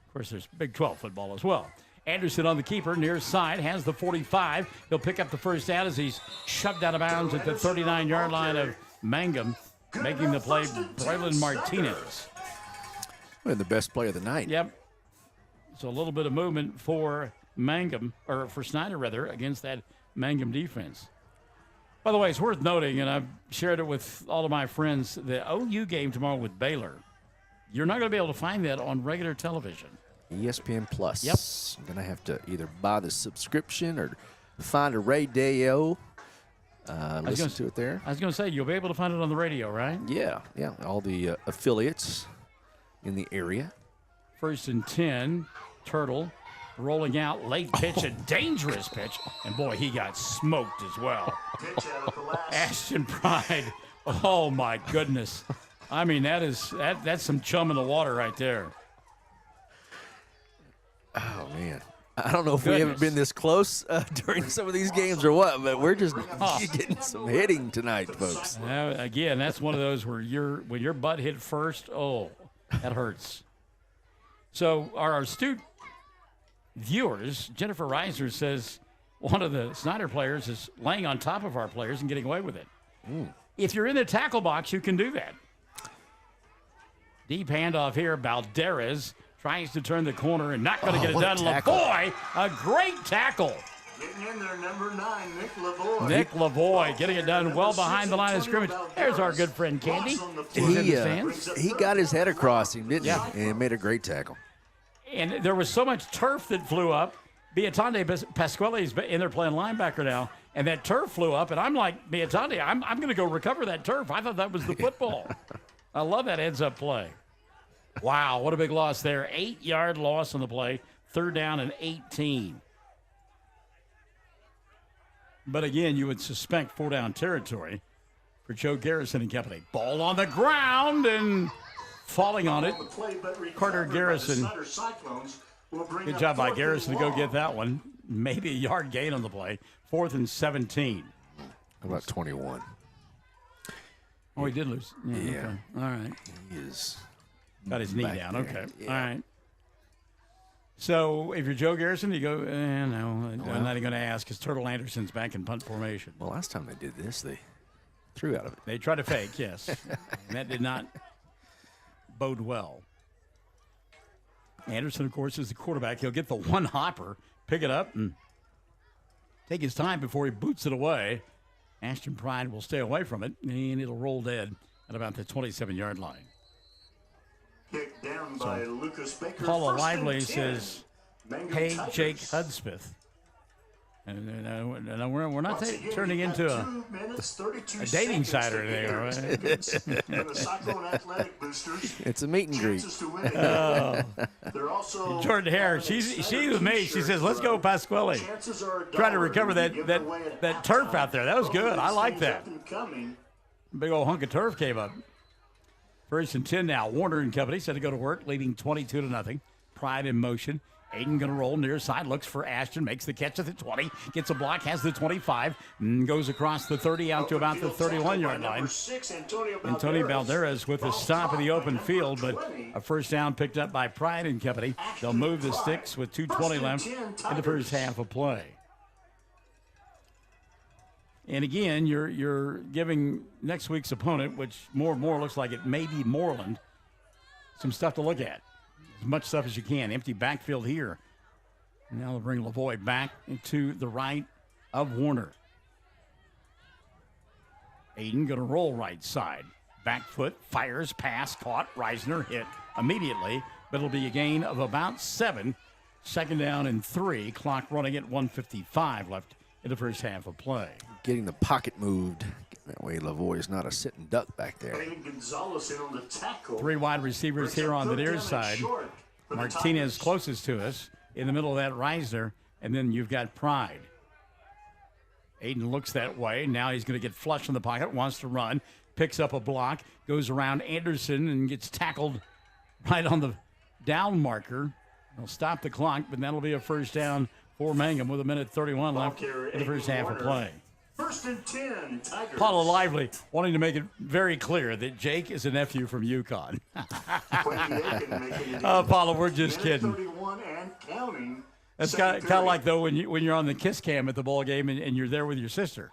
Of course, there's Big 12 football as well. Anderson on the keeper, near side, has the 45. He'll pick up the first down as he's shoved out of bounds at the 39-yard line of Mangum. Making the play, Braylon Martinez. And the best play of the night. Yep. So a little bit of movement for Mangum, or for Snyder, rather, against that Mangum defense. By the way, it's worth noting, and I've shared it with all of my friends, the OU game tomorrow with Baylor. You're not going to be able to find that on regular television. ESPN Plus. Yep. I'm going to have to either buy the subscription or find a radio. Listen to it there. I was going to say, you'll be able to find it on the radio, right? Yeah. All the affiliates in the area. 1st and 10, Turtle rolling out, late pitch, a dangerous pitch. And boy, he got smoked as well. Ashton Pride. Oh my goodness. I mean, that's some chum in the water right there. Oh man. I don't know if we haven't been this close during some of these games or what, but we're just getting some hitting tonight, folks. Again, that's one of those where when your butt hit first, oh, that hurts. So our astute viewers, Jennifer Reiser says one of the Snyder players is laying on top of our players and getting away with it. If you're in the tackle box, you can do that. Deep handoff here. Balderas tries to turn the corner and not going to get it done. Lavoie, a great tackle. Getting in there, number 9, Nick Lavoie. Nick Lavoie getting it done well behind the line of scrimmage. There's our good friend Candy. He got his head across him, didn't he? And made a great tackle. And there was so much turf that flew up. Biatande Pasquale's in there playing linebacker now, and that turf flew up, and I'm like, Biatande, I'm going to go recover that turf. I thought that was the football. I love that heads-up play. Wow, what a big loss there. 8-yard loss on the play, 3rd down and 18. But again, you would suspect 4-down territory for Joe Garrison and company. Ball on the ground and falling on it. Carter Garrison. Good job by Garrison to go get that one. Maybe a yard gain on the play. 4th and 17. How about 21? Oh, he did lose. Yeah. Okay. All right. He is. Got his knee down. There. Okay. Yeah. All right. So if you're Joe Garrison, you go, no, I'm not even going to ask because Turtle Anderson's back in punt formation. Well, last time they did this, they threw out of it. They tried to fake, yes. And that did not bode well. Anderson, of course, is the quarterback. He'll get the one hopper, pick it up, and take his time before he boots it away. Ashton Pride will stay away from it, and it'll roll dead at about the 27-yard line. Kicked down by Lucas Baker. Paula Lively says, hey, Jake Hudspeth. And we're not turning into a dating site or anything, right? It's a meet and greet. Jordan Hare, she's with me. She says, let's go, Pasquale. Trying to recover that turf out there. That was good. I like that. Big old hunk of turf came up. 1st and 10 now. Warner and company set to go to work, leading 22-0. Pride in motion. Aiden going to roll near side, looks for Ashton, makes the catch at the 20, gets a block, has the 25, goes across the 30 out to about the 31-yard line. Antonio Balderas with a stop in the open field, but a 1st down picked up by Pride and company. They'll move the sticks with 2:20 left in the first half of play. And again, you're giving next week's opponent, which more and more looks like it may be Moreland, some stuff to look at. As much stuff as you can. Empty backfield here. Now they'll bring Lavoie back into the right of Warner. Aiden going to roll right side. Back foot, fires, pass, caught. Reisner hit immediately, but it'll be a gain of about 7. 2nd down and 3. Clock running at 1:55 left in the first half of play. Getting the pocket moved. That way Lavoie is not a sitting duck back there. 3 wide receivers here on the near side. Martinez closest to us. In the middle of that, Reisner. And then you've got Pride. Aiden looks that way. Now he's going to get flush in the pocket. Wants to run. Picks up a block. Goes around Anderson and gets tackled right on the down marker. They'll stop the clock, but that'll be a 1st down for Mangum with 1:31 left in the first half of play. 1st and 10, Tigers. Paula Lively wanting to make it very clear that Jake is a nephew from UConn. Paula, we're just kidding. That's kind of like, though, when you're on the kiss cam at the ball game and you're there with your sister.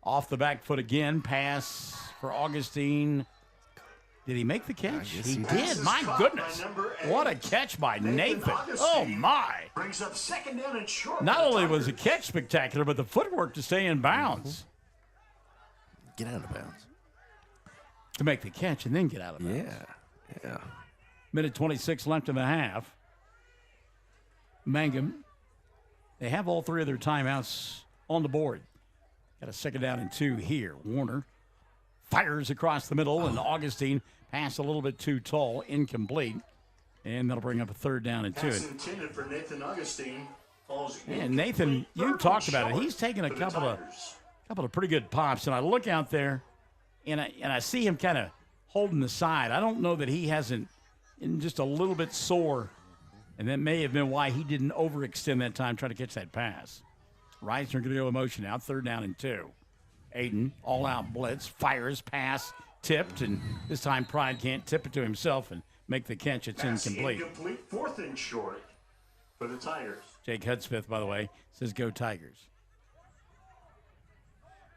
Off the back foot again, pass for Augustine. Did he make the catch? He did. did. My goodness. What a catch by Nathan. Oh, my. Brings up second down and short. Not only was the catch spectacular, but the footwork to stay in bounds. Get out of bounds. To make the catch and then get out of bounds. Yeah. Minute 26 left in the half. Mangum, they have all three of their timeouts on the board. Got a second down and 2 here. Warner fires across the middle, and Augustine passed a little bit too tall, incomplete. And that'll bring up a third down and 2. Pass intended for Nathan Augustine. And Nathan, you talked about it. He's taken a couple of pretty good pops, and I look out there, and I see him kind of holding the side. I don't know that he hasn't, just a little bit sore, and that may have been why he didn't overextend that time trying to catch that pass. Reisner going to go in motion now, third down and 2. Aiden, all-out blitz, fires, pass, tipped, and this time Pride can't tip it to himself and make the catch. It's incomplete. Fourth and short for the Tigers. Jake Hudspeth, by the way, says go Tigers.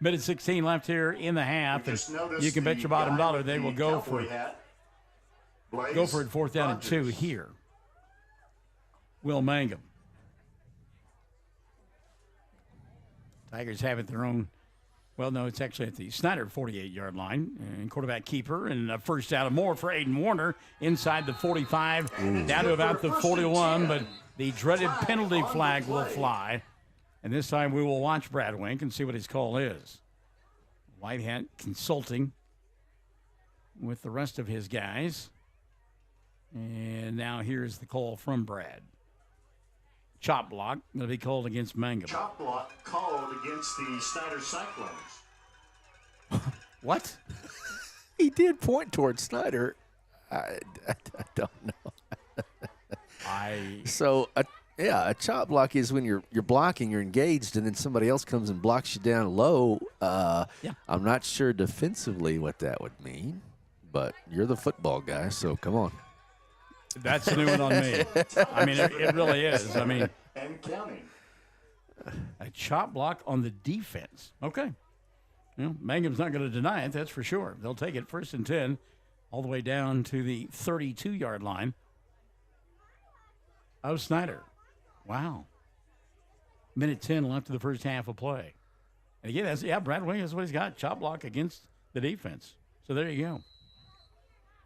Minute 16 left here in the half, and you can bet your bottom dollar they will go for it 4th down and 2 here. Will Mangum. Tigers have it their own. Well, no, it's actually at the Snyder 48-yard line. And quarterback keeper, and a first down and more for Aiden Warner inside the 45, down to about the 41, but the dreaded penalty flag will fly. And this time we will watch Brad Wink and see what his call is. Whitehat consulting with the rest of his guys. And now here's the call from Brad. Chop block going to be called against Mangum. Chop block called against the Snyder Cyclones. What? He did point towards Snyder. I don't know. A chop block is when you're blocking, you're engaged, and then somebody else comes and blocks you down low. I'm not sure defensively what that would mean, but you're the football guy, so come on. That's a new one on me. I mean, it really is. I mean, and counting. A chop block on the defense. Okay. Mangum's not going to deny it, that's for sure. They'll take it 1st and 10 all the way down to the 32-yard line of Snyder. Wow. Minute 10 left of the first half of play. And again, Brad Wing is what he's got. Chop block against the defense. So there you go.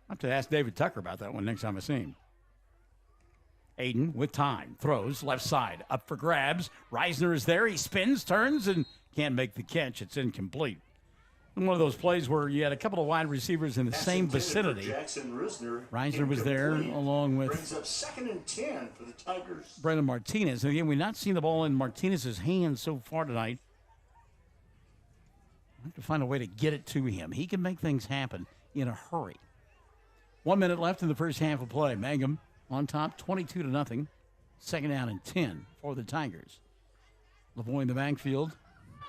I'll have to ask David Tucker about that one next time I see him. Aiden with time. Throws left side. Up for grabs. Reisner is there. He spins, turns, and can't make the catch. It's incomplete. One of those plays where you had a couple of wide receivers in the same vicinity. Reisner was there along with brings up 2nd and 10 for the Tigers. Brendan Martinez. And again, we've not seen the ball in Martinez's hands so far tonight. I have to find a way to get it to him. He can make things happen in a hurry. 1 minute left in the first half of play. Mangum on top, 22-0. Second down and 10 for the Tigers. Lavoie in the backfield,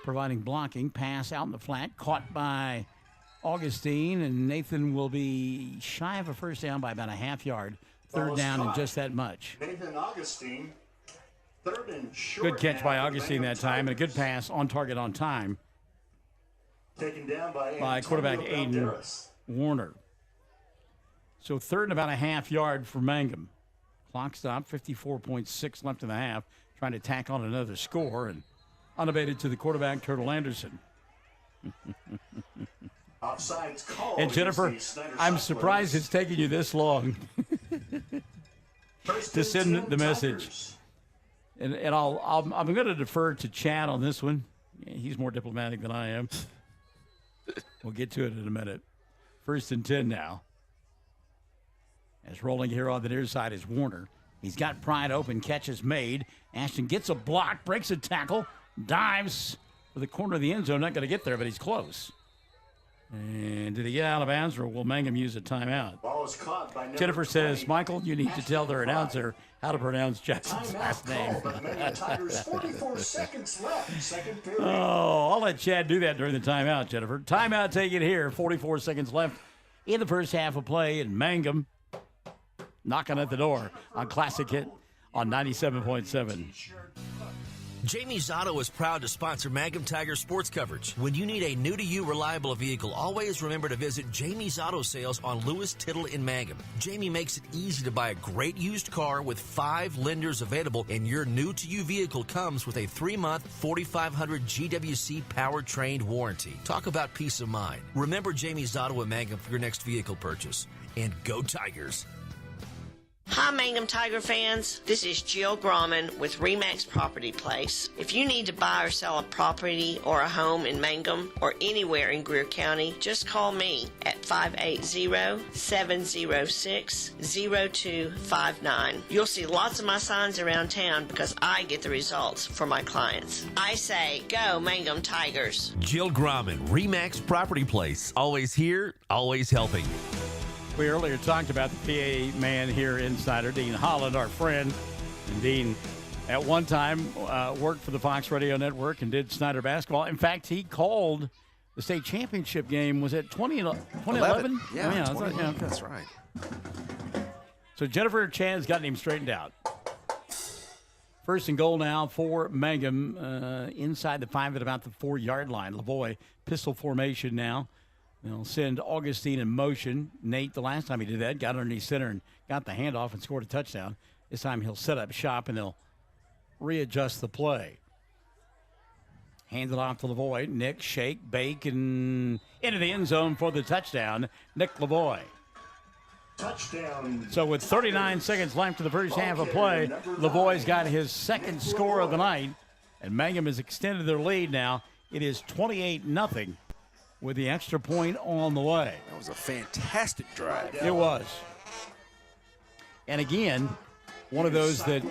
providing blocking. Pass out in the flat, caught by Augustine, and Nathan will be shy of a first down by about a half yard. Third down and just that much. Nathan Augustine, 3rd and short. Good catch by Augustine that time, and a good pass on target on time. Taken down by quarterback Aiden Warner. So 3rd and about a half yard for Mangum. Clock stop, 54.6 left in the half. Trying to tack on another score, and unabated to the quarterback, Turtle Anderson. Offsides call. And Jennifer, I'm surprised it's taking you this long to send the message. And I'm going to defer to Chad on this one. He's more diplomatic than I am. We'll get to it in a minute. 1st and 10 now. As rolling here on the near side is Warner. He's got Pride open. Catch is made. Ashton gets a block, breaks a tackle, dives for the corner of the end zone. Not going to get there, but he's close. And did he get out of bounds, or will Mangum use a timeout? Ball is caught by Jennifer says, Michael, you need to tell their announcer how to pronounce Jackson's last name. Tigers, 44 seconds left. Second period. Oh, I'll let Chad do that during the timeout, Jennifer. Timeout taken here. 44 seconds left in the first half of play, and Mangum knocking at the door on Classic Hit on 97.7. Jamie's Auto is proud to sponsor Mangum Tiger sports coverage. When you need a new-to-you reliable vehicle, always remember to visit Jamie's Auto Sales on Lewis Tittle in Mangum. Jamie makes it easy to buy a great used car with 5 lenders available, and your new-to-you vehicle comes with a 3-month 4,500 GWC powertrain warranty. Talk about peace of mind. Remember Jamie's Auto in Mangum for your next vehicle purchase. And go Tigers! Hi, Mangum Tiger fans. This is Jill Grauman with RE/MAX Property Place. If you need to buy or sell a property or a home in Mangum or anywhere in Greer County, just call me at 580-706-0259. You'll see lots of my signs around town because I get the results for my clients. I say, go Mangum Tigers. Jill Grauman, RE/MAX Property Place. Always here, always helping. We earlier talked about the PA man here in Snyder, Dean Holland, our friend. And Dean, at one time, worked for the Fox Radio Network and did Snyder basketball. In fact, he called the state championship game. Was it 2011? Yeah, I thought, okay. That's right. So Jennifer Chan's gotten him straightened out. First and goal now for Mangum inside the 5 at about the 4-yard line. Lavoie, pistol formation now. They'll send Augustine in motion. Nate, the last time he did that, got underneath center and got the handoff and scored a touchdown. This time he'll set up shop and they'll readjust the play. Hands it off to Lavoie. Nick, shake, bake, and into the end zone for the touchdown. Nick Lavoie. Touchdown. So with 39 seconds left in the first half of play, Lavoie's got his second score of the night, and Mangum has extended their lead now. It is 28-0. With the extra point on the way. That was a fantastic drive. It was. And again, one of those that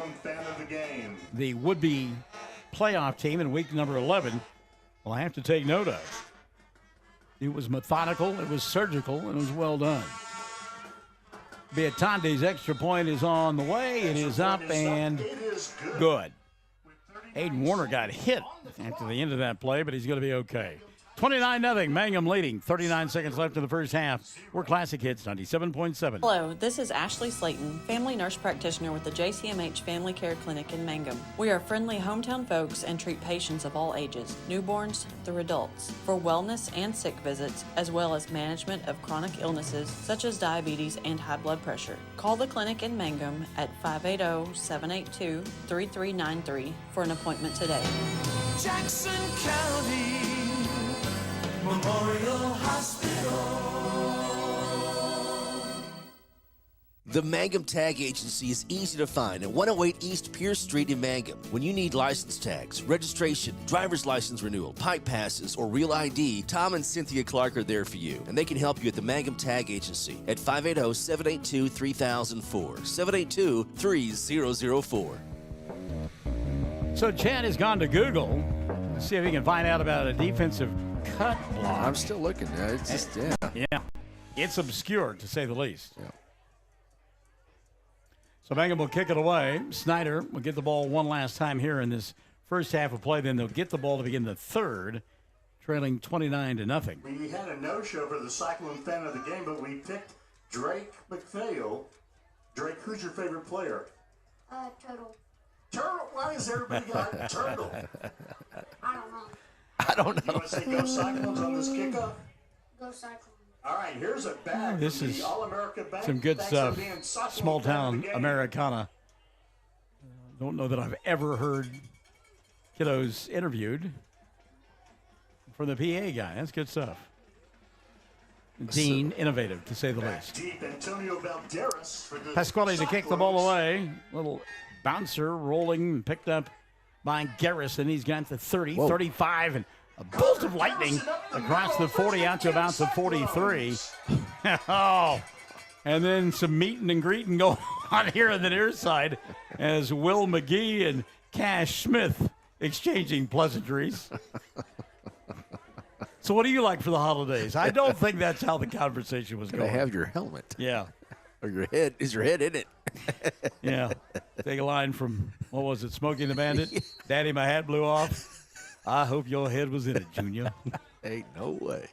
the would-be playoff team in week number 11 will have to take note of. It was methodical, it was surgical, and it was well done. Beatante's extra point is on the way. It is up and good. Aiden Warner got hit after the end of that play, but he's going to be okay. 29-0, Mangum leading. 39 seconds left in the first half. We're Classic Hits 97.7. Hello, this is Ashley Slayton, family nurse practitioner with the JCMH Family Care Clinic in Mangum. We are friendly hometown folks and treat patients of all ages, newborns through adults, for wellness and sick visits, as well as management of chronic illnesses such as diabetes and high blood pressure. Call the clinic in Mangum at 580-782-3393 for an appointment today. Jackson County Memorial Hospital. The Mangum Tag Agency is easy to find at 108 East Pierce Street in Mangum. When you need license tags, registration, driver's license renewal, pipe passes, or real ID, Tom and Cynthia Clark are there for you, and they can help you at the Mangum Tag Agency at 580-782-3004, 782-3004. So Chad has gone to Google to see if he can find out about a defensive cut block. I'm still looking. It's just, yeah. It's obscure, to say the least. Yeah. So Mangum will kick it away. Snyder will get the ball one last time here in this first half of play. Then they'll get the ball to begin the third, trailing 29-0. We had a no-show for the Cyclone fan of the game, but we picked Drake McPhail. Drake, who's your favorite player? Turtle. Turtle? Why is everybody got Turtle? I don't know. You want to say go Cyclones on this kickoff? Go Cyclones. All right, here's a bag This from is the All-America Bank. some good Thanks stuff. for being Cyclone Small fan of town the game. Americana. Don't know that I've ever heard kiddos interviewed from the PA guy. That's good stuff. Dean, innovative, to say the least. Deep, Antonio Valderas for the Pasquale to kick the ball Cyclones. away. Little bouncer rolling, picked up by Garrison. He's got the 30, 35, and a bolt of lightning across the 40 out to about the 43. Oh, and then some meeting and greeting going on here on the near side as Will McGee and Cash Smith exchanging pleasantries. So what do you like for the holidays? I don't think that's how the conversation was Gotta going. have your helmet. Yeah. Or your head. Is your head in it? Yeah. Take a line from, what was it, Smokey and the Bandit? Daddy, my hat blew off. I hope your head was in it, Junior. Ain't no way.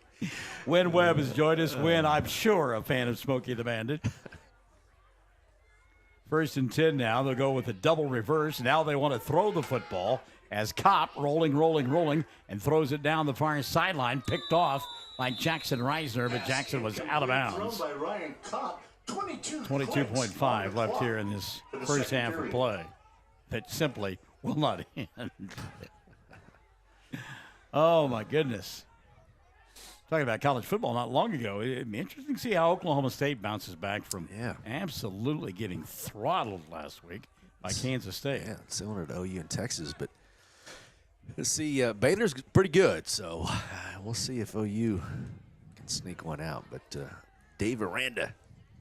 Win Webb has joined us. Win, I'm sure, a fan of Smokey the Bandit. 1st and 10 now. They'll go with a double reverse. Now they want to throw the football. as Kopp rolling, and throws it down the far sideline, picked off by Jackson Reisner, but Jackson was out of bounds. 22.5 left here in this first half of play. That simply will not end. Oh, my goodness. Talking about college football not long ago, it'd be interesting to see how Oklahoma State bounces back from absolutely getting throttled last week by Kansas State. Yeah, similar to OU in Texas, but let's see. Baylor's pretty good, so we'll see if OU can sneak one out. But Dave Aranda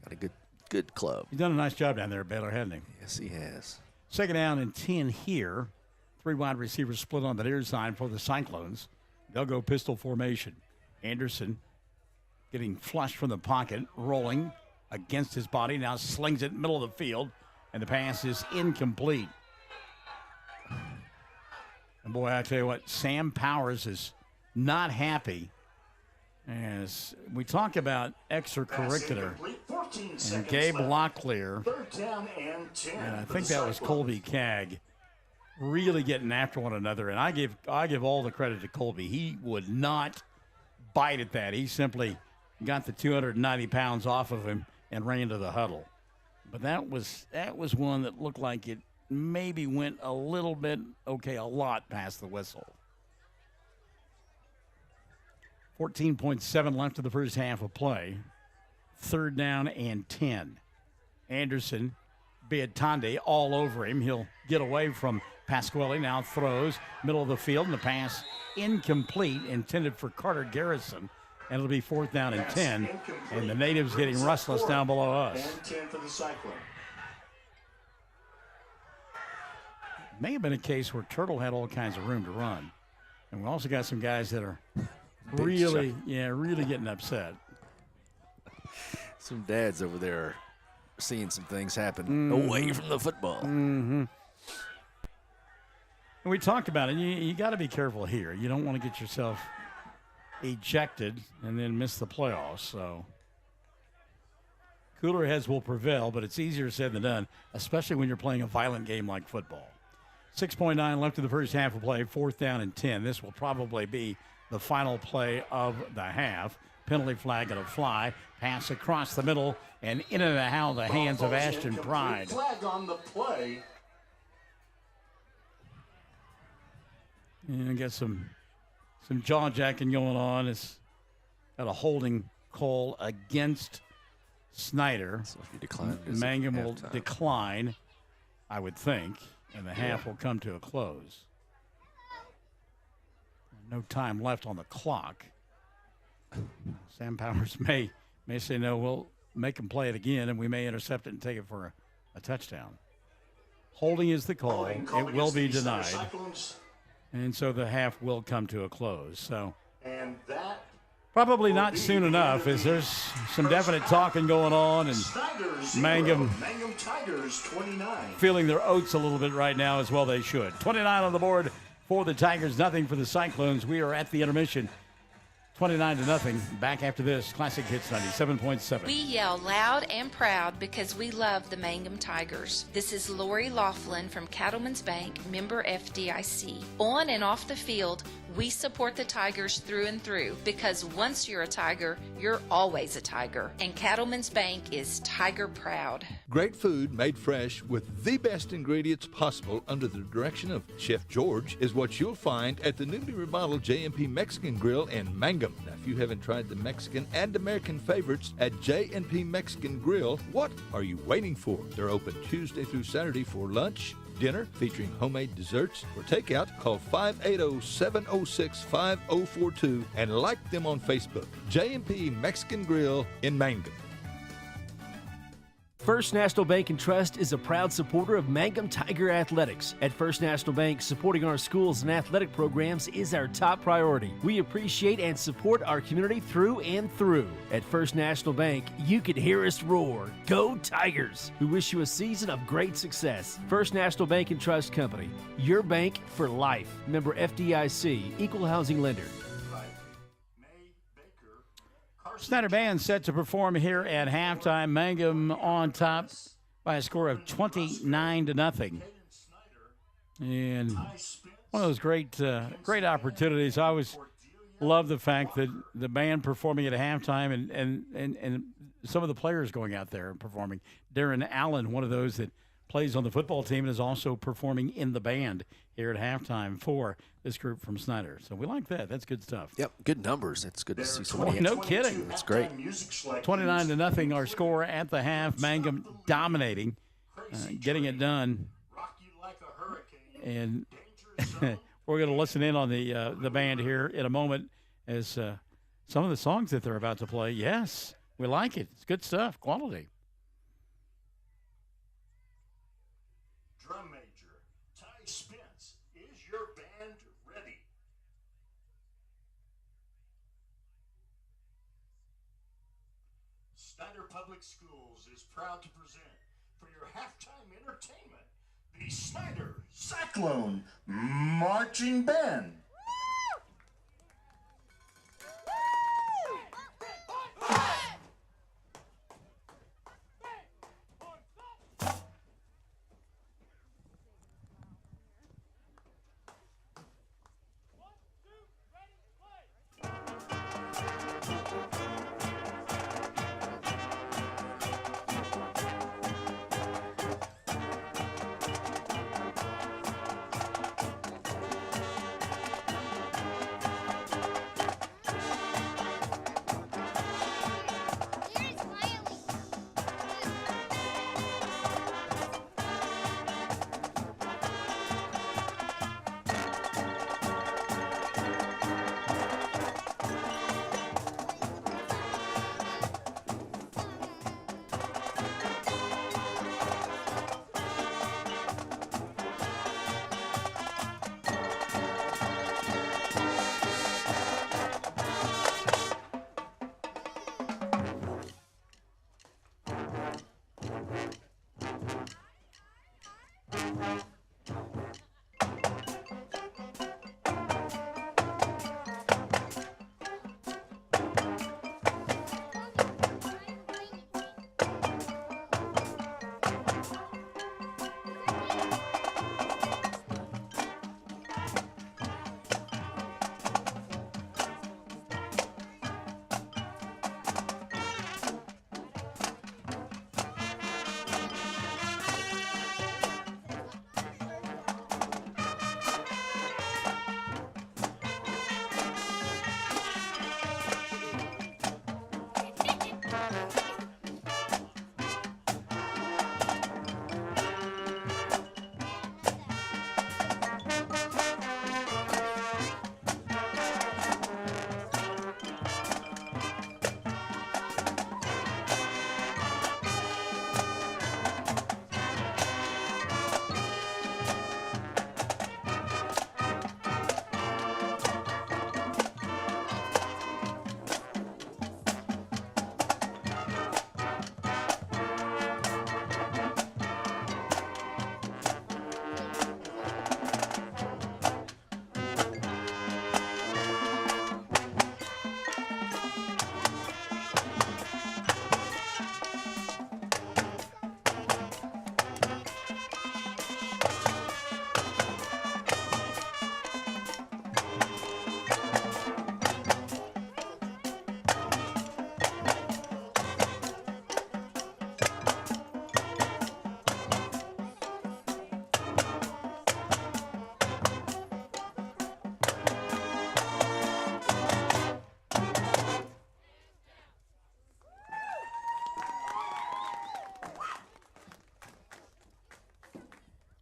got a good club. He's done a nice job down there at Baylor, hasn't he? Yes, he has. Second down and 10 here. 3 wide receivers split on the near side for the Cyclones. They'll go pistol formation. Anderson getting flushed from the pocket, rolling against his body. Now slings it middle of the field, and the pass is incomplete. And boy, I tell you what, Sam Powers is not happy. As we talk about extracurricular, and Gabe Locklear, and I think that was Colby Cagg, really getting after one another. And I give all the credit to Colby. He would not bite at that. He simply got the 290 pounds off of him and ran to the huddle. But that was one that looked like it maybe went a little bit, a lot past the whistle. 14.7 left of the first half of play. 3rd down and 10. Anderson, Beatande all over him. He'll get away from Pasquale, now throws, middle of the field, and the pass incomplete, intended for Carter Garrison. And it'll be 4th down and 10. And the natives getting restless down below us. And 10 for the Cyclone. May have been a case where Turtle had all kinds of room to run. And we also got some guys that are really getting upset. Some dads over there are seeing some things happen away from the football. Mm-hmm. And we talked about it. You got to be careful here. You don't want to get yourself ejected and then miss the playoffs. So cooler heads will prevail, but it's easier said than done, especially when you're playing a violent game like football. 6.9 left in the first half of play, 4th down and 10. This will probably be the final play of the half. Penalty flag and a fly. Pass across the middle and in and out of the hands of Ashton Pride. Flag on the play. And get some jaw jacking going on. It's got a holding call against Snyder. So if you decline, Mangum will decline, I would think, and the half will come to a close. No time left on the clock. Sam Powers may say, no, we'll make him play it again, and we may intercept it and take it for a touchdown. Holding is the call. It will be denied. And so the half will come to a close. So probably not soon enough, as there's some definite talking going on, and Mangum Tigers 29. feeling their oats a little bit right now, as well they should. 29 on the board for the Tigers, nothing for the Cyclones. We are at the intermission. 29-0. Back after this. Classic Hits 97.7. We yell loud and proud because we love the Mangum Tigers. This is Lori Laughlin from Cattlemen's Bank, member FDIC. On and off the field, we support the Tigers through and through because once you're a Tiger, you're always a Tiger. And Cattlemen's Bank is Tiger proud. Great food made fresh with the best ingredients possible under the direction of Chef George is what you'll find at the newly remodeled J&P Mexican Grill in Mangum. Now, if you haven't tried the Mexican and American favorites at J&P Mexican Grill, what are you waiting for? They're open Tuesday through Saturday for lunch, dinner, featuring homemade desserts. For takeout, call 580-706-5042 and like them on Facebook. J&P Mexican Grill in Mangum. First National Bank and Trust is a proud supporter of Mangum Tiger Athletics. At First National Bank, supporting our schools and athletic programs is our top priority. We appreciate and support our community through and through. At First National Bank, you can hear us roar. Go Tigers! We wish you a season of great success. First National Bank and Trust Company, your bank for life. Member FDIC, Equal Housing Lender. Snyder Band set to perform here at halftime. Mangum on top by a score of 29-0. And one one of those great opportunities. I always love the fact that the band performing at halftime and some of the players going out there and performing. Darren Allen, one of those that plays on the football team and is also performing in the band here at halftime for this group from Snyder. So we like that. That's good stuff. Yep, good numbers. It's good to see somebody. No kidding. That's great. 29-0 our score at the half. Mangum dominating, getting it done. And we're going to listen in on the band here in a moment as some of the songs that they're about to play. Yes, we like it. It's good stuff, quality. Drum major Ty Spence, is your band ready? Snyder Public Schools is proud to present for your halftime entertainment the Snyder Cyclone Marching Band.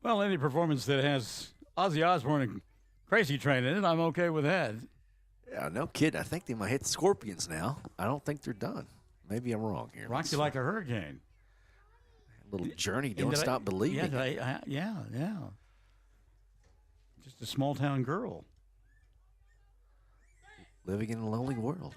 Well, any performance that has Ozzy Osbourne and Crazy Train in it, I'm okay with that. Yeah, no kidding. I think they might hit the Scorpions now. I don't think they're done. Maybe I'm wrong here. Rock You Like a Hurricane. A little Journey, Don't Stop Believing. Yeah. Just a small town girl. Living in a lonely world.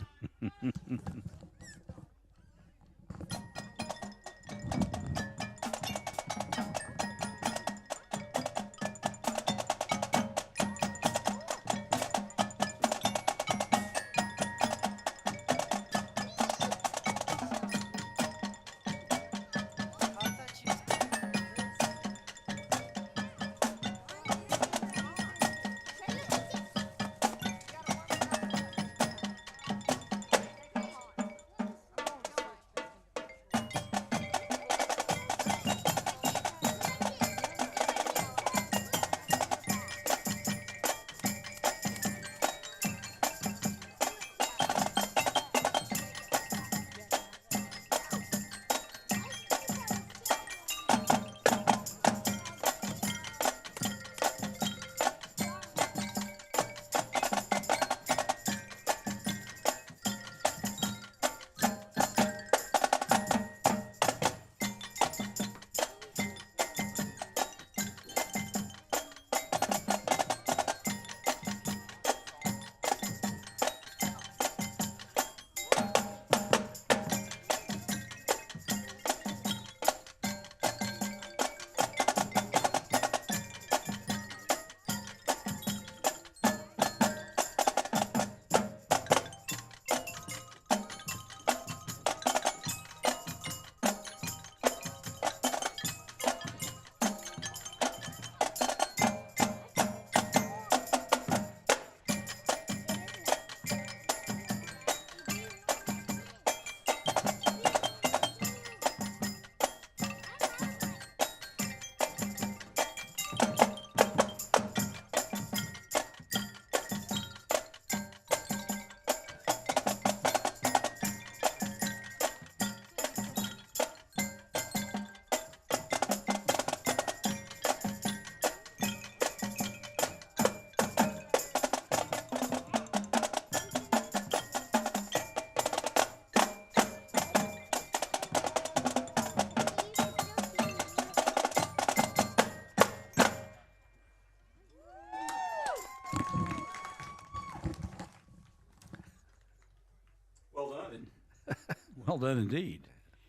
Well done indeed.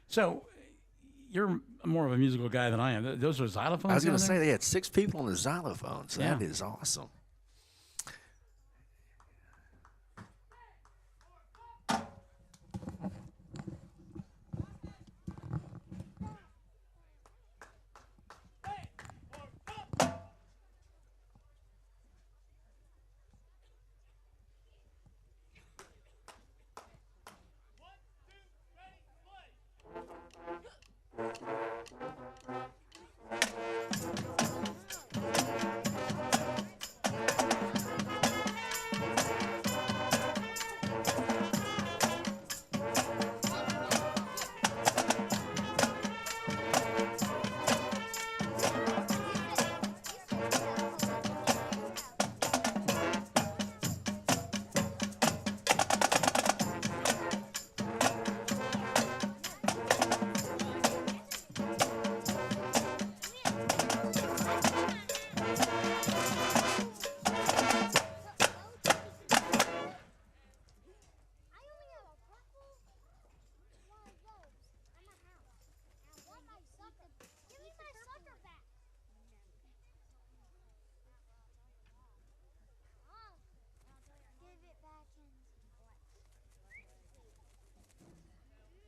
So you're more of a musical guy than I am. Those are xylophones? I was going to say they had 6 people on the xylophones. Yeah. That is awesome.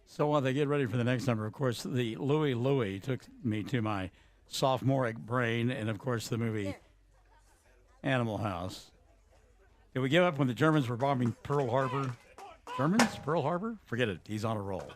So while they get ready for the next number, of course, the Louie took me to my sophomoric brain, and of course the movie Animal House. Did we give up when the Germans were bombing Pearl Harbor? Germans? Pearl Harbor? Forget it. He's on a roll.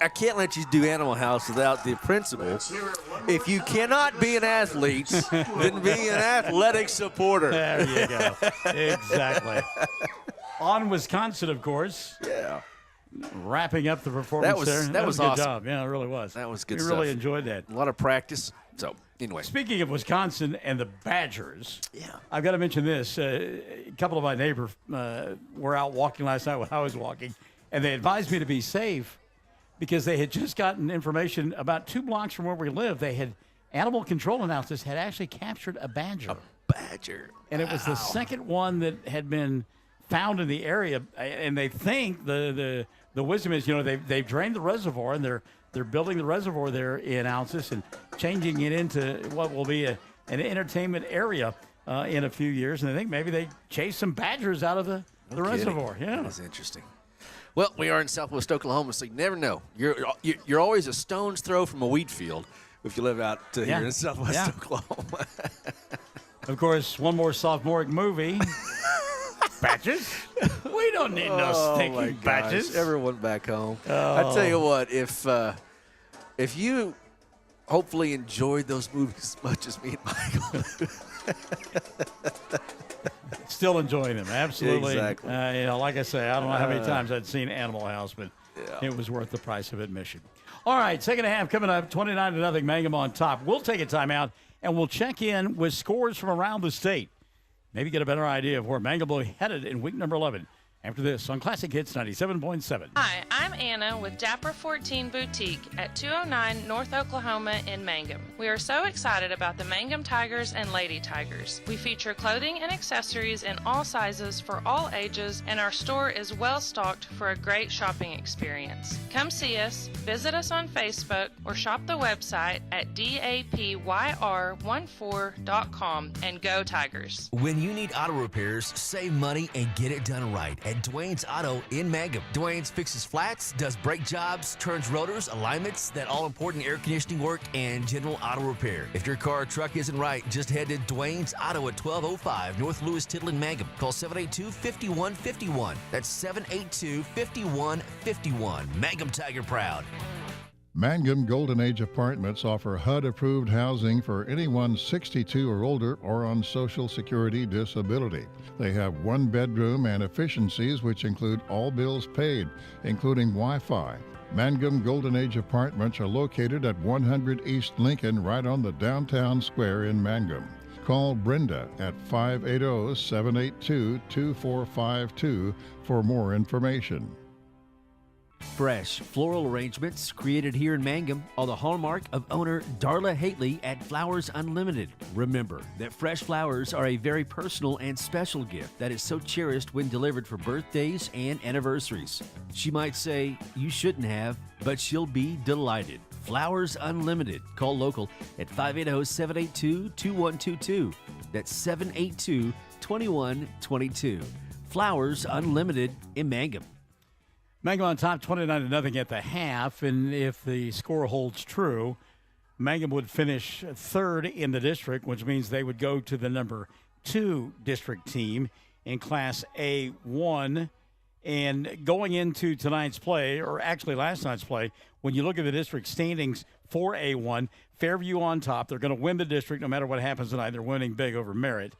I can't let you do Animal House without the principle. If you cannot be an athlete, then be an athletic supporter. There you go. Exactly. On Wisconsin, of course. Yeah. Wrapping up the performance there. That was a good awesome. job. Yeah, it really was. That was good we stuff. really enjoyed that. A lot of practice. So, anyway. Speaking of Wisconsin and the Badgers, I've got to mention this. A couple of my neighbors were out walking last night when I was walking, and they advised me to be safe because they had just gotten information about 2 blocks from where we live. They had animal control announcers had actually captured a badger. Badger. And it was the second one that had been found in the area. And they think the wisdom is, they've drained the reservoir and they're building the reservoir there in Altus and changing it into what will be an entertainment area in a few years. And I think maybe they chase some badgers out of the reservoir. Yeah, that's interesting. Well, we are in Southwest Oklahoma, so you never know. You're always a stone's throw from a wheat field if you live out here in Southwest Oklahoma. Of course, one more sophomoric movie. Badges? We don't need no stinking badges. Everyone back home. I tell you what, if you hopefully enjoyed those movies as much as me and Michael do. Still enjoying them, absolutely. Exactly. Like I say, I don't know how many times I'd seen Animal House, but it was worth the price of admission. All right, second half coming up, 29-0, Mangum on top. We'll take a timeout, and we'll check in with scores from around the state. Maybe get a better idea of where Mangum will be headed in week number 11. after this on Classic Hits 97.7. Hi, I'm Anna with Dapper 14 Boutique at 209 North Oklahoma in Mangum. We are so excited about the Mangum Tigers and Lady Tigers. We feature clothing and accessories in all sizes for all ages, and our store is well stocked for a great shopping experience. Come see us, visit us on Facebook, or shop the website at dapyr14.com, and go Tigers. When you need auto repairs, save money and get it done right at Dwayne's Auto in Mangum. Dwayne's fixes flats, does brake jobs, turns rotors, alignments, that all-important air conditioning work, and general auto repair. If your car or truck isn't right, just head to Dwayne's Auto at 1205 North Lewis Tittle in Mangum. Call 782-5151. That's 782-5151. Mangum Tiger proud. Mangum Golden Age Apartments offer HUD-approved housing for anyone 62 or older or on Social Security disability. They have one bedroom and efficiencies which include all bills paid, including Wi-Fi. Mangum Golden Age Apartments are located at 100 East Lincoln, right on the downtown square in Mangum. Call Brenda at 580-782-2452 for more information. Fresh floral arrangements created here in Mangum are the hallmark of owner Darla Hately at Flowers Unlimited. Remember that fresh flowers are a very personal and special gift that is so cherished when delivered for birthdays and anniversaries. She might say, "You shouldn't have," but she'll be delighted. Flowers Unlimited. Call local at 580-782-2122. That's 782-2122. Flowers Unlimited in Mangum. Mangum on top 29-0 at the half, and if the score holds true, Mangum would finish third in the district, which means they would go to the number 2 district team in Class A1. And going into tonight's play, or actually last night's play, when you look at the district standings for A1, Fairview on top. They're going to win the district no matter what happens tonight. They're winning big over Merritt.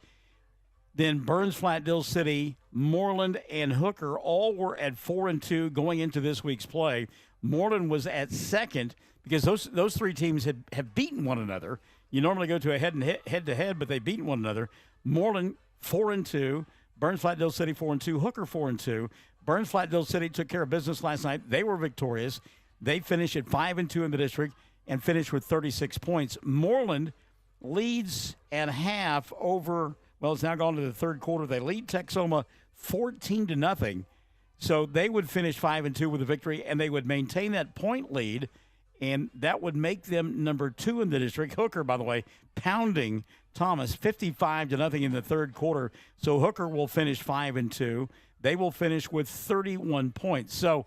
Then Burns, Flat, Dill City, Moreland, and Hooker all were at 4-2 going into this week's play. Moreland was at second because those three teams have beaten one another. You normally go to a head-to-head, but they've beaten one another. Moreland 4-2, Burns, Flat, Dill City 4-2, Hooker 4-2. Burns, Flat, Dill City took care of business last night. They were victorious. They finished at 5-2 in the district and finished with 36 points. Moreland leads at half over. Well, it's now gone to the third quarter. They lead Texoma 14-0. So they would finish 5-2 with a victory, and they would maintain that point lead, and that would make them number 2 in the district. Hooker, by the way, pounding Thomas 55-0 in the third quarter. So Hooker will finish 5-2. They will finish with 31 points. So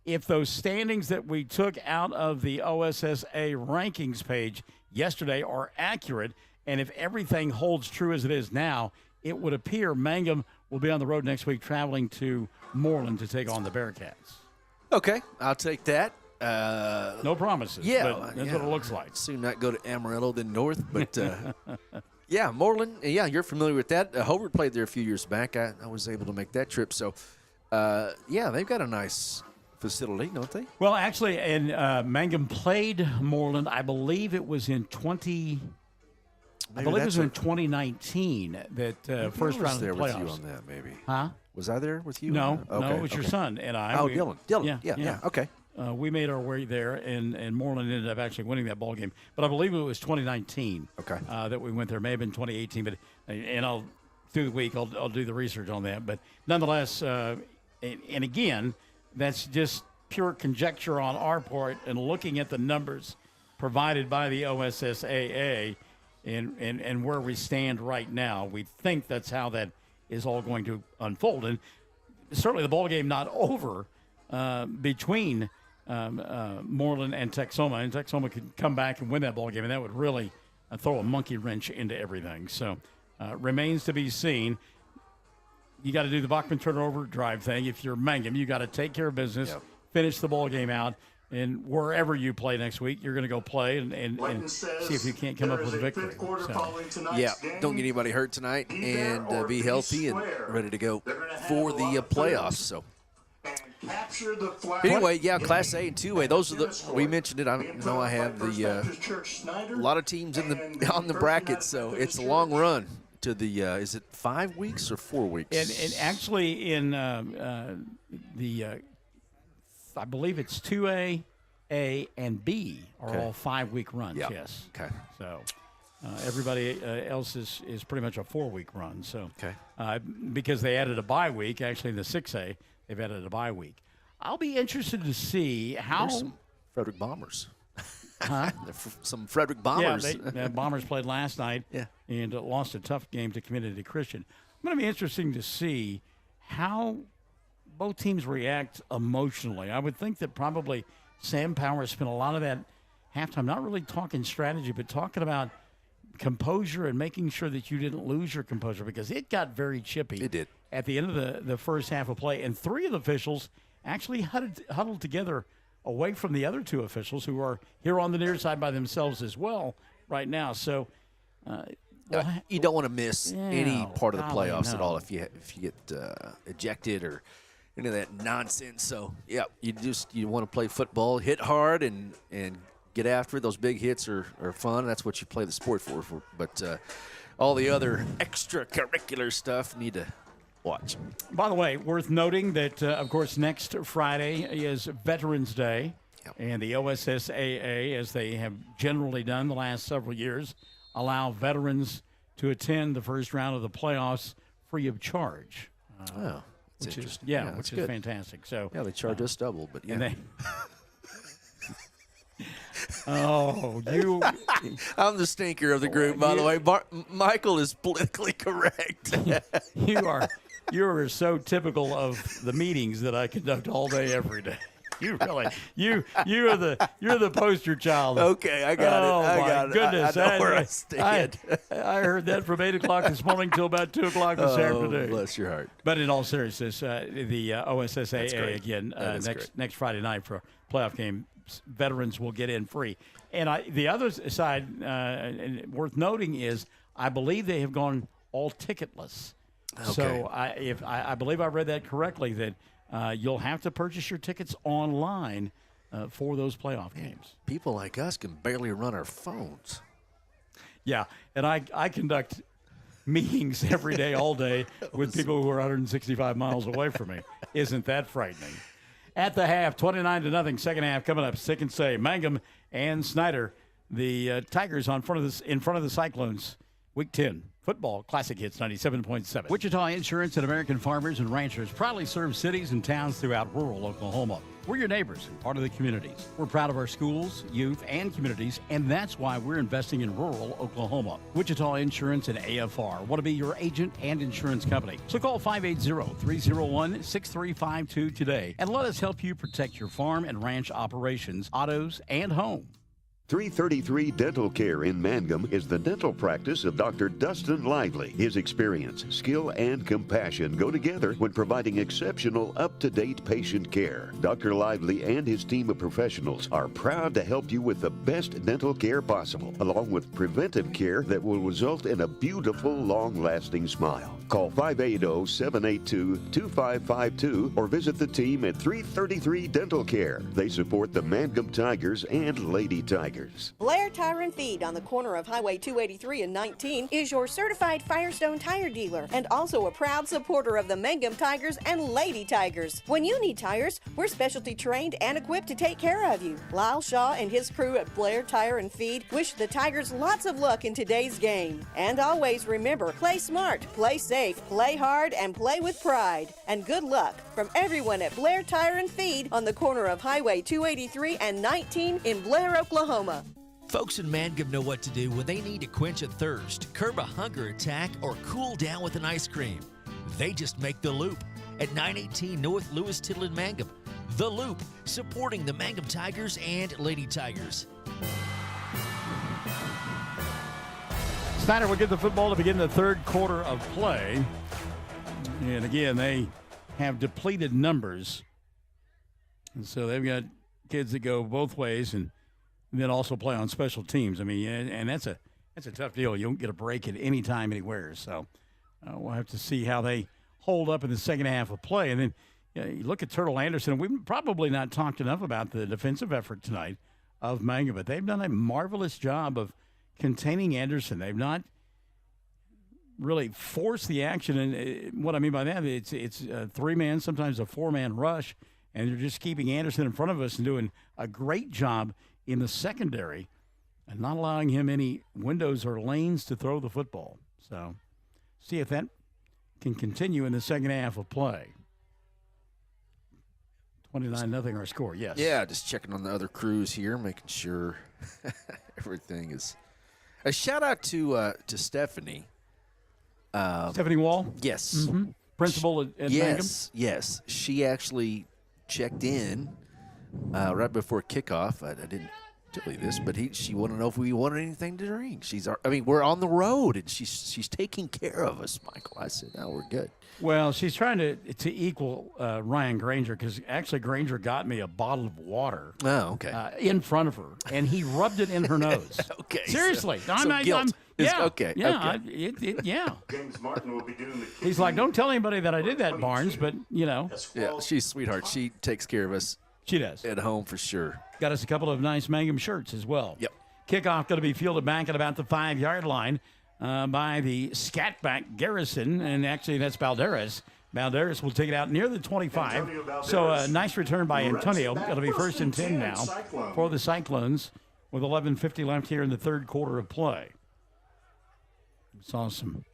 if those standings that we took out of the OSSA rankings page yesterday are accurate, and if everything holds true as it is now, it would appear Mangum will be on the road next week traveling to Moreland to take on the Bearcats. Okay, I'll take that. No promises. Yeah, but that's what it looks like. Soon not go to Amarillo, then north. But, yeah, Moreland, yeah, you're familiar with that. Hobart played there a few years back. I was able to make that trip. So, yeah, they've got a nice facility, don't they? Well, actually, and Mangum played Moreland, I believe it was in 2019 that first round of the playoffs. With you on that, maybe. Huh? Was I there with you? No, okay, no, it was your son and I. Oh, Dylan. Yeah. Okay. We made our way there, and Moreland ended up actually winning that ball game. But I believe it was 2019. Okay. That we went there. May have been 2018, but and through the week I'll do the research on that. But nonetheless, and again, that's just pure conjecture on our part and looking at the numbers provided by the OSSAA. And where we stand right now, we think that's how that is all going to unfold. And certainly the ball game not over between Moreland and Texoma. And Texoma could come back and win that ball game, and that would really throw a monkey wrench into everything. So remains to be seen. You got to do the Bachman turnover drive thing. If you're Mangum, you got to take care of business, finish the ball game out. And wherever you play next week, you're going to go play and see if you can't come up with a victory. So. Yeah, don't get anybody hurt tonight and be healthy and ready to go for the playoffs. So anyway, yeah, Class A and 2A. Those are we mentioned it. I know I have a lot of teams on the bracket, so it's a long run to the is it 5 weeks or 4 weeks? And actually in I believe it's 2A, A, and B are all 5-week runs. Yep. Yes. Okay. So everybody else is pretty much a 4-week run. So because they added a bye week, actually in the 6A, they've added a bye week. I'll be interested to see how some Frederick Bombers. Huh? Some Frederick Bombers. Yeah, the Bombers played last night and lost a tough game to Community Christian. It's going to be interesting to see how both teams react emotionally. I would think that probably Sam Powers spent a lot of that halftime not really talking strategy, but talking about composure and making sure that you didn't lose your composure, because it got very chippy. It did. At the end of the first half of play, and 3 of the officials actually huddled together away from the other 2 officials who are here on the near side by themselves as well right now. So you don't want to miss any part of the playoffs at all if you get ejected or any of that nonsense. So you want to play football, hit hard, and get after it. Those big hits are fun. That's what you play the sport for. But all the other extracurricular stuff need to watch. By the way, worth noting that, of course, next Friday is Veterans Day, and the OSSAA, as they have generally done the last several years, allow veterans to attend the first round of the playoffs free of charge. Which is which is fantastic. So they charge us double, but and they, you! I'm the stinker of the group, by the way. Michael is politically correct. You are so typical of the meetings that I conduct all day, every day. You really, you're the poster child. Okay, I got it. I got it. Goodness, I know where I stand. I heard that from 8 o'clock this morning till about 2 o'clock this afternoon. Bless your heart. But in all seriousness, the OSSAA again next Friday night for a playoff game. Veterans will get in free. And the other side, worth noting, is I believe they have gone all ticketless. Okay. So I believe I read that correctly, that you'll have to purchase your tickets online for those playoff games. People like us can barely run our phones. Yeah, and I conduct meetings every day, all day, with people who are 165 miles away from me. Isn't that frightening? At the half, 29-0. Second half coming up. Sick and say, Mangum and Snyder, the Tigers in front of the Cyclones. Week 10 football classic hits 97.7. Wichita Insurance and American Farmers and Ranchers proudly serve cities and towns throughout rural Oklahoma. We're your neighbors and part of the communities. We're proud of our schools, youth, and communities, and that's why we're investing in rural Oklahoma. Wichita Insurance and AFR want to be your agent and insurance company. So call 580-301-6352 today and let us help you protect your farm and ranch operations, autos, and home. 333 Dental Care in Mangum is the dental practice of Dr. Dustin Lively. His experience, skill, and compassion go together when providing exceptional, up-to-date patient care. Dr. Lively and his team of professionals are proud to help you with the best dental care possible, along with preventive care that will result in a beautiful, long-lasting smile. Call 580-782-2552 or visit the team at 333 Dental Care. They support the Mangum Tigers and Lady Tigers. Blair Tire and Feed on the corner of Highway 283 and 19 is your certified Firestone tire dealer and also a proud supporter of the Mangum Tigers and Lady Tigers. When you need tires, we're specialty trained and equipped to take care of you. Lyle Shaw and his crew at Blair Tire and Feed wish the Tigers lots of luck in today's game. And always remember, play smart, play safe, play hard, and play with pride. And good luck from everyone at Blair Tire and Feed on the corner of Highway 283 and 19 in Blair, Oklahoma. Folks in Mangum know what to do when they need to quench a thirst, curb a hunger attack, or cool down with an ice cream. They just make the Loop at 918 North Lewis Tittle in Mangum. The Loop, supporting the Mangum Tigers and Lady Tigers. Snyder will get the football to begin the third quarter of play. And again, they have depleted numbers. And so they've got kids that go both ways and then also play on special teams. I mean, and that's a tough deal. You don't get a break at any time, anywhere. So we'll have to see how they hold up in the second half of play. And then you look at Turtle Anderson. We've probably not talked enough about the defensive effort tonight of Mangum, but they've done a marvelous job of containing Anderson. They've not really force the action. And what I mean by that, it's a 3-man, sometimes a 4-man rush, and they're just keeping Anderson in front of us and doing a great job in the secondary and not allowing him any windows or lanes to throw the football. So see if that can continue in the second half of play. 29-0 our score, yes. Yeah, just checking on the other crews here, making sure everything is. A shout-out to Stephanie. Stephanie Wall? Yes. Mm-hmm. Principal at Mangum? Yes. She actually checked in right before kickoff. I didn't tell you this, but she wanted to know if we wanted anything to drink. We're on the road, and she's taking care of us, Michael. I said, no, we're good. Well, she's trying to equal Ryan Granger, because actually Granger got me a bottle of water. Oh, okay. In front of her, and he rubbed it in her nose. Okay. Seriously. Guilt. Yeah. Okay. Yeah. Okay. Yeah. James Martin will be doing the He's like, don't tell anybody that I did that, Barnes, but, Yeah, she's a sweetheart. She takes care of us. She does. At home for sure. Got us a couple of nice Mangum shirts as well. Yep. Kickoff going to be fielded back at about the 5-yard line by the scatback Garrison, and actually that's Balderas. Balderas will take it out near the 25. So a nice return by Antonio. It'll be 1st and 10 now for the Cyclones with 11:50 left here in the third quarter of play. Saw some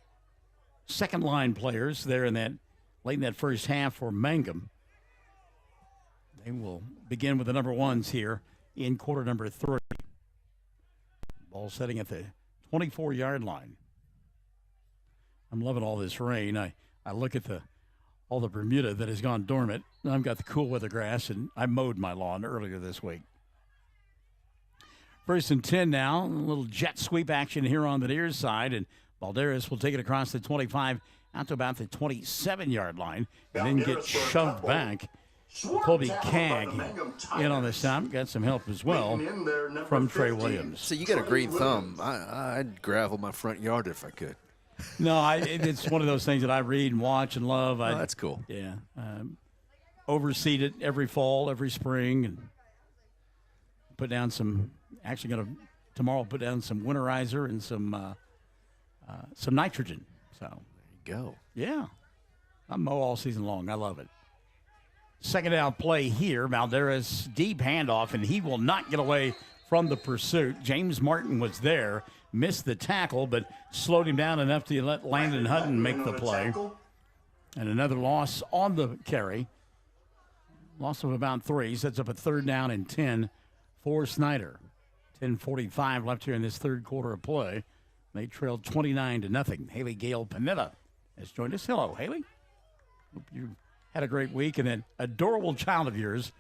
second line players there late in that first half for Mangum. They will begin with the number ones here in quarter number 3. Ball setting at the 24-yard line. I'm loving all this rain. I look at all the Bermuda that has gone dormant. I've got the cool weather grass, and I mowed my lawn earlier this week. 1st and 10 now. A little jet sweep action here on the near side, and Balderas will take it across the 25 out to about the 27-yard line, and then get shoved back. Colby Cagg in on the stop. Got some help as well from Trey Williams. So you got a green thumb. I'd gravel my front yard if I could. No, it's one of those things that I read and watch and love. That's cool. Yeah. Overseed it every fall, every spring, and put down some, actually going to tomorrow put down some winterizer and some nitrogen. So there you go. Yeah. I mow all season long. I love it. Second down play here. Valderas deep handoff, and he will not get away from the pursuit. James Martin was there, missed the tackle, but slowed him down enough to let Landon Hutton make the play. And another loss on the carry. Loss of about 3. Sets up a 3rd down and 10 for Snyder. 10:45 left here in this third quarter of play. They trailed 29-0. Haley Gale Panetta has joined us. Hello, Haley. Hope you had a great week, and an adorable child of yours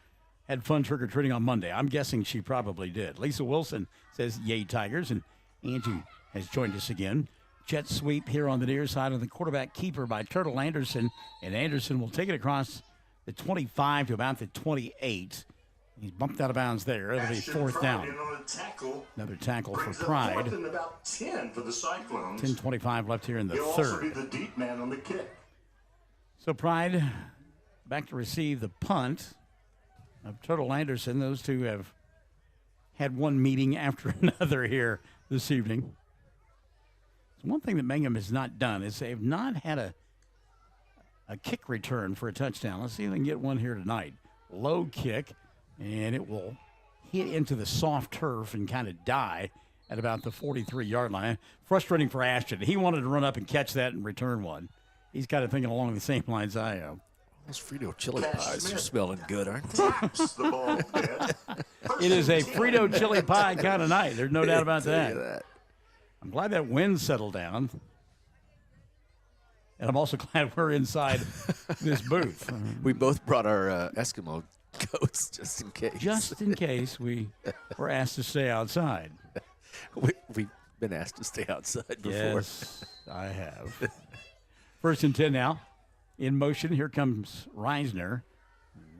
had fun trick-or-treating on Monday. I'm guessing she probably did. Lisa Wilson says, yay, Tigers, and Angie has joined us again. Jet sweep here on the near side of the quarterback keeper by Turtle Anderson, and Anderson will take it across the 25 to about the 28. He's bumped out of bounds there. It'll be 4th down. Another tackle for Pride. About 10 for the Cyclones. 10:25 left here in the He'll third. also be the deep man on the kick. So Pride back to receive the punt of Turtle Anderson. Those two have had one meeting after another here this evening. So one thing that Mangum has not done is they've not had a kick return for a touchdown. Let's see if they can get one here tonight. Low kick, and it will hit into the soft turf and kind of die at about the 43-yard line. Frustrating for Ashton. He wanted to run up and catch that and return one. He's kind of thinking along the same lines I am. Those Frito chili pies are smelling good, aren't they? It is a Frito chili pie kind of night. There's no doubt about that. I'm glad that wind settled down. And I'm also glad we're inside this booth. We both brought our Eskimo coats just in case. Just in case we were asked to stay outside. We've been asked to stay outside before. Yes, I have. 1st and 10 now. In motion, here comes Reisner.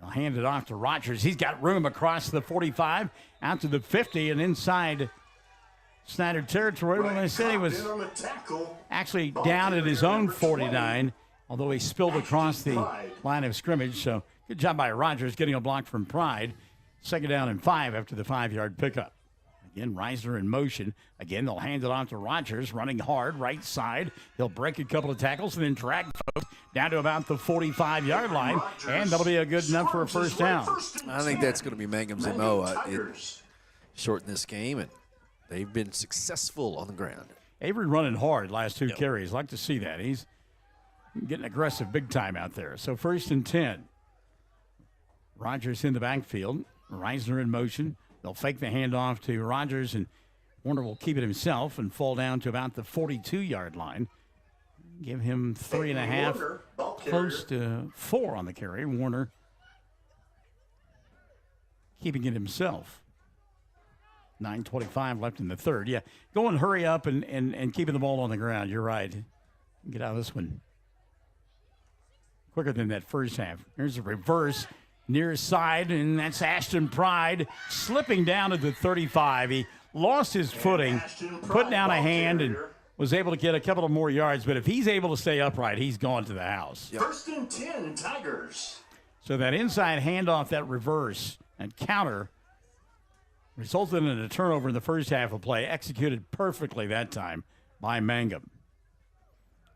I'll hand it off to Rogers. He's got room across the 45, out to the 50, and inside Snyder territory. When I said he was actually down at his own 49, although he spilled across the line of scrimmage. So good job by Rogers getting a block from Pride. 2nd down and 5 after the 5-yard pickup. Again, Reisner in motion. Again, they'll hand it off to Rogers, running hard, right side. He'll break a couple of tackles and then drag folks down to about the 45-yard line, and that'll be a good enough for a first down. I think that's going to be Mangum's MO. Shorten this game, and they've been successful on the ground. Avery running hard last two carries. Like to see that. He's getting aggressive big time out there. So 1st and 10. Rogers in the backfield. Reisner in motion. They'll fake the handoff to Rogers, and Warner will keep it himself and fall down to about the 42-yard line. Give him 3.5, close to 4 on the carry. Warner keeping it himself. 9:25 left in the third. Yeah, go and hurry up and keeping the ball on the ground. You're right. Get out of this one quicker than that first half. Here's a reverse near side, and that's Ashton Pride slipping down to the 35. He lost his footing, put down a hand, and was able to get a couple of more yards. But if he's able to stay upright, he's gone to the house. 1st and 10, Tigers. So that inside handoff, that reverse and counter, resulted in a turnover in the first half of play, executed perfectly that time by Mangum.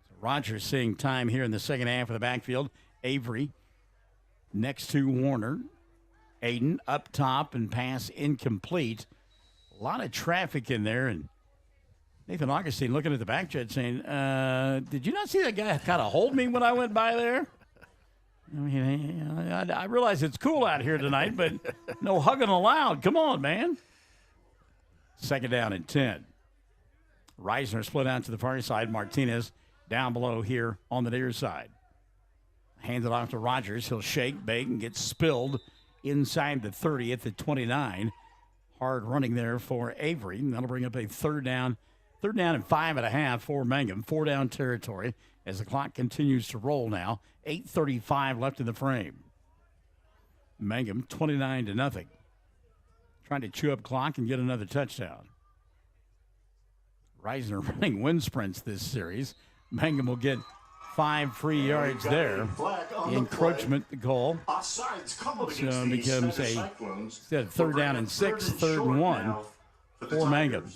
So Rogers seeing time here in the second half of the backfield. Avery next to Warner. Aiden up top and pass incomplete. A lot of traffic in there, and Nathan Augustine looking at the back jet saying, did you not see that guy kind of hold me when I went by there? I mean, I realize it's cool out here tonight, but no hugging allowed. Come on, man. 2nd down and 10. Reisner split out to the far side. Martinez down below here on the near side. Hands it off to Rogers. He'll shake, bake, and get spilled inside the 30 at the 29. Hard running there for Avery. And that'll bring up a third down and 5.5 for Mangum. 4-down territory as the clock continues to roll now. 8:35 left in the frame. Mangum 29-0. Trying to chew up clock and get another touchdown. Reisner running wind sprints this series. Mangum will get 5 free yards there. Encroachment the goal. So it becomes instead of 3rd down and 6, 3rd and 1 for Mangum.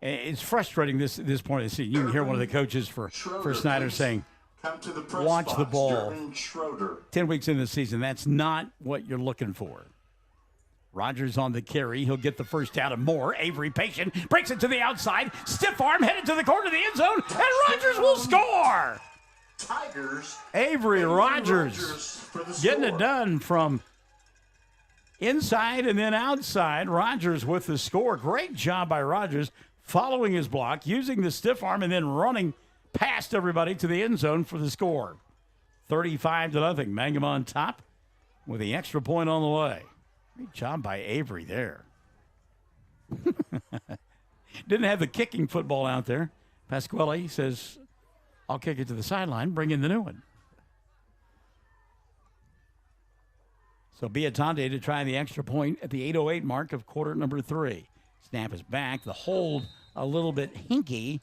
It's frustrating this point of the season. You can hear one of the coaches for Snyder saying, watch the ball. 10 weeks into the season, that's not what you're looking for. Rogers on the carry. He'll get the first down and more. Avery patient, breaks it to the outside. Stiff arm headed to the corner of the end zone, and Rogers will score. Avery Rogers getting it done from inside and then outside. Rogers with the score. Great job by Rogers following his block, using the stiff arm, and then running past everybody to the end zone for the score. 35-0. Mangum on top with the extra point on the way. Great job by Avery there. Didn't have the kicking football out there. Pasquale says, I'll kick it to the sideline, bring in the new one. So Biatonde to try the extra point at the 8:08 mark of quarter number 3. Snap is back. The hold a little bit hinky.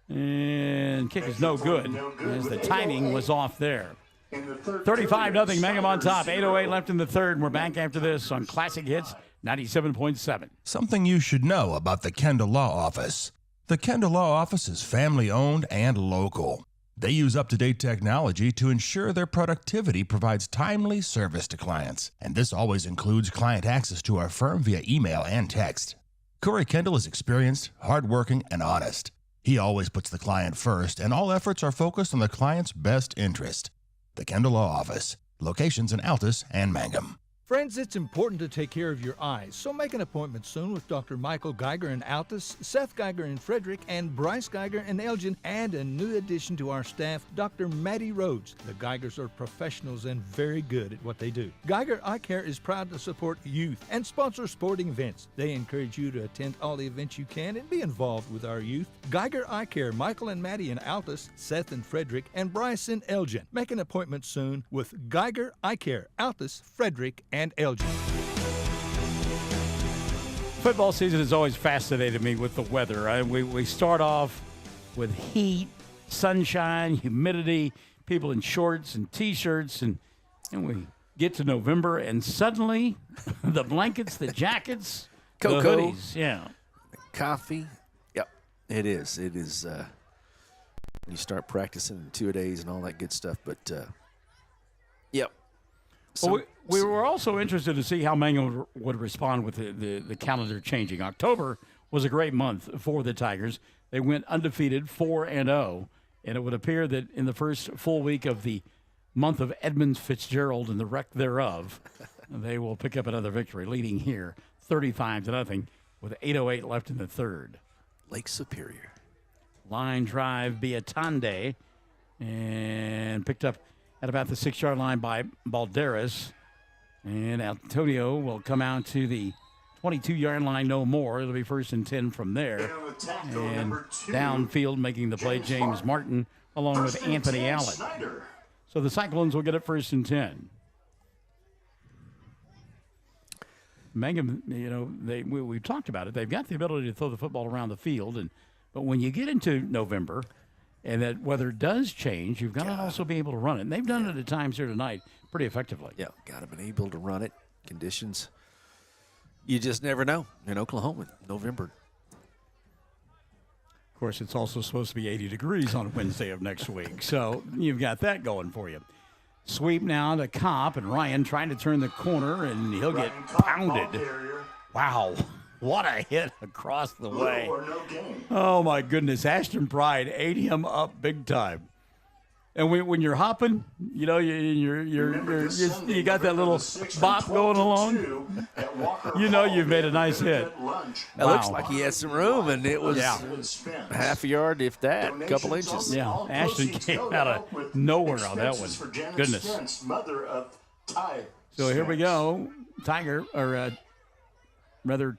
And kick is no good as the timing was off there. 35-0, Mangum on top. 8:08 left in the third. We're back after this on Classic Hits 97.7. Something you should know about the Kendall Law Office. The Kendall Law Office is family-owned and local. They use up-to-date technology to ensure their productivity provides timely service to clients. And this always includes client access to our firm via email and text. Corey Kendall is experienced, hardworking, and honest. He always puts the client first, and all efforts are focused on the client's best interest. The Kendall Law Office. Locations in Altus and Mangum. Friends, it's important to take care of your eyes, so make an appointment soon with Dr. Michael Geiger in Altus, Seth Geiger in Frederick, and Bryce Geiger in Elgin, and a new addition to our staff, Dr. Maddie Rhodes. The Geigers are professionals and very good at what they do. Geiger Eye Care is proud to support youth and sponsor sporting events. They encourage you to attend all the events you can and be involved with our youth. Geiger Eye Care, Michael and Maddie in Altus, Seth in Frederick, and Bryce in Elgin. Make an appointment soon with Geiger Eye Care, Altus, Frederick, and Elgin. Football season has always fascinated me with the weather. We start off with heat, sunshine, humidity, people in shorts and T-shirts, and we get to November, and suddenly the blankets, the jackets, Cocoa. The hoodies, yeah. Coffee. Yep, it is. It is. You start practicing in 2 days and all that good stuff. But, yep. Well, we were also interested to see how Mangum would respond with the calendar changing. October was a great month for the Tigers. They went undefeated, 4-0, and it would appear that in the first full week of the month of Edmund Fitzgerald and the wreck thereof, they will pick up another victory, leading here 35-0 with 8:08 left in the third. Lake Superior. Line drive Biatande, and picked up at about the 6-yard line by Balderas. And Antonio will come out to the 22-yard line, no more. It'll be 1st and 10 from there. And downfield making the play, James Martin, along with Anthony Allen. So the Cyclones will get it 1st and 10. Mangum, we've talked about it. They've got the ability to throw the football around the field, but when you get into November and that weather does change, you've got to also be able to run it. And they've done it at times here tonight pretty effectively. Yeah, got to be able to run it. Conditions, you just never know in Oklahoma, November. Of course, it's also supposed to be 80 degrees on Wednesday of next week, so you've got that going for you. Sweep now to Kopp, and Ryan trying to turn the corner, and he'll get pounded. Wow, what a hit across the way. Oh, my goodness. Ashton Pride ate him up big time. And when you're hopping, you got that little bop going along. You've made a nice hit. It looks like he had some room, and it was half a yard, if that, a couple inches. Yeah, Ashton came out of nowhere on that one. Goodness. So here we go.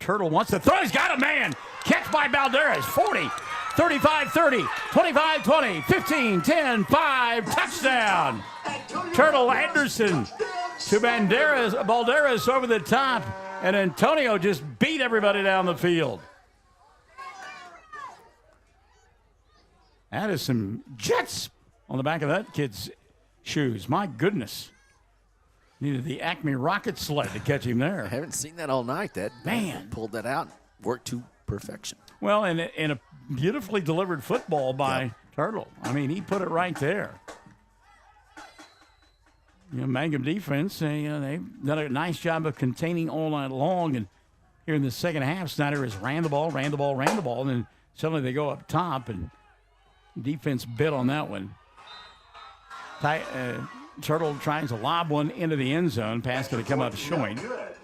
Turtle wants to throw. He's got a man. Catch by Balderas. 40, 35-30, 25-20, 15-10, 5. Touchdown. Turtle Anderson to Balderas over the top. And Antonio just beat everybody down the field. That is some jets on the back of that kid's shoes. My goodness. Needed the Acme rocket sled to catch him there. I haven't seen that all night. That man pulled that out, worked to perfection. Well, and a beautifully delivered football by Turtle. I mean, he put it right there. Mangum defense, they've done a nice job of containing all night long. And here in the second half, Snyder has ran the ball, and then suddenly they go up top, and defense bit on that one. Turtle tries to lob one into the end zone. Pass going to come up short,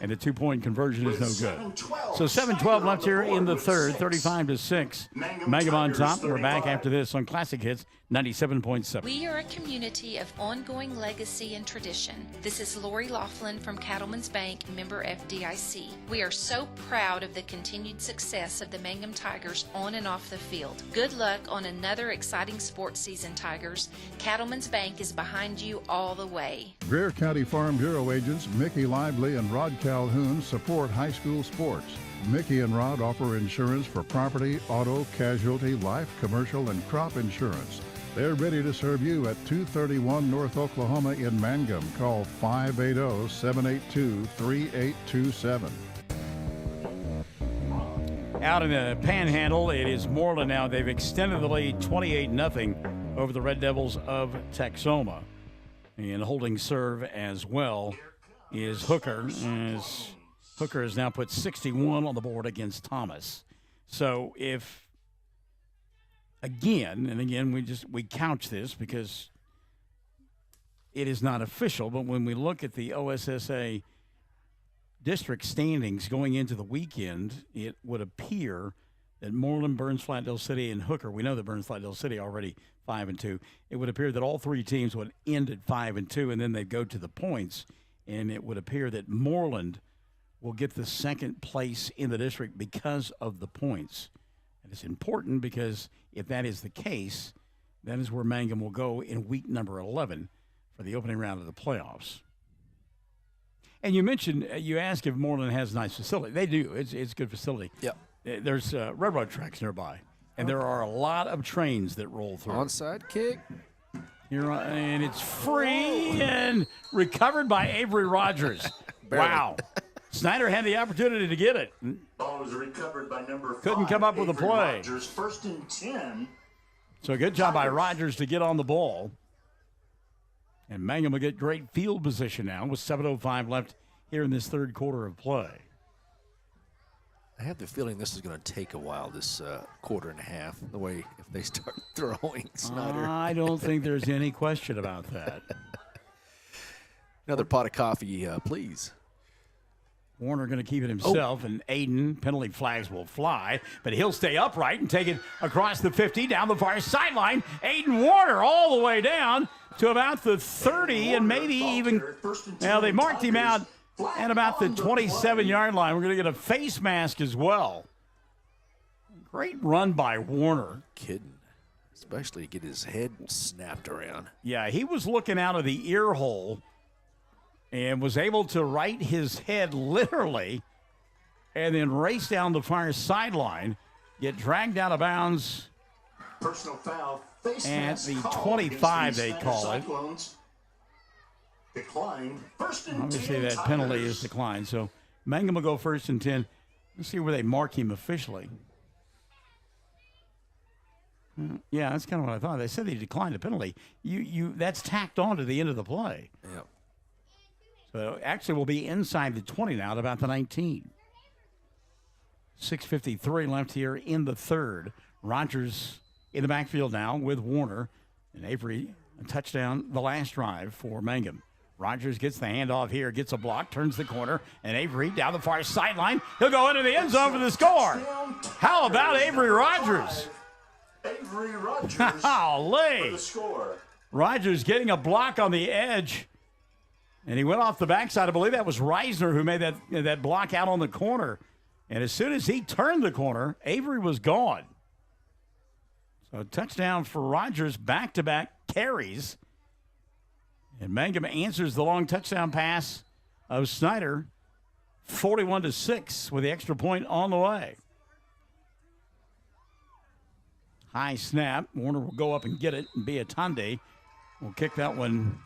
and the 2-point conversion is no good. So 7:12 left here in the third, 35-6. Mangum on top. We're back after this on Classic Hits 97.7. We are a community of ongoing legacy and tradition. This is Lori Laughlin from Cattleman's Bank, member FDIC. We are so proud of the continued success of the Mangum Tigers on and off the field. Good luck on another exciting sports season, Tigers. Cattleman's Bank is behind you all the way. Greer County Farm Bureau agents Mickey Lively and Rod Calhoun support high school sports. Mickey and Rod offer insurance for property, auto, casualty, life, commercial, and crop insurance. They're ready to serve you at 231 North Oklahoma in Mangum. Call 580-782-3827. Out in the Panhandle, it is Moreland now. They've extended the lead 28-0 over the Red Devils of Texoma. And holding serve as well is Hooker. As Hooker has now put 61 on the board against Thomas. So if, again, we couch this because it is not official, but when we look at the OSSA district standings going into the weekend, it would appear that Moreland, Burns, Flatdale City, and Hooker, we know that Burns, Flatdale City already 5-2. It would appear that all three teams would end at 5-2, and then they'd go to the points, and it would appear that Moreland will get the second place in the district because of the points. And it's important because if that is the case, that is where Mangum will go in week number 11 for the opening round of the playoffs. And you asked if Moreland has a nice facility. They do. It's a good facility. Yep. There's railroad tracks nearby, and there are a lot of trains that roll through. Onside kick. And it's free and recovered by Avery Rogers. Wow. Snyder had the opportunity to get it. Ball was recovered by number 5. Couldn't come up with a Avery play. Rogers, 1st and 10. So a good job by Rogers to get on the ball. And Mangum will get great field position now with 7:05 left here in this third quarter of play. I have the feeling this is going to take a while, this quarter and a half, the way if they start throwing Snyder. I don't think there's any question about that. Another pot of coffee, please. Warner going to keep it himself, and Aiden, penalty flags will fly, but he'll stay upright and take it across the 50, down the far sideline. Aiden Warner all the way down to about the 30, and maybe even, now they marked him out at about the 27-yard line. We're going to get a face mask as well. Great run by Warner. Kidding. Especially to get his head snapped around. Yeah, he was looking out of the ear hole and was able to right his head literally and then race down the far sideline, get dragged out of bounds. Personal foul. At the 25, they call it. Decline. First and Obviously, 10 that penalty Tigers. is declined. So Mangum will go 1st and 10. Let's see where they mark him officially. Yeah, that's kind of what I thought. They said they declined the penalty. That's tacked on to the end of the play. Yep. So actually, we'll be inside the 20 now at about the 19. 6:53 left here in the third. Rogers in the backfield now with Warner and Avery. A touchdown the last drive for Mangum. Rogers gets the handoff here, gets a block, turns the corner, and Avery down the far sideline. He'll go into the end zone for the score. How about Avery Rogers? Avery Rogers for the score. Rogers getting a block on the edge, and he went off the backside. I believe that was Reisner who made that block out on the corner. And as soon as he turned the corner, Avery was gone. So touchdown for Rogers, back-to-back carries. And Mangum answers the long touchdown pass of Snyder, 41-6 with the extra point on the way. High snap. Warner will go up and get it, and Biatande will kick that one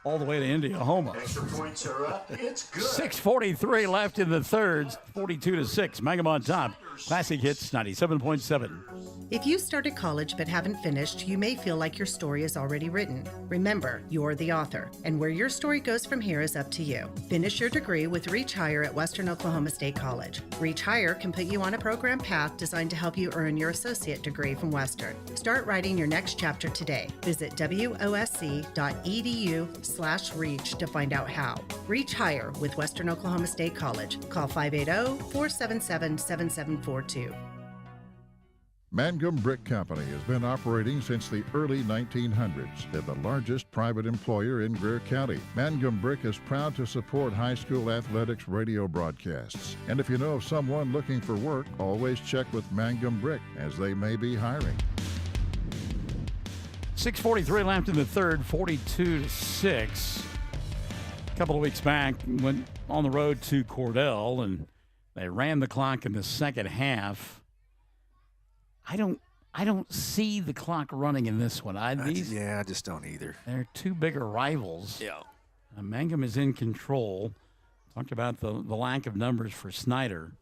all the way to Indiana. Extra points are up. It's good. 6:43 left in the third, 42-6. Mangum on top. Classic Hits 97.7. If you started college but haven't finished, you may feel like your story is already written. Remember, you're the author, and where your story goes from here is up to you. Finish your degree with Reach Higher at Western Oklahoma State College. Reach Higher can put you on a program path designed to help you earn your associate degree from Western. Start writing your next chapter today. Visit wosc.edu/reach to find out how. Reach Higher with Western Oklahoma State College. Call 580-477-7742. Mangum Brick Company has been operating since the early 1900s. They're the largest private employer in Greer County. Mangum Brick is proud to support high school athletics radio broadcasts. And if you know of someone looking for work, always check with Mangum Brick, as they may be hiring. 6:43 left in the third, 42-6. A couple of weeks back, went on the road to Cordell, and they ran the clock in the second half. I don't see the clock running in this one. I just don't either. They're two bigger rivals. Yeah. Mangum is in control. Talked about the lack of numbers for Snyder.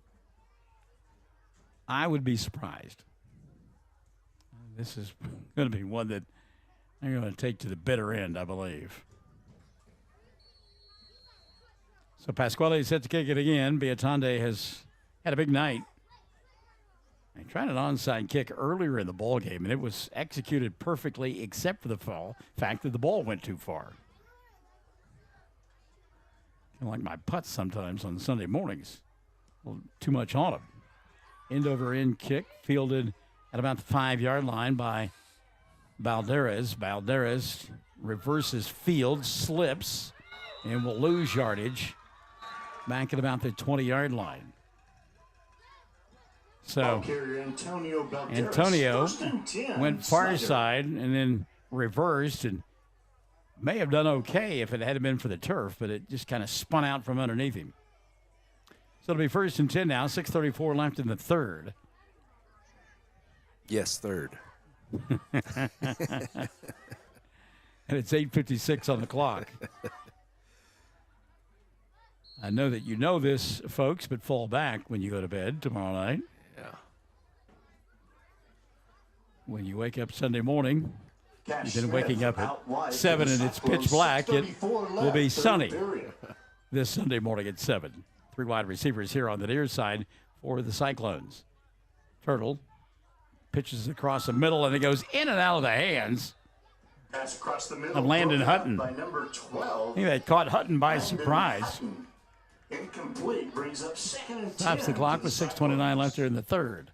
I would be surprised. This is going to be one that they're going to take to the bitter end, I believe. So Pasquale is set to kick it again. Biatande has had a big night. They tried an onside kick earlier in the ball game, and it was executed perfectly except for the fact that the ball went too far. Kind of like my putts sometimes on Sunday mornings. A little too much on them. End-over-end kick fielded at about the 5-yard line by Balderas. Balderas reverses field, slips, and will lose yardage back at about the 20-yard line. So Antonio went far side and then reversed and may have done okay if it hadn't been for the turf, but it just kind of spun out from underneath him. So it'll be 1st and 10 now, 6:34 left in the third. Yes, third. And it's 8:56 on the clock. I know that you know this, folks, but fall back when you go to bed tomorrow night. Yeah. When you wake up Sunday morning, Cash you've been waking Smith up at out wide 7 for and the it's Cyclones. pitch black. It 6:34 will be left, third sunny period. this Sunday morning at 7. 3 wide receivers here on the near side for the Cyclones. Turtle pitches across the middle, and it goes in and out of the hands Pass across the middle. of Landon broken up Hutton. By number 12. I think that caught Hutton by Landon surprise. Hutton. Incomplete. Brings up 2nd and 10. Stops the clock with 6:29 left here in the third.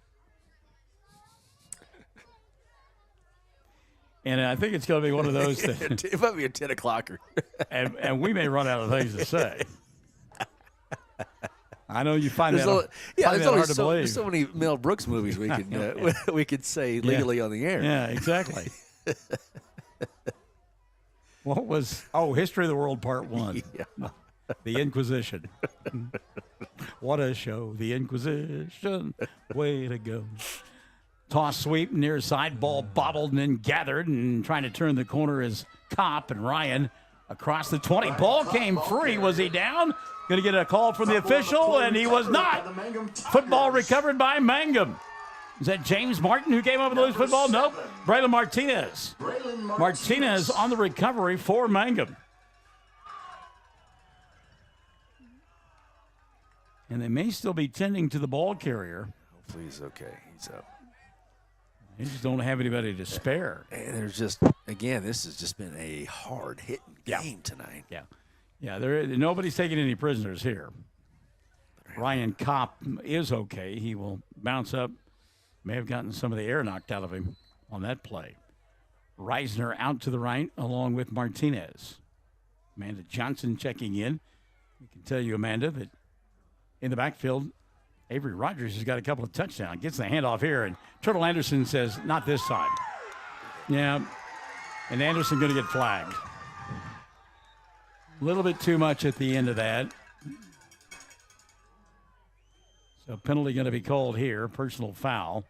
And I think it's going to be one of those that, It might be a 10 o'clocker. and we may run out of things to say. I know you find There's that, only, yeah, find there's that only hard to so, believe. there's so many Mel Brooks movies we can we could say legally on the air. Yeah, exactly. What was History of the World Part 1? Yeah. The Inquisition. What a show, The Inquisition. Way to go. Toss sweep near side, ball bobbled and then gathered, and trying to turn the corner is Kopp, and Ryan across the 20. Ball came free. Was he down? Going to get a call from the official, and he was not. Football recovered by Mangum. Is that James Martin who came up with the loose football? Nope. Braylon Martinez. Martinez on the recovery for Mangum. And they may still be tending to the ball carrier. Hopefully he's okay. He's up. They just don't have anybody to spare. And there's just, again, this has just been a hard-hitting game tonight. Yeah. Yeah, nobody's taking any prisoners here. Ryan Kopp is okay. He will bounce up. May have gotten some of the air knocked out of him on that play. Reisner out to the right along with Martinez. Amanda Johnson checking in. We can tell you, Amanda, that in the backfield, Avery Rogers has got a couple of touchdowns. Gets the handoff here, and Turtle Anderson says, not this time. Yeah, and Anderson going to get flagged. A little bit too much at the end of that. So penalty going to be called here, personal foul.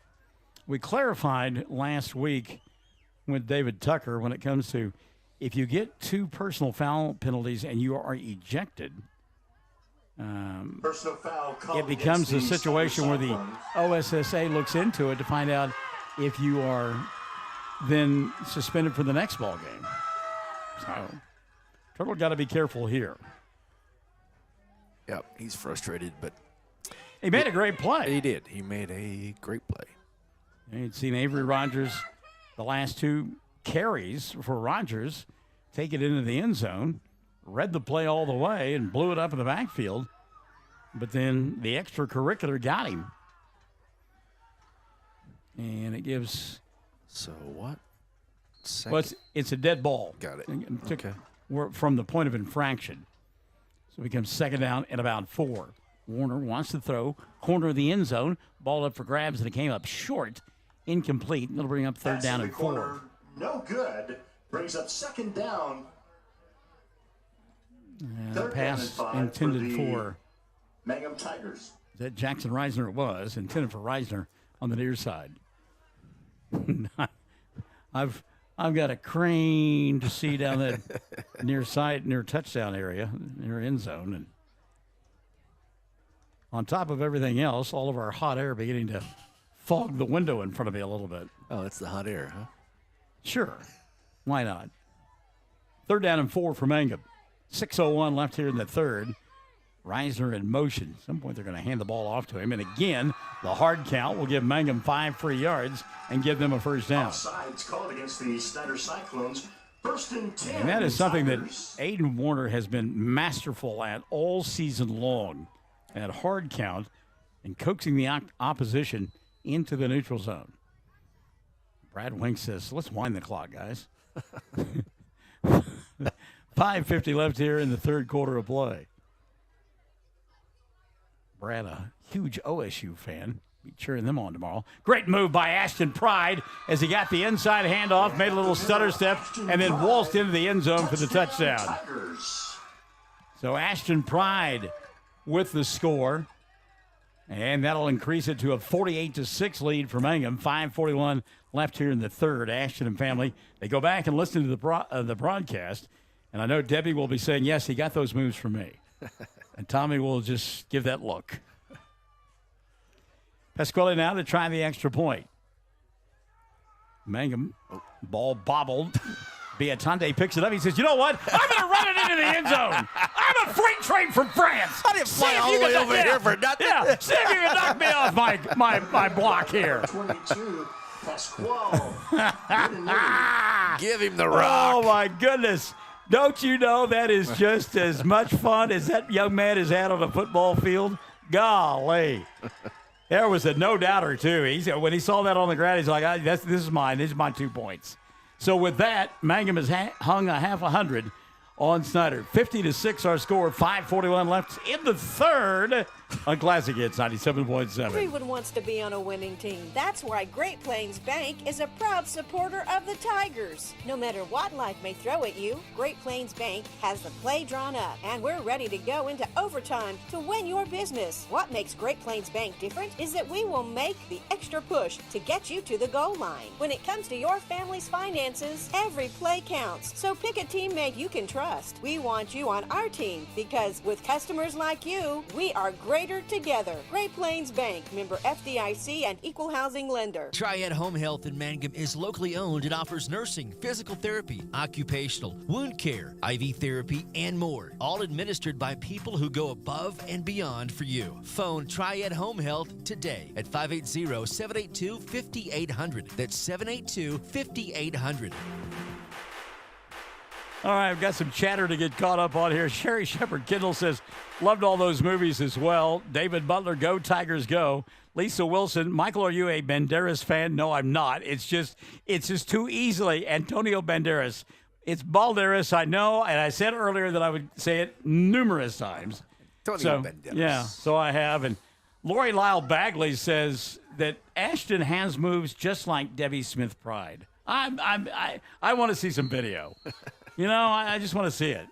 We clarified last week with David Tucker when it comes to if you get 2 personal foul penalties and you are ejected, Personal foul it becomes a situation where the OSSA looks into it to find out if you are then suspended for the next ball game. So Turtle got to be careful here. Yep, he's frustrated, but he made a great play. He did. He made a great play. You'd seen Avery Rogers, the last 2 carries for Rogers, take it into the end zone, read the play all the way, and blew it up in the backfield. But then the extracurricular got him. And it gives... So what? Well, it's a dead ball. Got it. Okay. From the point of infraction. So it becomes second down and about 4. Warner wants to throw, corner of the end zone, ball up for grabs, and it came up short, incomplete. It'll bring up third down and 4. No good. Brings up 2nd down. And Third pass down and 5 intended for Mangum Tigers. that Jackson Reisner it was, intended for Reisner on the near side. I've got a crane to see down that near touchdown area, near end zone, and on top of everything else, all of our hot air beginning to fog the window in front of me a little bit. Oh, that's the hot air, huh? Sure. Why not? Third down and 4 for Mangum. 6:01 left here in the third. Reisner in motion. At some point, they're going to hand the ball off to him. And again, the hard count will give Mangum 5 free yards and give them a first down. Offsides called against the Snyder Cyclones. 1st and 10. And that is something that Tigers. Aiden Warner has been masterful at all season long, at hard count and coaxing the opposition into the neutral zone. Brad Wink says, let's wind the clock, guys. 5:50 left here in the third quarter of play. Brad, a huge OSU fan. Be cheering them on tomorrow. Great move by Ashton Pride as he got the inside handoff, made a little stutter step, and then waltzed into the end zone for the touchdown. So Ashton Pride with the score. And that'll increase it to a 48-6 lead for Mangum. 5:41 left here in the third. Ashton and family, they go back and listen to the broadcast. And I know Debbie will be saying, yes, he got those moves from me. And Tommy will just give that look. Pasquale now to try the extra point. Mangum, ball bobbled. Biatande picks it up. He says, you know what? I'm going to run it into the end zone. I'm a freight train from France. I didn't fly all the way over here for nothing. Yeah, see if you can knock me off my block here. 22, Pasquale. Give him the rock. Oh, my goodness. Don't you know that is just as much fun as that young man has had on a football field? Golly. There was a no-doubter, too. When he saw that on the ground, he's like, this is mine. These are my 2 points. So with that, Mangum has hung a half 100 on Snyder. 50-6 our score. 5:41 left in the third on Classic Hits 97.7. Everyone wants to be on a winning team. That's why Great Plains Bank is a proud supporter of the Tigers. No matter what life may throw at you, Great Plains Bank has the play drawn up, and we're ready to go into overtime to win your business. What makes Great Plains Bank different is that we will make the extra push to get you to the goal line. When it comes to your family's finances, every play counts. So pick a teammate you can trust. We want you on our team because with customers like you, we are greater together. Great Plains Bank, member FDIC and equal housing lender. Triad Home Health in Mangum is locally owned and offers nursing, physical therapy, occupational, wound care, IV therapy, and more. All administered by people who go above and beyond for you. Phone Triad Home Health today at 580-782-5800. That's 782-5800. All right, I've got some chatter to get caught up on here. Sherry Shepard Kindle says, loved all those movies as well. David Butler, go Tigers, go. Lisa Wilson, Michael, are you a Banderas fan? No, I'm not. It's just too easily Antonio Banderas. It's Balderas, I know, and I said earlier that I would say it numerous times. Antonio Banderas. Yeah, so I have. And Lori Lyle Bagley says that Ashton has moves just like Debbie Smith Pride. I want to see some video. You know, I just want to see it.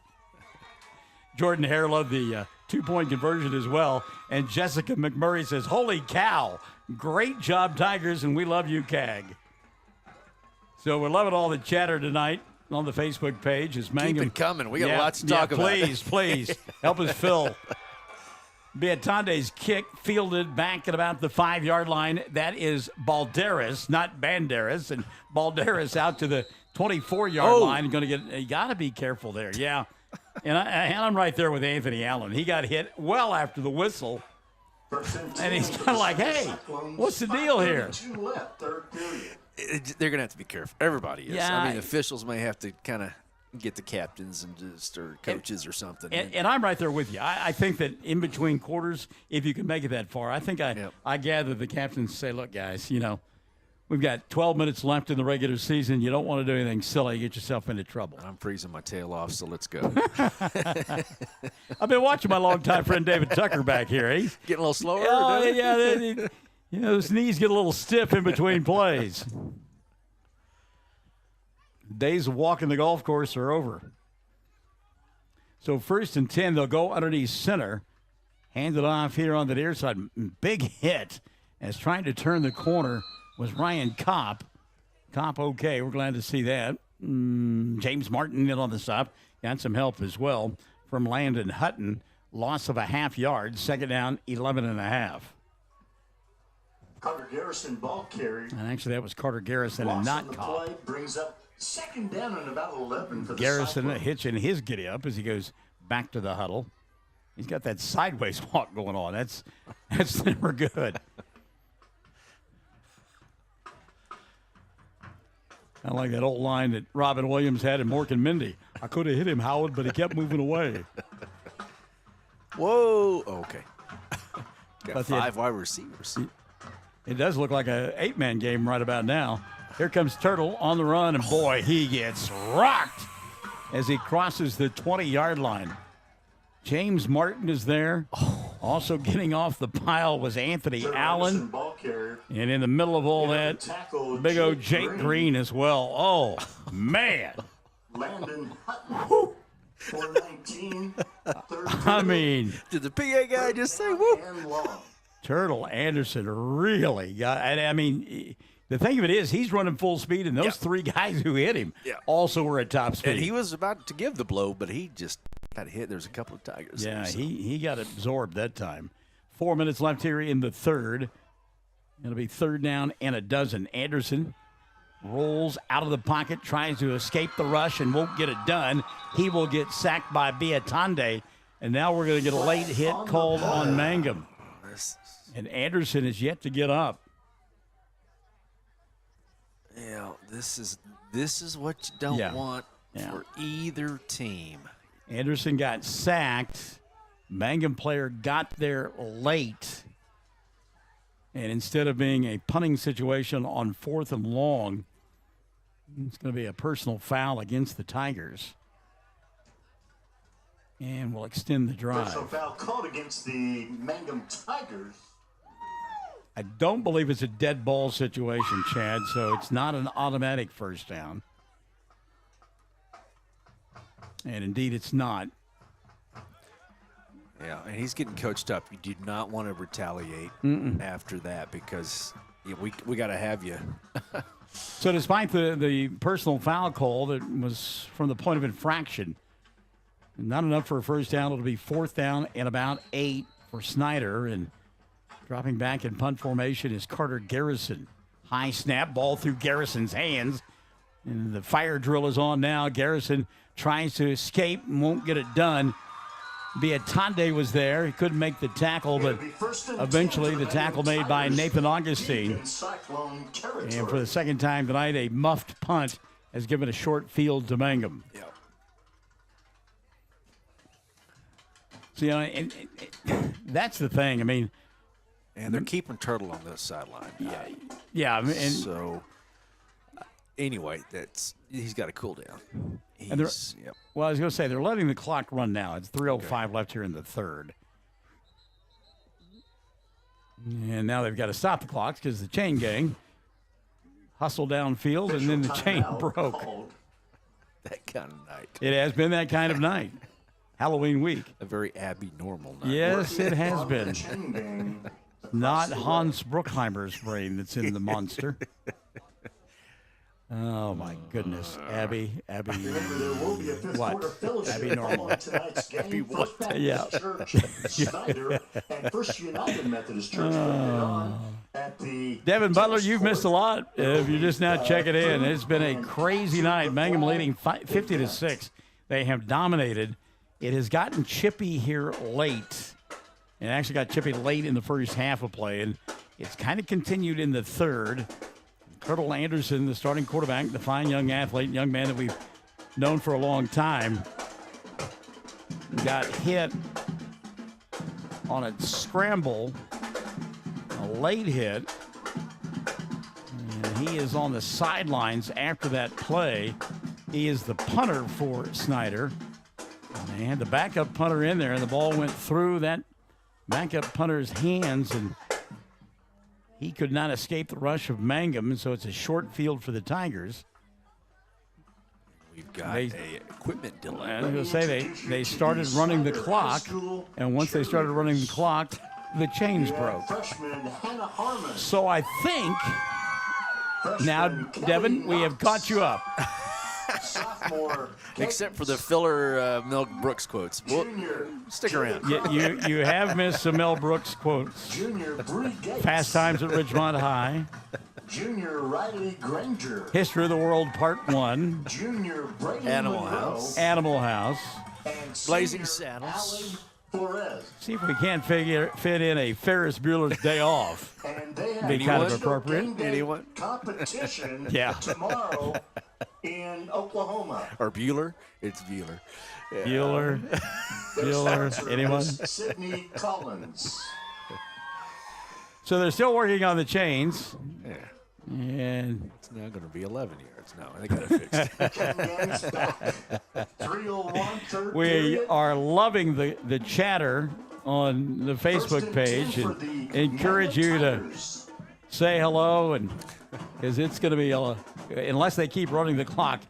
Jordan Hare loved the 2-point conversion as well. And Jessica McMurray says, holy cow, great job, Tigers, and we love you, CAG. So we're loving all the chatter tonight on the Facebook page. It's Mangum. Keep it coming. We got lots to talk about. Please, help us fill. Biatande's kick fielded back at about the 5-yard line. That is Balderas, not Banderas. And Balderas out to the 24-yard line. You got to be careful there. Yeah. And I'm right there with Anthony Allen. He got hit well after the whistle. And he's kind of like, hey, what's the deal here? They're going to have to be careful. Everybody is. Yeah. I mean, officials may have to kind of get the captains or coaches or something. And I'm right there with you. I think that in between quarters, if you can make it that far, I think I gather the captains say, look, guys, you know, we've got 12 minutes left in the regular season. You don't want to do anything silly. Get yourself into trouble. I'm freezing my tail off, so let's go. I've been watching my longtime friend David Tucker back here. He's getting a little slower. You know, his knees get a little stiff in between plays. Days of walking the golf course are over. So 1st and 10, they'll go underneath center. Hand it off here on the near side. Big hit as trying to turn the corner was Ryan Kopp. Kopp, okay. We're glad to see that. James Martin in on the stop. Got some help as well from Landon Hutton. Loss of a half yard. 2nd down, 11.5. Carter Garrison ball carry. And actually, that was Carter Garrison and not Kopp. Play brings up 2nd down and about 11 for the Garrison Cyclones. hitching his giddy up as he goes back to the huddle. He's got that sideways walk going on. That's never good. I like that old line that Robin Williams had in Mork and Mindy. I could have hit him, Howard, but he kept moving away. Whoa. Okay. Got But 5 wide receivers. It does look like an 8-man game right about now. Here comes Turtle on the run, and boy, he gets rocked as he crosses the 20-yard line. James Martin is there. Also getting off the pile was Anthony Allen. And in the middle of all that, big old Jake Green as well. Oh, man. Landon Hutton. 419. I mean, did the PA guy just say whoop? Turtle Anderson really got, and I mean, the thing of it is, he's running full speed, and those 3 guys who hit him also were at top speed. And he was about to give the blow, but he just got hit. There's a couple of Tigers. Yeah, there, so. he got absorbed that time. 4 minutes left here in the third. It'll be 3rd down and a dozen. Anderson rolls out of the pocket, tries to escape the rush, and won't get it done. He will get sacked by Biatande, and now we're going to get a late hit called on Mangum. And Anderson is yet to get up. Yeah, this is what you don't want for either team. Anderson got sacked. Mangum player got there late. And instead of being a punting situation on 4th and long, it's going to be a personal foul against the Tigers. And we'll extend the drive. Personal foul called against the Mangum Tigers. I don't believe it's a dead ball situation, Chad, so it's not an automatic first down. And indeed, it's not. Yeah, and he's getting coached up. You do not want to retaliate after that because we got to have you. So despite the personal foul call that was from the point of infraction, not enough for a first down. It'll be 4th down and about 8 for Snyder. And dropping back in punt formation is Carter Garrison. High snap, ball through Garrison's hands. And the fire drill is on now. Garrison tries to escape and won't get it done. Biatande was there. He couldn't make the tackle, but eventually the tackle made by Nathan Augustine. And for the second time tonight, a muffed punt has given a short field to Mangum. Yeah. So, you know, that's the thing. I mean, and they're keeping Turtle on this sideline. Yeah. And so, anyway, he's got to cool down. Well, I was going to say, they're letting the clock run now. It's 3:05 left here in the third. And now they've got to stop the clocks because the chain gang hustled downfield, and then the chain broke. That kind of night. It has been that kind of night. Halloween week. A very Abby normal night. Yes, it has been. Not Hans Bruckheimer's brain that's in the monster. Oh, my goodness. Abby. What? Abby normal. Abby what? Yeah. Snyder and First United Methodist Church at the Devin Butler, you've missed a lot if you're just now checking in. It's been a crazy night. Mangum leading 50-6. They have dominated. It has gotten chippy here late. It actually got chippy late in the first half of play, and it's kind of continued in the third. Turtle Anderson, the starting quarterback, the fine young athlete, young man that we've known for a long time, got hit on a scramble, a late hit. And he is on the sidelines after that play. He is the punter for Snyder. And they had the backup punter in there, and the ball went through that backup punter's hands, and he could not escape the rush of Mangum, so it's a short field for the Tigers. We've got a equipment delay. I was going to say they started running the clock, and once they started running the clock, the chains broke. So I think now, Devin, we have caught you up. Except for the filler Mel Brooks quotes. Well, stick around. You have missed some Mel Brooks quotes. Fast Times at Ridgemont High. Junior Riley Granger. History of the World Part 1. Junior Brady Animal Monroe. House. Animal House. And Blazing senior Saddles. Allie Flores. See if we can't fit in a Ferris Bueller's Day Off. And they have Be kind of national appropriate. game day Anyone? competition Yeah. tomorrow in Oklahoma. Or Bueller. It's Bueller. Yeah. Bueller. Anyone? Sidney Collins. So they're still working on the chains. Yeah. And it's now going to be 11 yards. No, they got it fixed. 301 third we period. are loving the chatter on the Facebook page and encourage you to say hello, and because it's going to be unless they keep running the clock,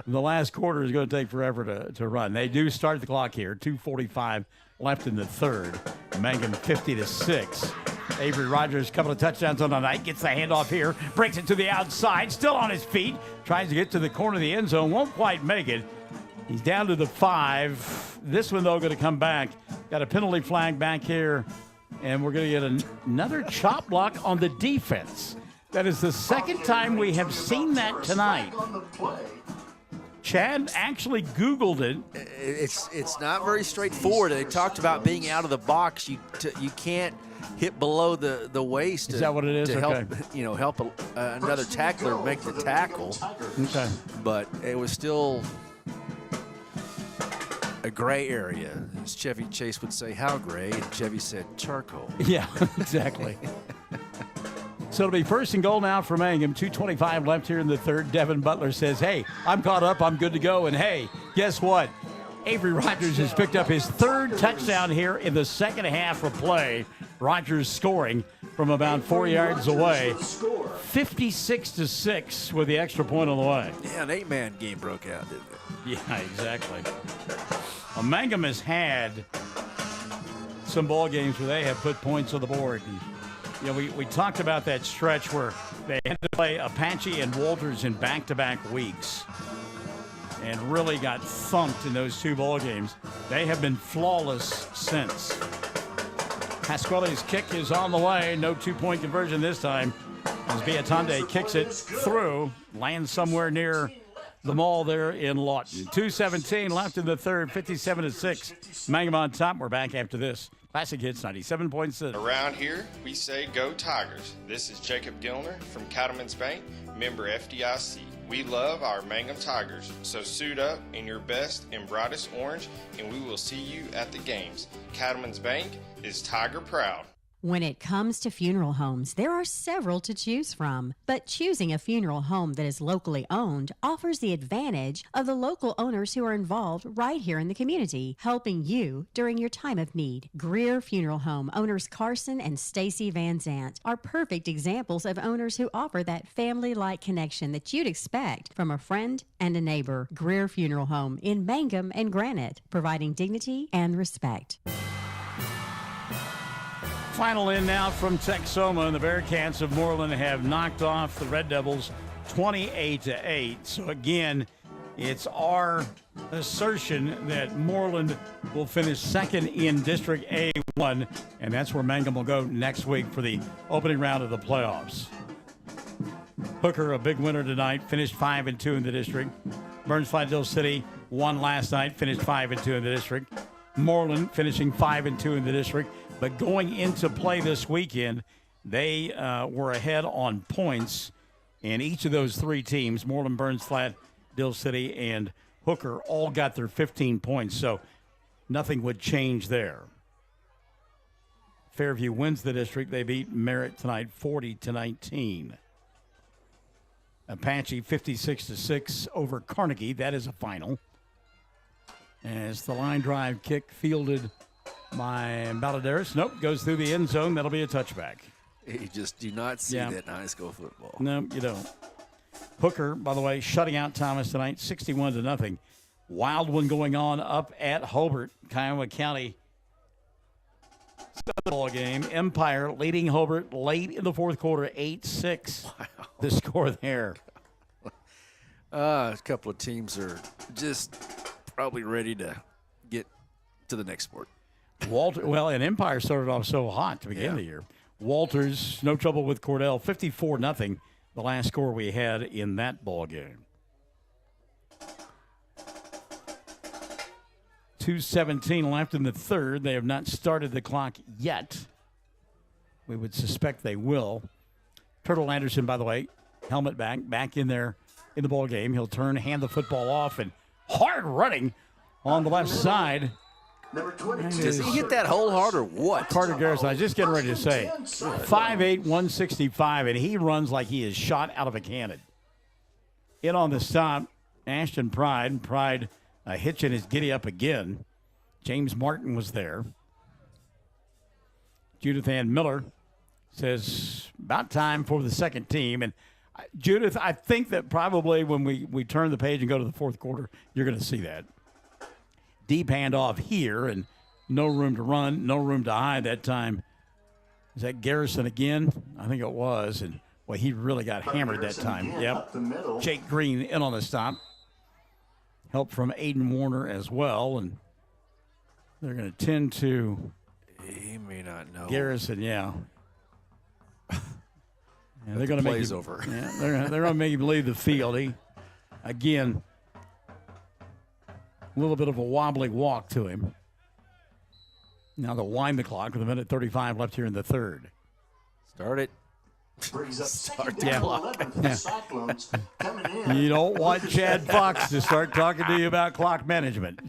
the last quarter is going to take forever to run. They do start the clock here. 2:45 left in the third. Mangum 50-6. Avery Rogers, couple of touchdowns on the night, gets the handoff here, breaks it to the outside, still on his feet, tries to get to the corner of the end zone, won't quite make it. He's down to the 5. This one, though, going to come back. Got a penalty flag back here, and we're going to get another chop block on the defense. That is the second time we have seen that tonight. Chad actually Googled it. It's not very straightforward. They talked about being out of the box. You can't hit below the waist. Is that what it is? To Okay. help another tackler make the tackle. Okay. But it was still a gray area. As Chevy Chase would say, how gray? And Chevy said, charcoal. Yeah, exactly. So it'll be first and goal now for Mangum. 2:25 left here in the third. Devin Butler says, hey, I'm caught up. I'm good to go. And, hey, guess what? Avery Rogers has picked up his third touchdown here in the second half of play. Rogers scoring from about 4 yards away. 56-6 with the extra point on the way. Yeah, an 8-man game broke out, didn't it? Yeah, exactly. Well, Mangum has had some ball games where they have put points on the board. And, we talked about that stretch where they had to play Apache and Walters in back-to-back weeks and really got thumped in those two ball games. They have been flawless since. Pasquale's kick is on the way. No two-point conversion this time as Biatonde kicks it through, lands somewhere near the mall there in Lawton. 2:17 left in the third, 57-6. Mangum on top. We're back after this. Classic Hits 97.6. Around here, we say go Tigers. This is Jacob Gilner from Cattlemen's Bank, member FDIC. We love our Mangum Tigers, so suit up in your best and brightest orange, and we will see you at the games. Cattlemen's Bank is Tiger proud. When it comes to funeral homes, there are several to choose from, but choosing a funeral home that is locally owned offers the advantage of the local owners who are involved right here in the community, helping you during your time of need. Greer Funeral Home owners Carson and Stacy Van Zant are perfect examples of owners who offer that family-like connection that you'd expect from a friend and a neighbor. Greer Funeral Home in Mangum and Granite, providing dignity and respect. Final in now from Texoma, and the Bearcats of Moreland have knocked off the Red Devils 28-8. So again, it's our assertion that Moreland will finish second in District A1, and that's where Mangum will go next week for the opening round of the playoffs. Hooker, a big winner tonight, finished 5-2 in the district. Burns-Flattdale City won last night, finished 5-2 in the district. Moreland finishing 5-2 in the district. But going into play this weekend, they were ahead on points. And each of those three teams, Moreland, Burns-Flattdale City, and Hooker, all got their 15 points. So nothing would change there. Fairview wins the district. They beat Merritt tonight 40-19. Apache 56-6 over Carnegie. That is a final. As the line drive kick fielded by Balladares. Nope, goes through the end zone. That'll be a touchback. You just do not see that in high school football. No, you don't. Hooker, by the way, shutting out Thomas tonight, 61-0. Wild one going on up at Hobart, Kiowa County. Ball game. Empire leading Hobart late in the fourth quarter, 8-6. Wow. The score there. A couple of teams are just probably ready to get to the next sport. And Empire started off so hot to begin the year. Walters, no trouble with Cordell, 54-0, the last score we had in that ball game. 2:17 left in the third. They have not started the clock yet. We would suspect they will. Turtle Anderson, by the way, helmet back in there in the ball game. He'll turn, hand the football off, and hard running on the left side. Does he hit that hole hard or what? Carter Garrison, I was just getting ready to say, 5'8", 165, and he runs like he is shot out of a cannon. In on the stop, Ashton Pride. Pride hitching his giddy up again. James Martin was there. Judith Ann Miller says, about time for the second team. And Judith, I think that probably when we turn the page and go to the fourth quarter, you're going to see that. Deep handoff here, and no room to run, no room to hide that time. Is that Garrison again? I think it was. And, he really got hammered that time. Yep. Jake Green in on the stop. help from Aiden Warner as well. And they're going to tend to He may not know. Garrison, yeah. They're going to plays make over. Yeah, they're going to make him leave the field. He, again, a little bit of a wobbly walk to him. Now they'll wind the clock with 1:35 left here in the third. Start it. Brings up Start second the down clock. 11 for the Cyclones coming in. You don't want Chad Fox to start talking to you about clock management.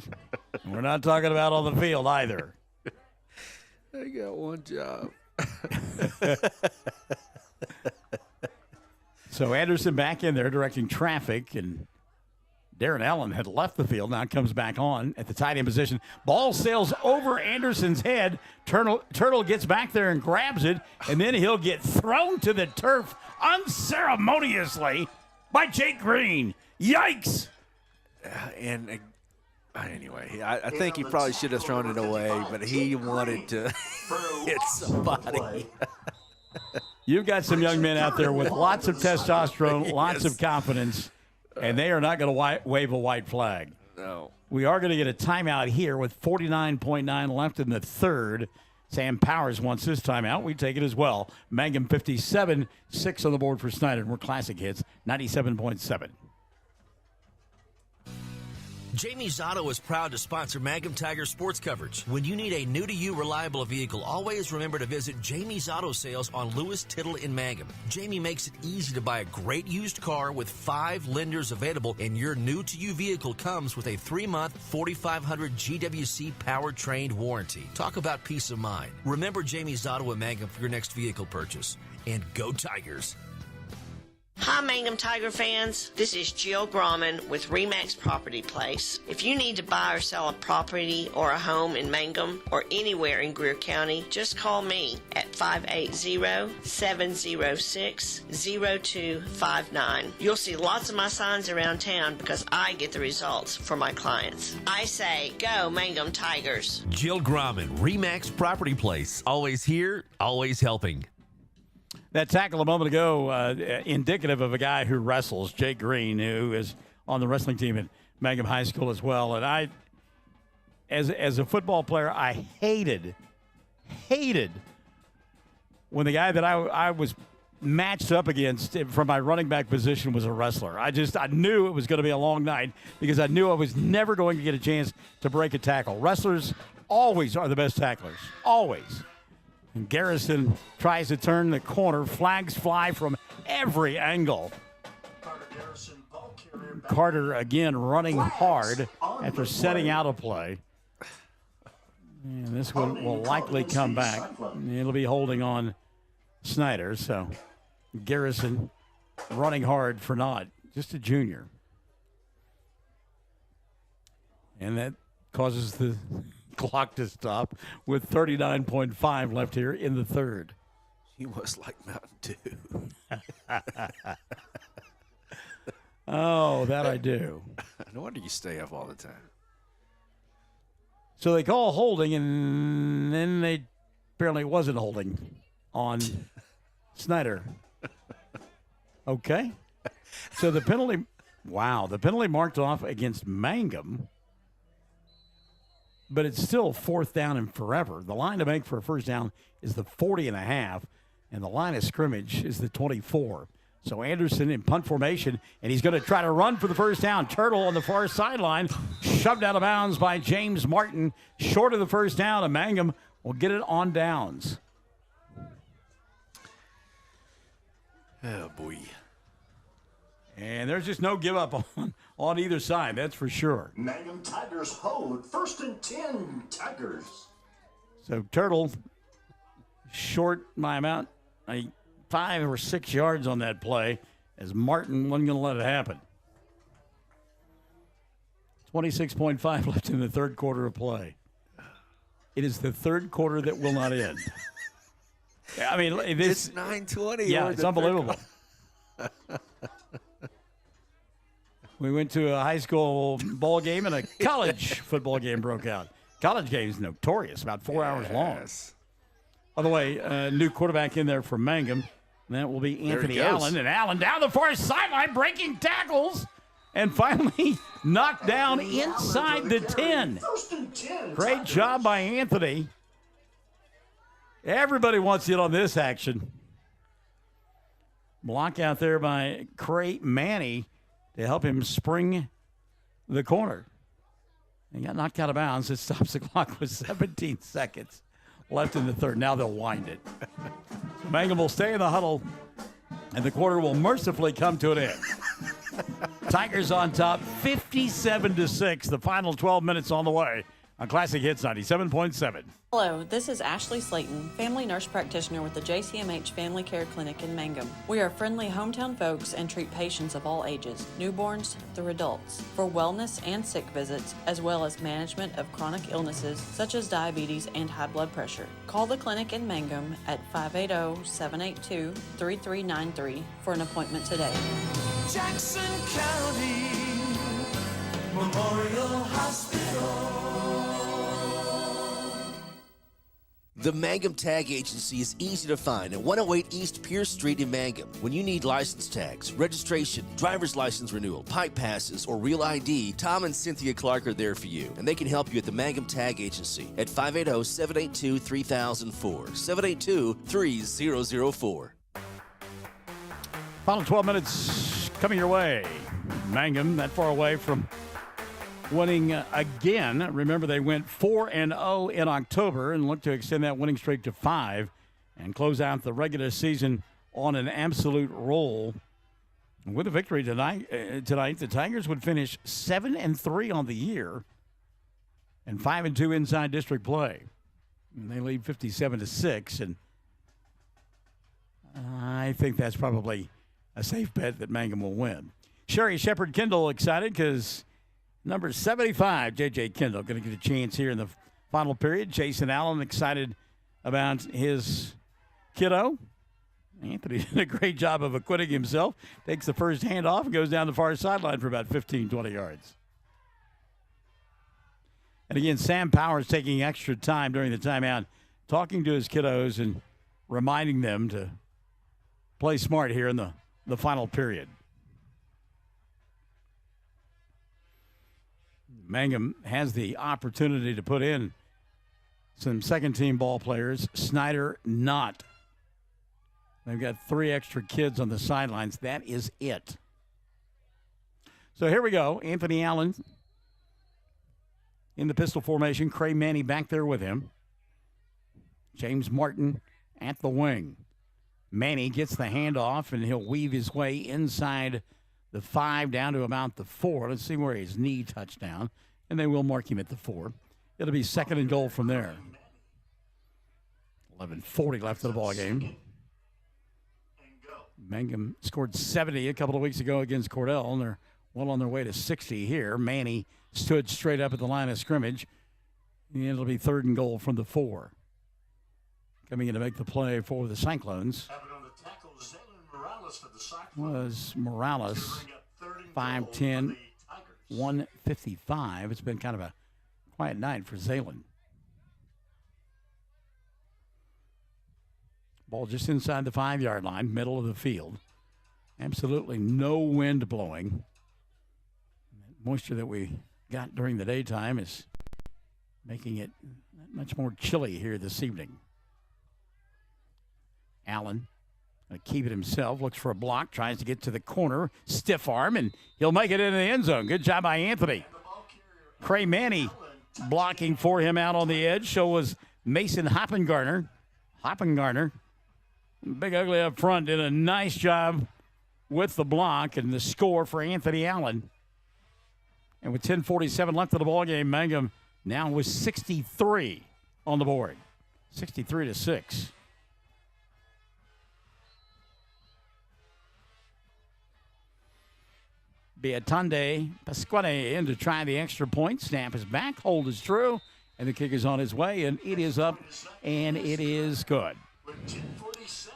We're not talking about on the field either. I got one job. So Anderson back in there directing traffic, and Darren Allen had left the field. Now comes back on at the tight end position. Ball sails over Anderson's head. Turtle gets back there and grabs it, and then he'll get thrown to the turf unceremoniously by Jake Green. Yikes! And anyway, I think he probably should have thrown it away, but he wanted to hit somebody. You've got some young men out there with lots of testosterone, lots of confidence, and they are not going to wave a white flag. No. We are going to get a timeout here with 49.9 left in the third. Sam Powers wants this timeout. We take it as well. Mangum 57, 6 on the board for Snyder. We're Classic Hits, 97.7. Jamie's Auto is proud to sponsor Mangum Tiger sports coverage. When you need a new-to-you reliable vehicle, always remember to visit Jamie's Auto Sales on Lewis Tittle in Mangum. Jamie makes it easy to buy a great used car with 5 lenders available, and your new-to-you vehicle comes with a 3-month 4,500 GWC power-trained warranty. Talk about peace of mind. Remember Jamie's Auto in Mangum for your next vehicle purchase. And go Tigers! Hi, Mangum Tiger fans. This is Jill Grauman with RE/MAX Property Place. If you need to buy or sell a property or a home in Mangum or anywhere in Greer County, just call me at 580-706-0259. You'll see lots of my signs around town because I get the results for my clients. I say, go Mangum Tigers. Jill Grauman, RE/MAX Property Place. Always here, always helping. That tackle a moment ago, indicative of a guy who wrestles, Jake Green, who is on the wrestling team at Mangum High School as well. And I, as a football player, I hated when the guy that I was matched up against from my running back position was a wrestler. I knew it was going to be a long night because I knew I was never going to get a chance to break a tackle. Wrestlers always are the best tacklers, always. And Garrison tries to turn the corner. Flags fly from every angle. Carter again running hard after setting out a play. And this one will likely come back. It'll be holding on Snyder. So Garrison running hard for naught. Just a junior. And that causes the clock to stop with 39.5 left here in the third. He was like Mountain Dew. Oh, that I do. No wonder you stay up all the time. So they call holding, and then they apparently wasn't holding on Snyder. Okay. So the penalty marked off against Mangum. But it's still 4th down and forever. The line to make for a first down is the 40.5, and the line of scrimmage is the 24. So Anderson in punt formation, and he's going to try to run for the first down. Turtle on the far sideline, shoved out of bounds by James Martin, short of the first down, and Mangum will get it on downs. Oh, boy. And there's just no give up on either side, that's for sure. Mangum Tigers hold. 1st and 10, Tigers. So Turtle short by about 5 or 6 yards on that play as Martin wasn't going to let it happen. 26.5 left in the third quarter of play. It is the third quarter that will not end. I mean, it's 9:20. Yeah, it's unbelievable. We went to a high school ball game and a college football game broke out. College game's notorious, about 4 hours long. By the way, new quarterback in there for Mangum. That will be Anthony Allen. And Allen down the far sideline, breaking tackles. and finally knocked down inside the 10. Great job by Anthony. Everybody wants in on this action. Block out there by Cray Manny to help him spring the corner. He got knocked out of bounds. It stops the clock with 17 seconds left in the third. Now they'll wind it. So Mangum will stay in the huddle, and the quarter will mercifully come to an end. Tigers on top, 57-6. The final 12 minutes on the way on Classic Hits 97.7. Hello, this is Ashley Slayton, family nurse practitioner with the JCMH Family Care Clinic in Mangum. We are friendly hometown folks and treat patients of all ages, newborns through adults, for wellness and sick visits, as well as management of chronic illnesses such as diabetes and high blood pressure. Call the clinic in Mangum at 580-782-3393 for an appointment today. Jackson County Memorial Hospital. The Mangum Tag Agency is easy to find at 108 East Pierce Street in Mangum. When you need license tags, registration, driver's license renewal, pipe passes, or real ID, Tom and Cynthia Clark are there for you, and they can help you at the Mangum Tag Agency at 580-782-3004, 782-3004. Final 12 minutes coming your way. Mangum, that far away from winning again. Remember, they went 4-0 in October and look to extend that winning streak to 5 and close out the regular season on an absolute roll. With a victory tonight, the Tigers would finish 7-3 on the year and 5-2 inside district play. And they lead 57-6, and I think that's probably a safe bet that Mangum will win. Sherry Shepard Kendall excited because number 75, J.J. Kendall, going to get a chance here in the final period. Jason Allen excited about his kiddo. Anthony did a great job of acquitting himself. Takes the first handoff and goes down the far sideline for about 15, 20 yards. And again, Sam Powers taking extra time during the timeout, talking to his kiddos and reminding them to play smart here in the final period. Mangum has the opportunity to put in some second-team ball players. Snyder not. They've got 3 extra kids on the sidelines. That is it. So here we go. Anthony Allen in the pistol formation. Cray Manny back there with him. James Martin at the wing. Manny gets the handoff, and he'll weave his way inside the 5 down to about the 4. Let's see where his knee touched down, and they will mark him at the 4. It'll be 2nd and goal from there. 11:40 left of the ball game. Mangum scored 70 a couple of weeks ago against Cordell, and they're well on their way to 60 here. Manny stood straight up at the line of scrimmage, and it'll be 3rd and goal from the 4. Coming in to make the play for the Cyclones was Morales, 5'10", 155. It's been kind of a quiet night for Zaylen. Ball just inside the 5-yard line, middle of the field. Absolutely no wind blowing. That moisture that we got during the daytime is making it much more chilly here this evening. Allen keep it himself, looks for a block, tries to get to the corner, stiff arm, and he'll make it into the end zone. Good job by Anthony. Cray Manny blocking for him out on the edge. So was Mason Hoppengarner. Big Ugly up front did a nice job with the block and the score for Anthony Allen. And with 10:47 left of the ball game, Mangum now with 63 on the board, 63-6. Beatande Pasquale in to try the extra point. Snap is back. Hold is true. And the kick is on his way. And it is up. And it is good.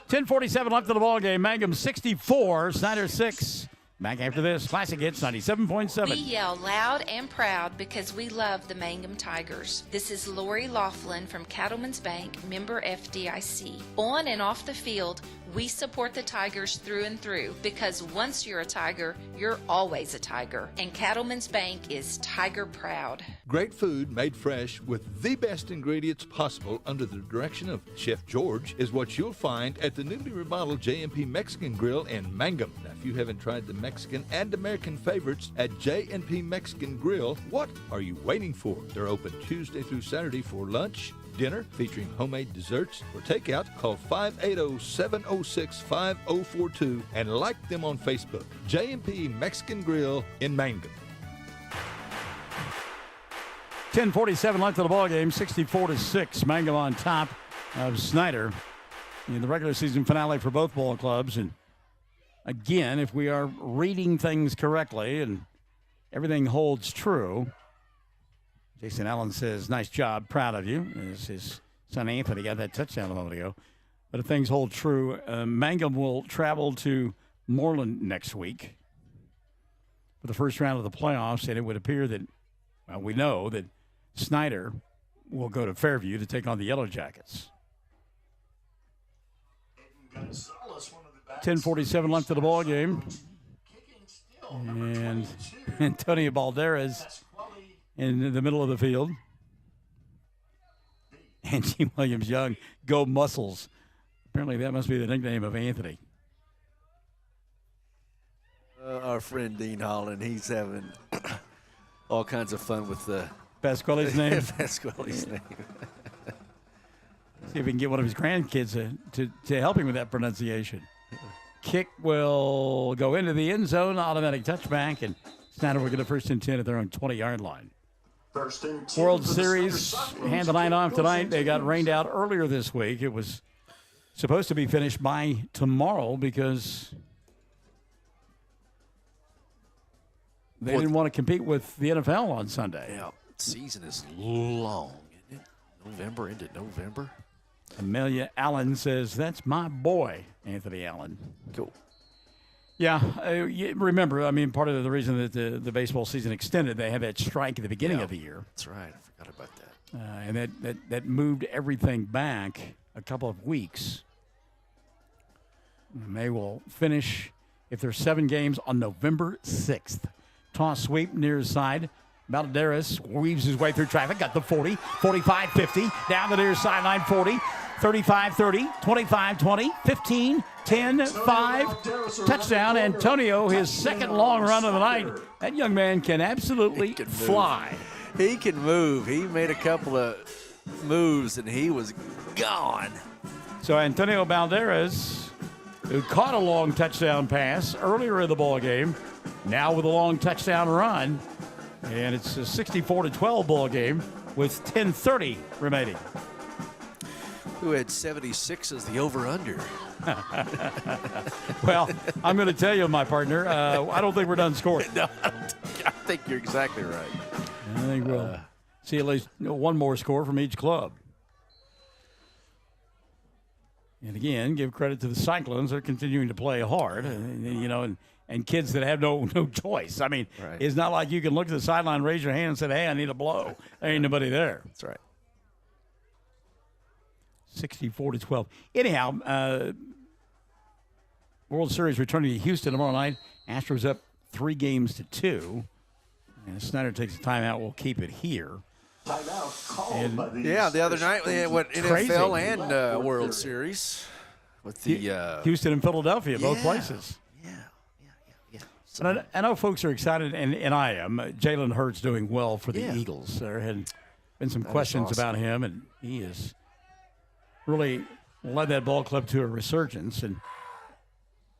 10:47 left of the ball game. Mangum 64. Snyder 6. Back after this. Classic Hits 97.7. We yell loud and proud because we love the Mangum Tigers. This is Lori Laughlin from Cattleman's Bank, member FDIC. On and off the field, We support the Tigers through and through because once you're a Tiger, you're always a Tiger. And Cattleman's Bank is Tiger proud. Great food made fresh with the best ingredients possible under the direction of Chef George is what you'll find at the newly remodeled J&P Mexican Grill in Mangum. Now, if you haven't tried the Mexican and American favorites at J&P Mexican Grill, what are you waiting for? They're open Tuesday through Saturday for lunch, dinner featuring homemade desserts. For takeout, call 580-706-5042 and like them on Facebook. J&P Mexican Grill in Mangum. 10:47 left of the ball game, 64-6. Mangum on top of Snyder in the regular season finale for both ball clubs. And again, if we are reading things correctly and everything holds true, Jason Allen says, nice job, proud of you. As his son Anthony got that touchdown a moment ago. But if things hold true, Mangum will travel to Moreland next week for the first round of the playoffs, and it would appear that, well, we know that Snyder will go to Fairview to take on the Yellow Jackets. 10:47 left of the ball game. And Antonio Balderas in the middle of the field. Angie Williams-Young, go Muscles. Apparently that must be the nickname of Anthony. Our friend Dean Holland, he's having all kinds of fun with the Pasquale's name. Pasquale's name. See if we can get one of his grandkids to help him with that pronunciation. Kick will go into the end zone, automatic touchback, and Snyder will get a first and 10 at their own 20-yard line. First and 10 World for the Series Snyder hand the night off tonight. They got rained out earlier this week. It was supposed to be finished by tomorrow because they didn't want to compete with the NFL on Sunday. Yeah, season is long, isn't it? November into November. Amelia Allen says, that's my boy, Anthony Allen. Cool. Yeah, remember, I mean, part of the reason that the baseball season extended, they had that strike at the beginning of the year. That's right. I forgot about that. And that moved everything back a couple of weeks. And they will finish, if there's 7 games, on November 6th. Toss sweep near his side. Balderas weaves his way through traffic, got the 40, 45, 50, down the near sideline, 40, 35, 30, 25, 20, 15, 10, 5, touchdown. Antonio, his second long run of the night. That young man can absolutely fly. He can move. He made a couple of moves, and he was gone. So Antonio Balderas, who caught a long touchdown pass earlier in the ball game, now with a long touchdown run. And it's a 64-12 ball game with 10:30 remaining. Who had 76 as the over-under? Well, I'm going to tell you, my partner, I don't think we're done scoring. No, I think you're exactly right. I think we'll see at least one more score from each club. And again, give credit to the Cyclones. They're continuing to play hard, and kids that have no choice. I mean, It's not like you can look at the sideline, raise your hand, and say, hey, I need a blow. There ain't nobody there. That's right. 64-12. Anyhow, World Series returning to Houston tomorrow night. Astros up 3-2. And Snyder takes a timeout. We'll keep it here. The other night we had NFL and World Series with the Houston and Philadelphia, both places. And I know folks are excited, and I am. Jalen Hurts doing well for the Eagles. There had been some questions about him, and he has really led that ball club to a resurgence. And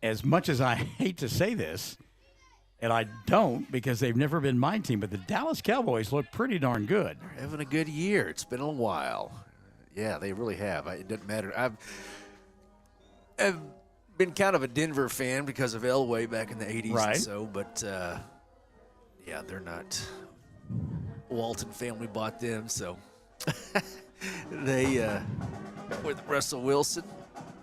as much as I hate to say this, and I don't because they've never been my team, but the Dallas Cowboys look pretty darn good. They're having a good year. It's been a while. Yeah, they really have. It doesn't matter. I've been kind of a Denver fan because of Elway back in the 80s right. and so, but they're not. Walton family bought them, so they with Russell Wilson.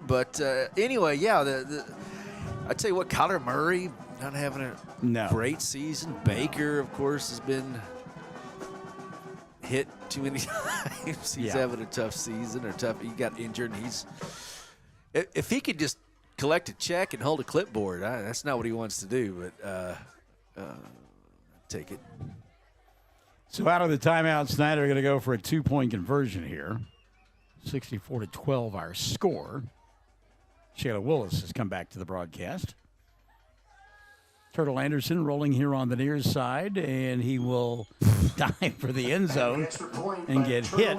But anyway, I tell you what, Kyler Murray not having a great season. Baker, of course, has been hit too many times. He's having a tough season He got injured. And if he could just collect a check and hold a clipboard. That's not what he wants to do, but take it. So out of the timeout, Snyder going to go for a 2-point conversion here. 64-12 our score. Shayla Willis has come back to the broadcast. Turtle Anderson rolling here on the near side, and he will dive for the end zone and get hit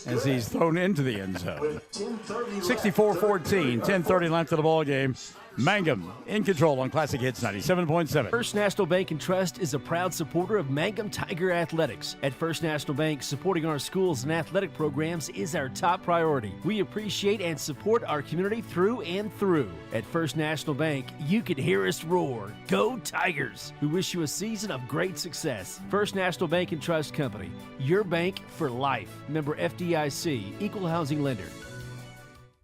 as he's thrown into the end zone. 64-14, 10:30 left of the ball game. Mangum in control on Classic Hits 97.7. First National Bank and Trust is a proud supporter of Mangum Tiger Athletics. At First National Bank, supporting our schools and athletic programs is our top priority. We appreciate and support our community through and through. At First National Bank, you can hear us roar. Go Tigers! We wish you a season of great success. First National Bank and Trust Company, your bank for life. Member FDIC, Equal Housing Lender.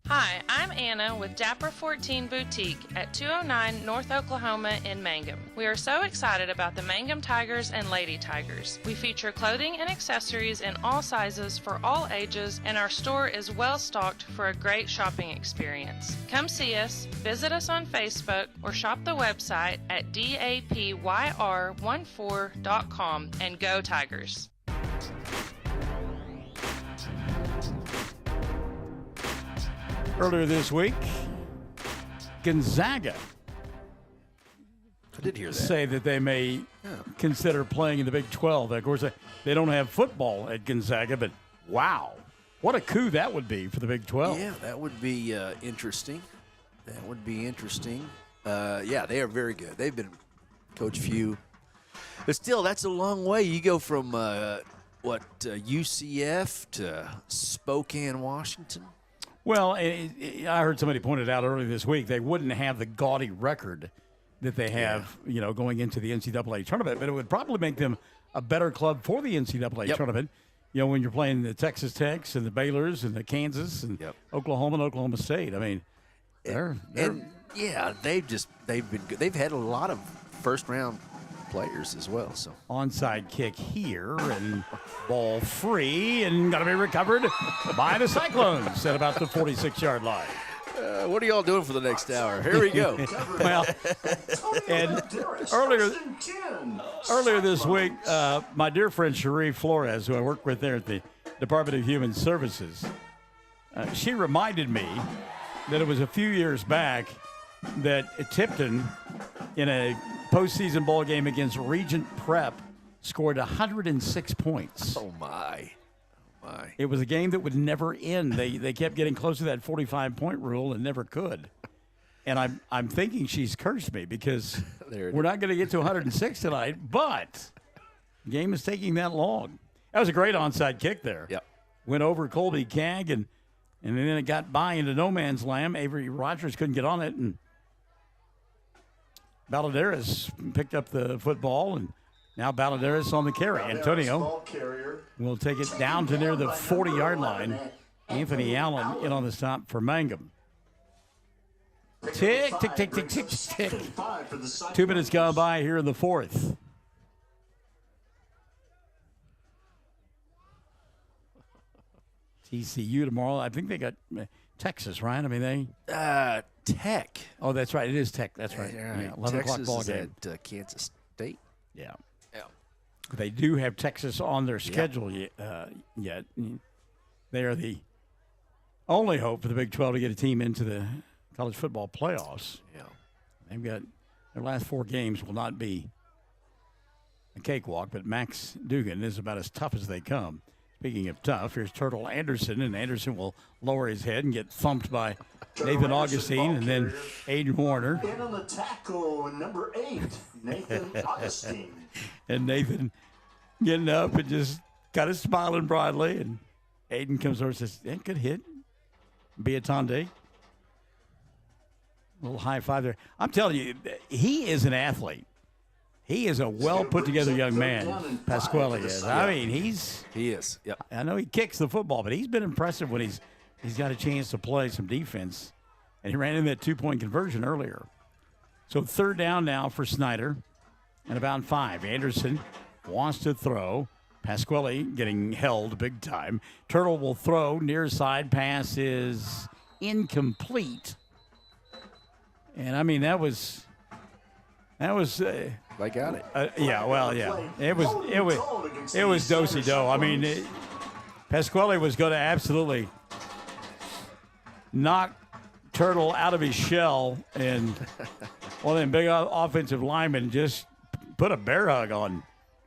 Hi, I'm Anna with Dapper 14 Boutique at 209 North Oklahoma in Mangum. We are so excited about the Mangum Tigers and Lady Tigers. We feature clothing and accessories in all sizes for all ages, and our store is well stocked for a great shopping experience. Come see us, visit us on Facebook, or shop the website at dapyr14.com, and go Tigers. Earlier this week, Gonzaga I did hear that. say that they may consider playing in the Big 12. Of course, they don't have football at Gonzaga, but wow, what a coup that would be for the Big 12. Yeah, that would be interesting. That would be interesting. Yeah, they are very good. They've been Coach Few. But still, that's a long way. You go from, UCF to Spokane, Washington. Well, I heard somebody pointed out earlier this week they wouldn't have the gaudy record that they have, going into the NCAA tournament, but it would probably make them a better club for the NCAA tournament. When you're playing the Texas Techs and the Baylors and the Kansas and Oklahoma and Oklahoma State. I mean, they've been good. They've had a lot of first round players as well. So onside kick here and ball free and got to be recovered by the Cyclones at about the 46-yard line. What are y'all doing for the next hour? Here we go. Well, and earlier this week, my dear friend Cherie Flores, who I work with there at the Department of Human Services, she reminded me that it was a few years back that Tipton, in a postseason ball game against Regent Prep, scored 106 points. Oh, my. It was a game that would never end. They kept getting close to that 45-point rule and never could. And I'm thinking she's cursed me because we're not going to get to 106 tonight, but the game is taking that long. That was a great onside kick there. Yep. Went over Colby Cagg, and then it got by into no man's land. Avery Rogers couldn't get on it, and Balladares picked up the football, and now Balladares on the carry. Antonio will take it down to near the 40-yard line. Anthony Allen in on the stop for Mangum. Tick, tick, tick, tick, tick, tick. 2 minutes gone by here in the fourth. TCU tomorrow. I think they got Texas, right? I mean, Tech. Oh, that's right. It is Tech. That's right. Yeah, 11 o'clock ball game. At Kansas State. Yeah. They do have Texas on their schedule yet. They are the only hope for the Big 12 to get a team into the college football playoffs. Yeah. They've got their last 4 games will not be a cakewalk, but Max Dugan is about as tough as they come. Speaking of tough, here's Turtle Anderson, and Anderson will lower his head and get thumped by Nathan Augustine and then Aiden Warner. In on the tackle, number 8, Nathan Augustine. And Nathan getting up and just kind of smiling broadly, and Aiden comes over and says, good hit. Biatande. A little high five there. I'm telling you, he is an athlete. He is a well-put-together young man, Pasquale is. I mean, he is. Yep. I know he kicks the football, but he's been impressive when he's got a chance to play some defense. And he ran in that 2-point conversion earlier. So 3rd down now for Snyder and about 5. Anderson wants to throw. Pasquale getting held big time. Turtle will throw. Near side pass is incomplete. And I mean, that was. They got it. Yeah, well, yeah. It was do-si-do. I mean, Pasquale was going to absolutely knock Turtle out of his shell, and one of them big offensive linemen just put a bear hug on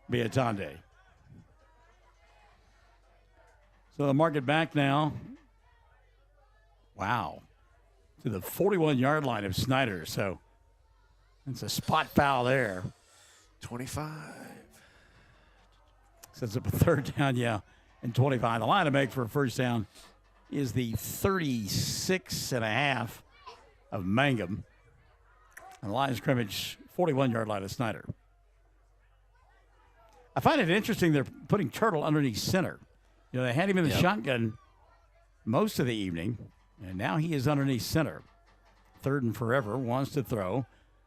Biatande. So they'll mark it back now. Wow. To the 41-yard line of Snyder. So it's a spot foul there. 25. Sets up a third down, and 25. The line to make for a first down is the 36.5 of Mangum. And the line of scrimmage, 41-yard line of Snyder. I find it interesting they're putting Turtle underneath center. They had him in the shotgun most of the evening, and now he is underneath center. Third and forever, wants to throw,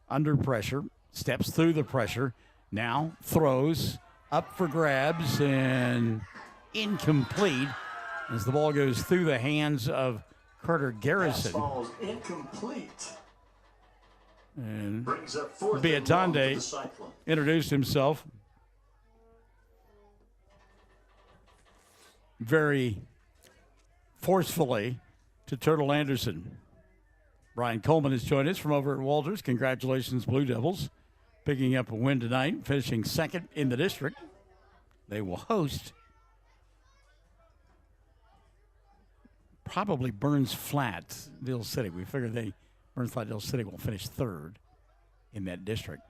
under pressure, steps through the pressure, now throws, up for grabs, and incomplete as the ball goes through the hands of Carter Garrison. Ball is incomplete. And Brings up fourth and long for the Biatande Cyclone. introduced himself very forcefully to Turtle Anderson. Brian Coleman has joined us from over at Walters. Congratulations, Blue Devils, picking up a win tonight, finishing second in the district. They will host probably Burns Flat, Dill City. We figure Burns Flat, Dill City will finish third in that district.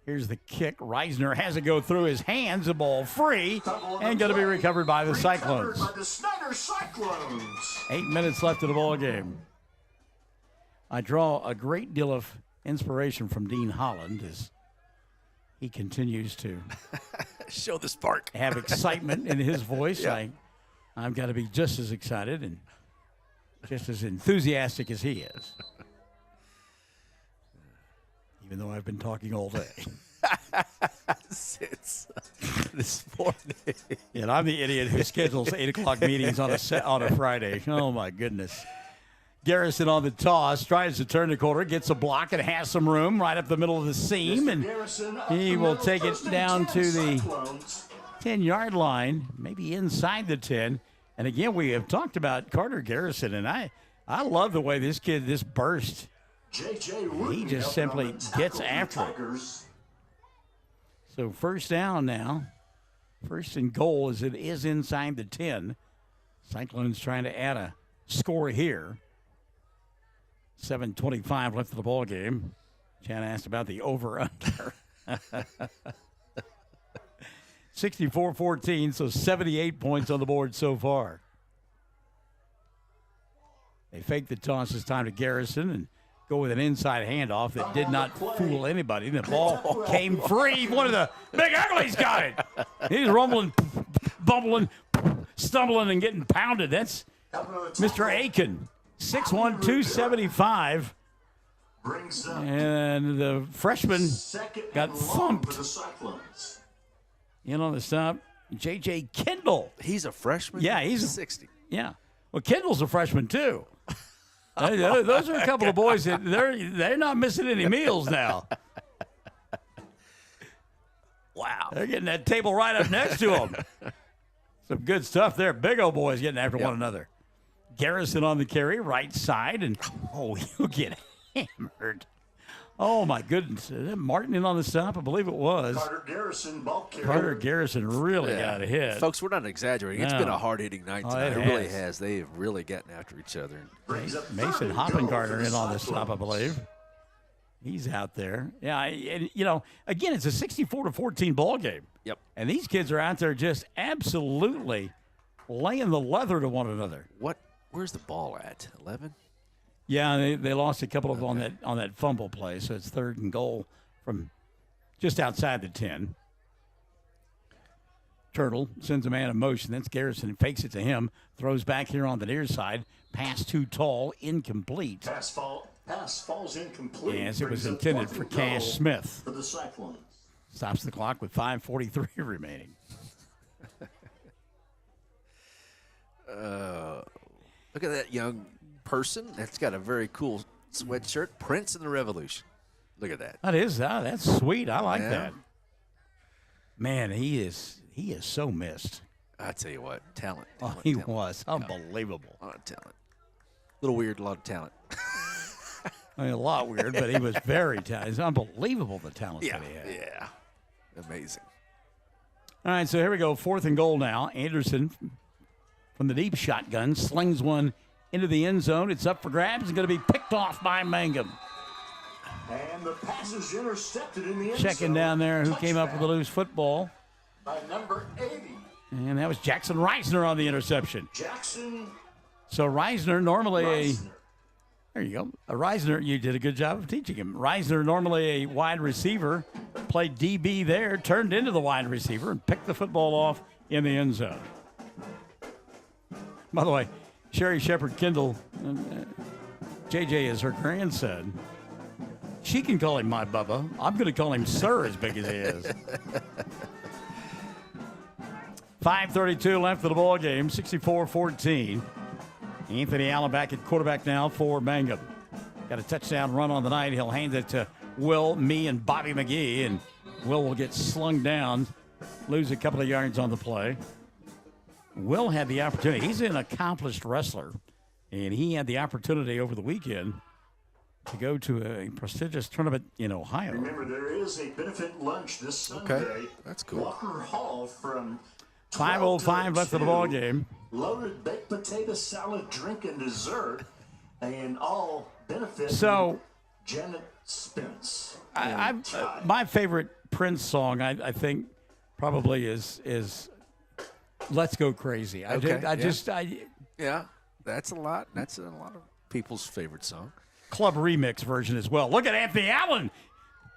Here's the kick. Reisner has it go through his hands. The ball free and going to be recovered by the Cyclones. By the Snyder Cyclones. 8 minutes left of the ball game. I draw a great deal of inspiration from Dean Holland as he continues to show the spark, have excitement in his voice. Yeah. I've got to be just as excited and just as enthusiastic as he is. Even though I've been talking all day. Since this morning. And I'm the idiot who schedules 8 o'clock meetings on a Friday. Oh, my goodness. Garrison on the toss, tries to turn the corner, gets a block and has some room right up the middle of the seam. And he will take it down to the 10-yard line, maybe inside the 10. And, again, we have talked about Carter Garrison, and I love the way this burst. He just simply gets after it. So first down now. First and goal as it is inside the 10. Cyclones trying to add a score here. 7:25 left of the ball game. Chad asked about the over-under. 64-14, so 78 points on the board so far. They fake the toss this time to Garrison and go with an inside handoff that did not fool anybody. The ball came free. One of the big uglies got it. He's rumbling, bumbling, stumbling, and getting pounded. That's Mr. Aiken, 6'1", 275. And the freshman got thumped. In on the stop, J.J. Kendall. He's a freshman? Yeah, he's 60. Yeah. Well, Kendall's a freshman, too. Those are a couple of boys that they're not missing any meals now. Wow. They're getting that table right up next to them. Some good stuff there. Big old boys getting after one another. Garrison on the carry, right side, and he'll get hammered. Oh, my goodness. Is that Martin in on the stop? I believe it was. Carter Garrison, ball carrier. Carter Garrison really got a hit. Folks, we're not exaggerating. It's been a hard-hitting night tonight. It really has. They have really gotten after each other. Mason Hoppengarter in on the stop, I believe. He's out there. Yeah, and, again, it's a 64-14 ball game. Yep. And these kids are out there just absolutely laying the leather to one another. Where's the ball at? 11? Yeah, they lost a couple of on that fumble play, so it's third and goal from just outside the 10. Turtle sends a man in motion. That's Garrison. Fakes it to him. Throws back here on the near side. Pass too tall. Incomplete. Pass falls incomplete. Yes, it was intended for Cash Smith. For the Cyclones. Stops the clock with 5:43 remaining. Look at that young person. That's got a very cool sweatshirt, Prince and the Revolution. Look at that. That's sweet. I like Yeah. that. Man, he is so missed. I tell you what, talent. He was unbelievable. A lot of talent. A little weird, a lot of talent. I mean, a lot weird, but he was very talented. It's unbelievable the talent Yeah, that he had. yeah. Amazing. All right, so here we go. 4th and goal now. Anderson from the deep shotgun slings one into the end zone. It's up for grabs and going to be picked off by Mangum. And the pass is intercepted in the end Checking zone. down there who came up with the loose football. By number 80. And that was Jackson Reisner on the interception. Jackson. So Reisner normally there you go. Reisner, you did a good job of teaching him. Reisner, normally a wide receiver, played DB there, turned into the wide receiver, and picked the football off in the end zone. By the way, Sherry Shepherd Kendall, JJ is her grandson. She can call him my Bubba. I'm going to call him Sir as big as he is. 5:32 left of the ball game, 64-14. Anthony Allen back at quarterback now for Mangum. Got a touchdown run on the night. He'll hand it to Will, me, and Bobby McGee, and Will will get slung down, lose a couple of yards on the play. Will had the opportunity. He's an accomplished wrestler, and he had the opportunity over the weekend to go to a prestigious tournament in Ohio. Remember, there is a benefit lunch this Sunday. Okay, that's cool. Walker Hall from 5:05 left of the ball game. Loaded baked potato salad, drink, and dessert, and all benefit So, Janet Spence. my favorite Prince song, I think, probably is "Let's Go Crazy." Yeah, that's a lot. That's a lot of people's favorite song. Club remix version as well. Look at Anthony Allen,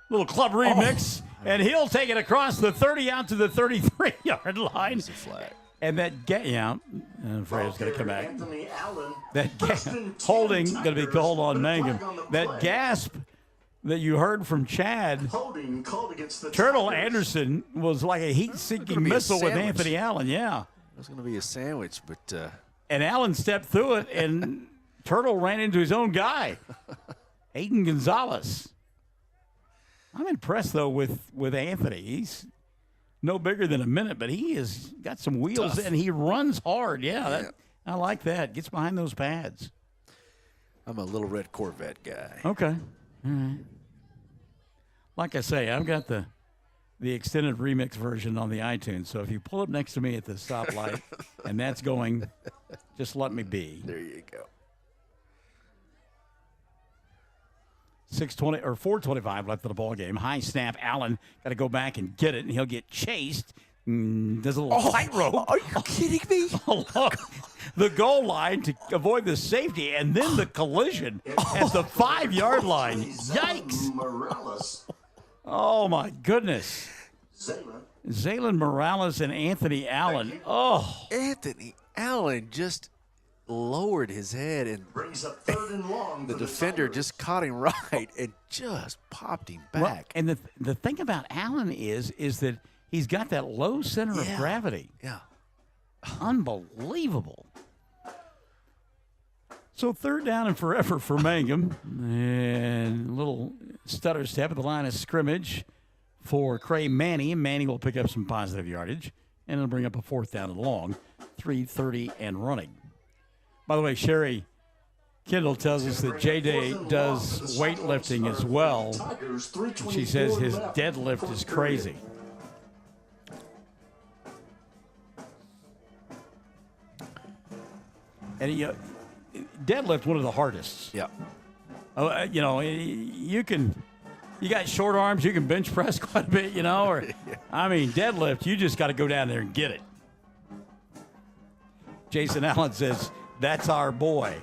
little club remix, and he'll take it across the 30 out to the 33-yard line. It's a flag. And that I'm afraid it's going to come back. Anthony Allen. That holding going to be called on Mangum. That gasp that you heard from Chad. Holding called against the Turtle Tigers. Anderson was like a heat-seeking missile with Anthony Allen. Yeah. It was going to be a sandwich, but And Allen stepped through it, and Turtle ran into his own guy, Aiden Gonzalez. I'm impressed, though, with Anthony. He's no bigger than a minute, but he has got some wheels, and he runs hard. Yeah. I like that. Gets behind those pads. I'm a little red Corvette guy. Okay. All right. Like I say, I've got the extended remix version on the iTunes. So if you pull up next to me at the stoplight and that's going, just let me be. There you go. 4:25 left of the ball game. High snap. Allen got to go back and get it, and he'll get chased. Does a little tightrope. Are you kidding me? Along the goal line to avoid the safety, and then the collision at the 5-yard line. Yikes! Morales. Oh my goodness! Zaylen Morales and Anthony Allen. Oh, Anthony Allen just lowered his head, and brings up 3rd and long. the defender just caught him right and just popped him back. well, and the thing about Allen is that he's got that low center of gravity. Yeah. Unbelievable. So 3rd down and forever for Mangum. And a little stutter step at the line of scrimmage for Cray Manny. Manny will pick up some positive yardage, and it'll bring up a 4th down and long, 3:30 and running. By the way, Sherry Kendall tells us that J-Day does weightlifting as well. She says his deadlift is crazy. And deadlift, one of the hardest. Yeah. You got short arms, you can bench press quite a bit, or, I mean, deadlift, you just got to go down there and get it. Jason Allen says, that's our boy.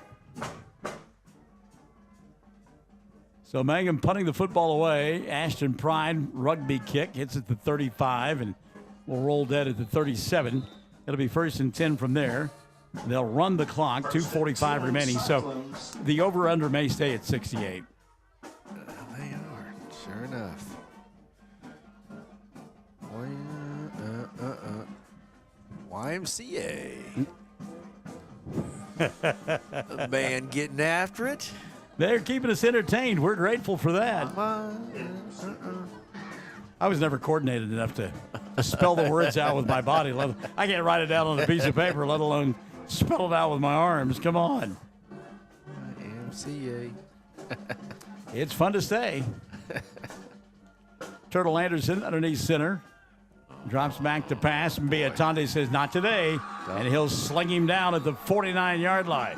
So Mangum punting the football away. Ashton Pride, rugby kick, hits at the 35 and will roll dead at the 37. It'll be 1st and 10 from there. They'll run the clock, 2:45 remaining. So the over-under may stay at 68. They are, sure enough. YMCA. A man getting after it. They're keeping us entertained. We're grateful for that. I was never coordinated enough to spell the words out with my body. I can't write it down on a piece of paper, let alone spell it out with my arms. Come on. MCA. It's fun to say. Turtle Anderson underneath center. Drops back to pass, and Biatonde says, not today. And he'll sling him down at the 49-yard line.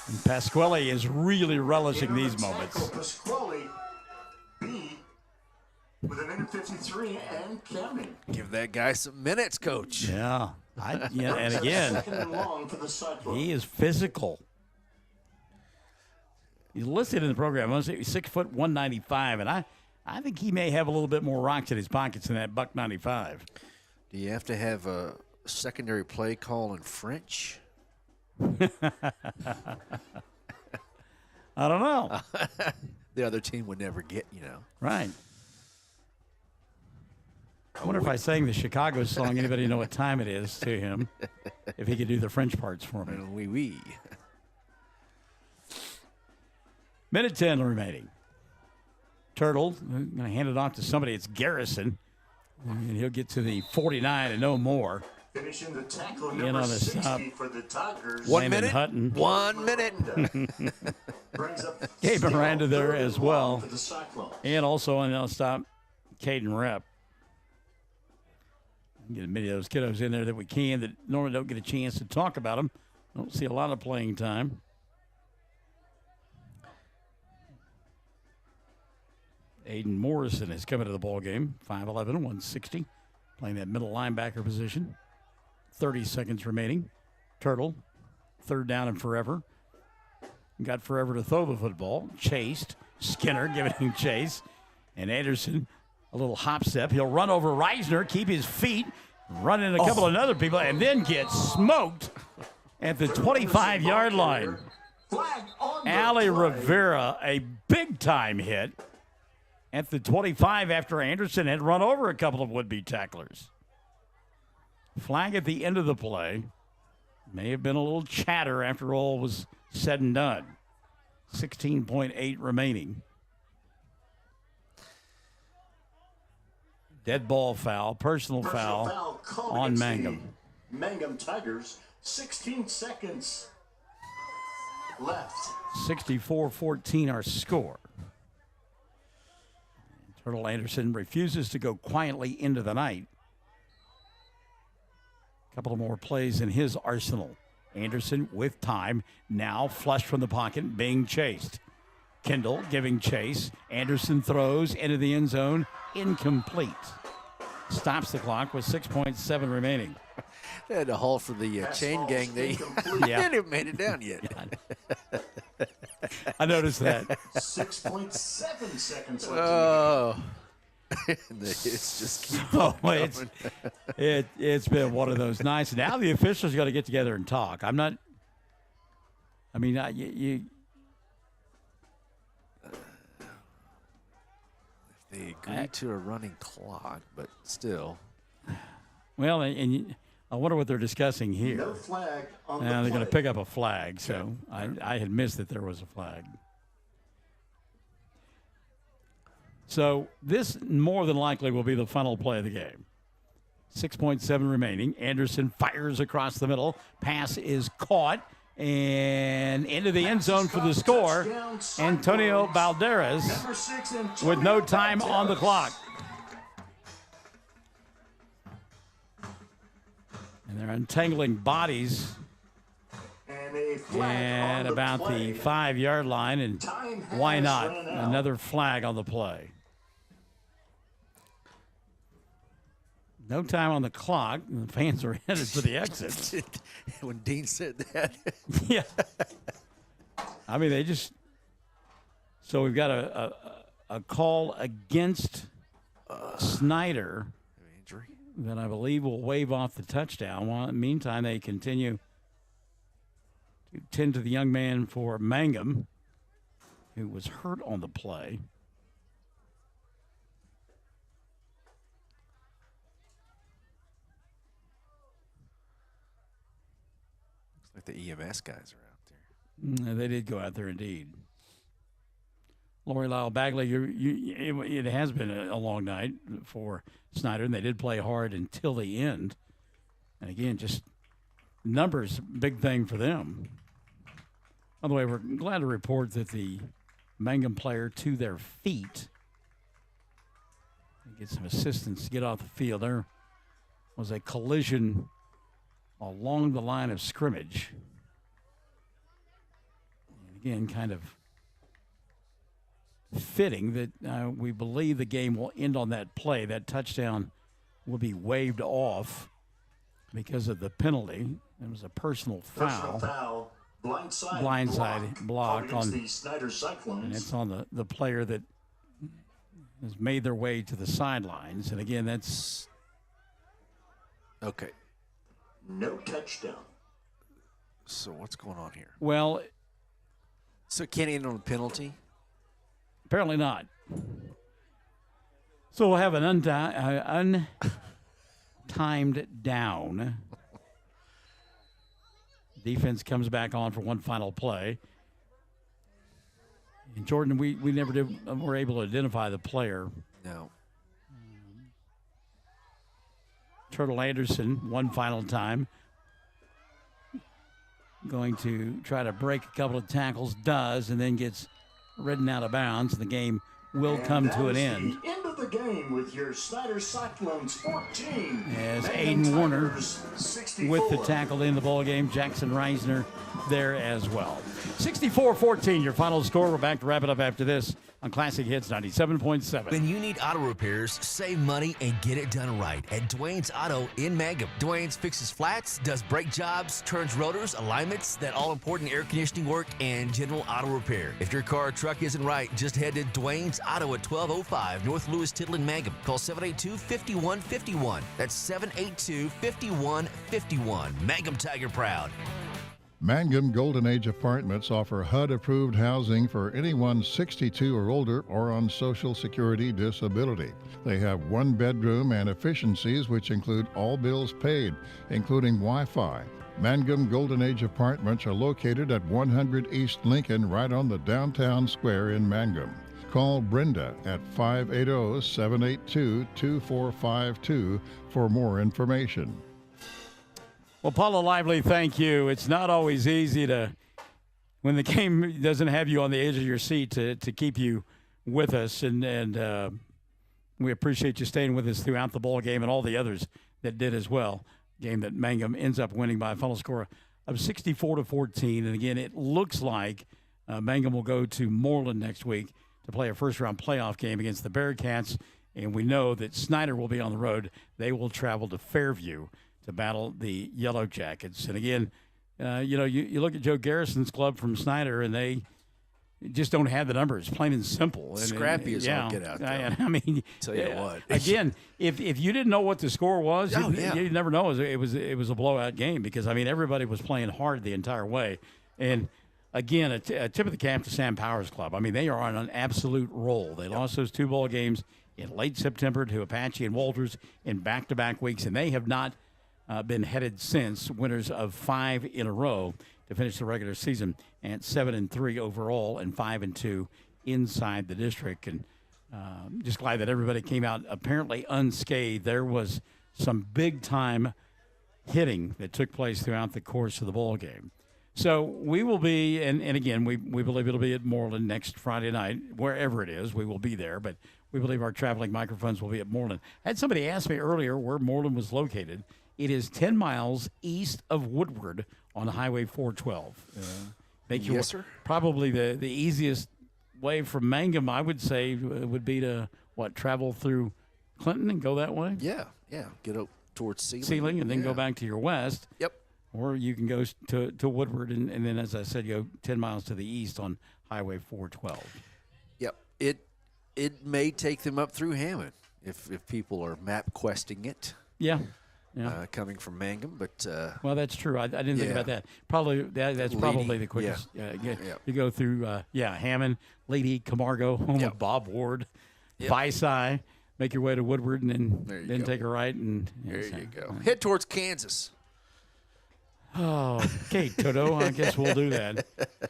And Pasquale is really relishing these moments. Pasquale beat with a minute 53 and counting. Give that guy some minutes, Coach. Yeah. And again, Second and long for the Cyclones. he is physical. He's listed in the program. I want to say he's 6 foot 195, and I think he may have a little bit more rocks in his pockets than that buck 95. Do you have to have a secondary play call in French? I don't know. The other team would never get, Right. I wonder if I sang the Chicago song, anybody know what time it is to him, if he could do the French parts for me. Oui, oui. Minute 10 remaining. Turtle, going to hand it off to somebody. It's Garrison. And he'll get to the 49 and no more. Finishing the tackle, In number on the 60 stop. for the Tigers. 1 minute. Hutton. 1 minute. Brings up Gabe still Miranda there third as and long well. for the Cyclones. And also on the stop, Caden Rep. Get as many of those kiddos in there that we can that normally don't get a chance to talk about them. Don't see a lot of playing time. Aiden Morrison is coming to the ball game. 5'11", 160, playing that middle linebacker position. 30 seconds remaining. Turtle, third down and forever. Got forever to throw the football. Chased. Skinner giving him chase. And Anderson, a little hop step. He'll run over Reisner, keep his feet, run in a couple of other people, and then get smoked at the 25-yard line. Ali Rivera, a big-time hit at the 25 after Anderson had run over a couple of would-be tacklers. Flag at the end of the play. May have been a little chatter after all was said and done. 16.8 remaining. Dead ball foul, personal foul called on against Mangum. the Mangum Tigers. 16 seconds left. 64-14 our score. Turtle Anderson refuses to go quietly into the night. A couple of more plays in his arsenal. Anderson with time, now flushed from the pocket, being chased. Kendall giving chase. Anderson throws into the end zone, incomplete. Stops the clock with 6.7 remaining. They had to haul for the chain gang. They hadn't made it down yet. I noticed that. 6.7 seconds left. Oh. It's just keep on going. It's been one of those nights. Now the officials got to get together and talk. They agree to a running clock, but still. Well, I wonder what they're discussing here. No flag on Now the they're going to play. pick up a flag, so I had missed that there was a flag. So this more than likely will be the final play of the game. 6.7 remaining. Anderson fires across the middle. Pass is caught and into the end zone for the score. Antonio Balderas with no time on the clock. And they're untangling bodies at about the 5-yard line, and why not? Another flag on the play. No time on the clock. And the fans are headed for the exit. When Dean said that. Yeah. I mean, they just. So we've got a call against Snyder. Injury. That I believe will wave off the touchdown. While in the meantime, they continue to tend to the young man for Mangum, who was hurt on the play. Looks like the EMS guys are out there. They did go out there indeed. Lori Lyle Bagley, it has been a long night for Snyder, and they did play hard until the end. And again, just numbers, big thing for them. By the way, we're glad to report that the Mangum player to their feet, get some assistance to get off the field. There was a collision along the line of scrimmage. And again, kind of fitting that we believe the game will end on that play. That touchdown will be waved off because of the penalty. It was a personal foul. Blindside block on the Snyder Cyclones. And it's on the player that has made their way to the sidelines. And again, that's okay. No touchdown. So what's going on here? Well, so can't end on a penalty? Apparently not. So we'll have an untimed down. Defense comes back on for one final play. And Jordan, we never were able to identify the player. No. Turtle Anderson, one final time. Going to try to break a couple of tackles, does, and then gets ridden out of bounds. The game will come to an end. The end of the game with your Snyder Cyclones 14. As Aiden Warner 64. with the tackle in the ball game. Jackson Reisner there as well. 64-14, your final score. We're back to wrap it up after this on Classic Hits 97.7. When you need auto repairs, save money and get it done right at Dwayne's Auto in Mangum. Dwayne's fixes flats, does brake jobs, turns rotors, alignments, that all-important air conditioning work, and general auto repair. If your car or truck isn't right, just head to Dwayne's Auto at 1205 North Lewis Tittle in Mangum. Call 782-5151. That's 782-5151. Mangum Tiger proud. Mangum Golden Age Apartments offer HUD-approved housing for anyone 62 or older or on Social Security disability. They have one bedroom and efficiencies which include all bills paid, including Wi-Fi. Mangum Golden Age Apartments are located at 100 East Lincoln, right on the downtown square in Mangum. Call Brenda at 580-782-2452 for more information. Well, Paula Lively, thank you. It's not always easy when the game doesn't have you on the edge of your seat to keep you with us, and we appreciate you staying with us throughout the ball game and all the others that did as well. Game that Mangum ends up winning by a final score of 64-14, and again, it looks like Mangum will go to Moreland next week to play a first-round playoff game against the Bearcats, and we know that Snyder will be on the road. They will travel to Fairview to battle the Yellow Jackets. And again, you look at Joe Garrison's club from Snyder, and they just don't have the numbers, plain and simple. Scrappy as all get out there. I mean, tell you what. Again, if you didn't know what the score was, Oh, you'd never know it was a blowout game, because I mean everybody was playing hard the entire way. And again, a tip of the cap to Sam Powers' club. I mean, they are on an absolute roll. They lost those two ball games in late September to Apache and Walters in back-to-back weeks, and they have not been headed since, winners of 5 in a row to finish the regular season at 7-3 overall and 5-2 inside the district. And just glad that everybody came out apparently unscathed. There was some big time hitting that took place throughout the course of the ball game. So we will be, and again, we believe it'll be at Moreland next Friday night, wherever it is. We will be there, but we believe our traveling microphones will be at Moreland. I had somebody ask me earlier where Moreland was located. It is 10 miles east of Woodward on Highway 412. Yes, sir. Probably the easiest way from Mangum, I would say, would be to, travel through Clinton and go that way? Yeah. Get up towards Sealing and then go back to your west. Yep. Or you can go to Woodward and then, as I said, go 10 miles to the east on Highway 412. Yep. It may take them up through Hammond if people are map questing it. Yeah. Coming from Mangum, but well, that's true. I didn't think about that. Probably that's probably the quickest. You go through Hammond, Lady, Camargo, home of Bob Ward, Visai, make your way to Woodward, and then take a right and there you go. Head towards Kansas. Oh, okay, Toto. I guess we'll do that.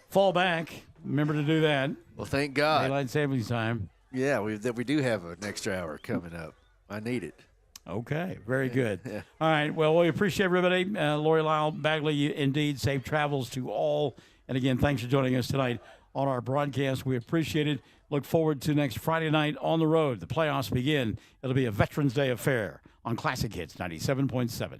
Fall back. Remember to do that. Well, thank God. Daylight savings time. Yeah, we do have an extra hour coming up. I need it. Okay, very good. Yeah. All right, well, we appreciate everybody. Lori Lyle, Bagley, indeed, safe travels to all. And again, thanks for joining us tonight on our broadcast. We appreciate it. Look forward to next Friday night on the road. The playoffs begin. It'll be a Veterans Day affair on Classic Hits 97.7.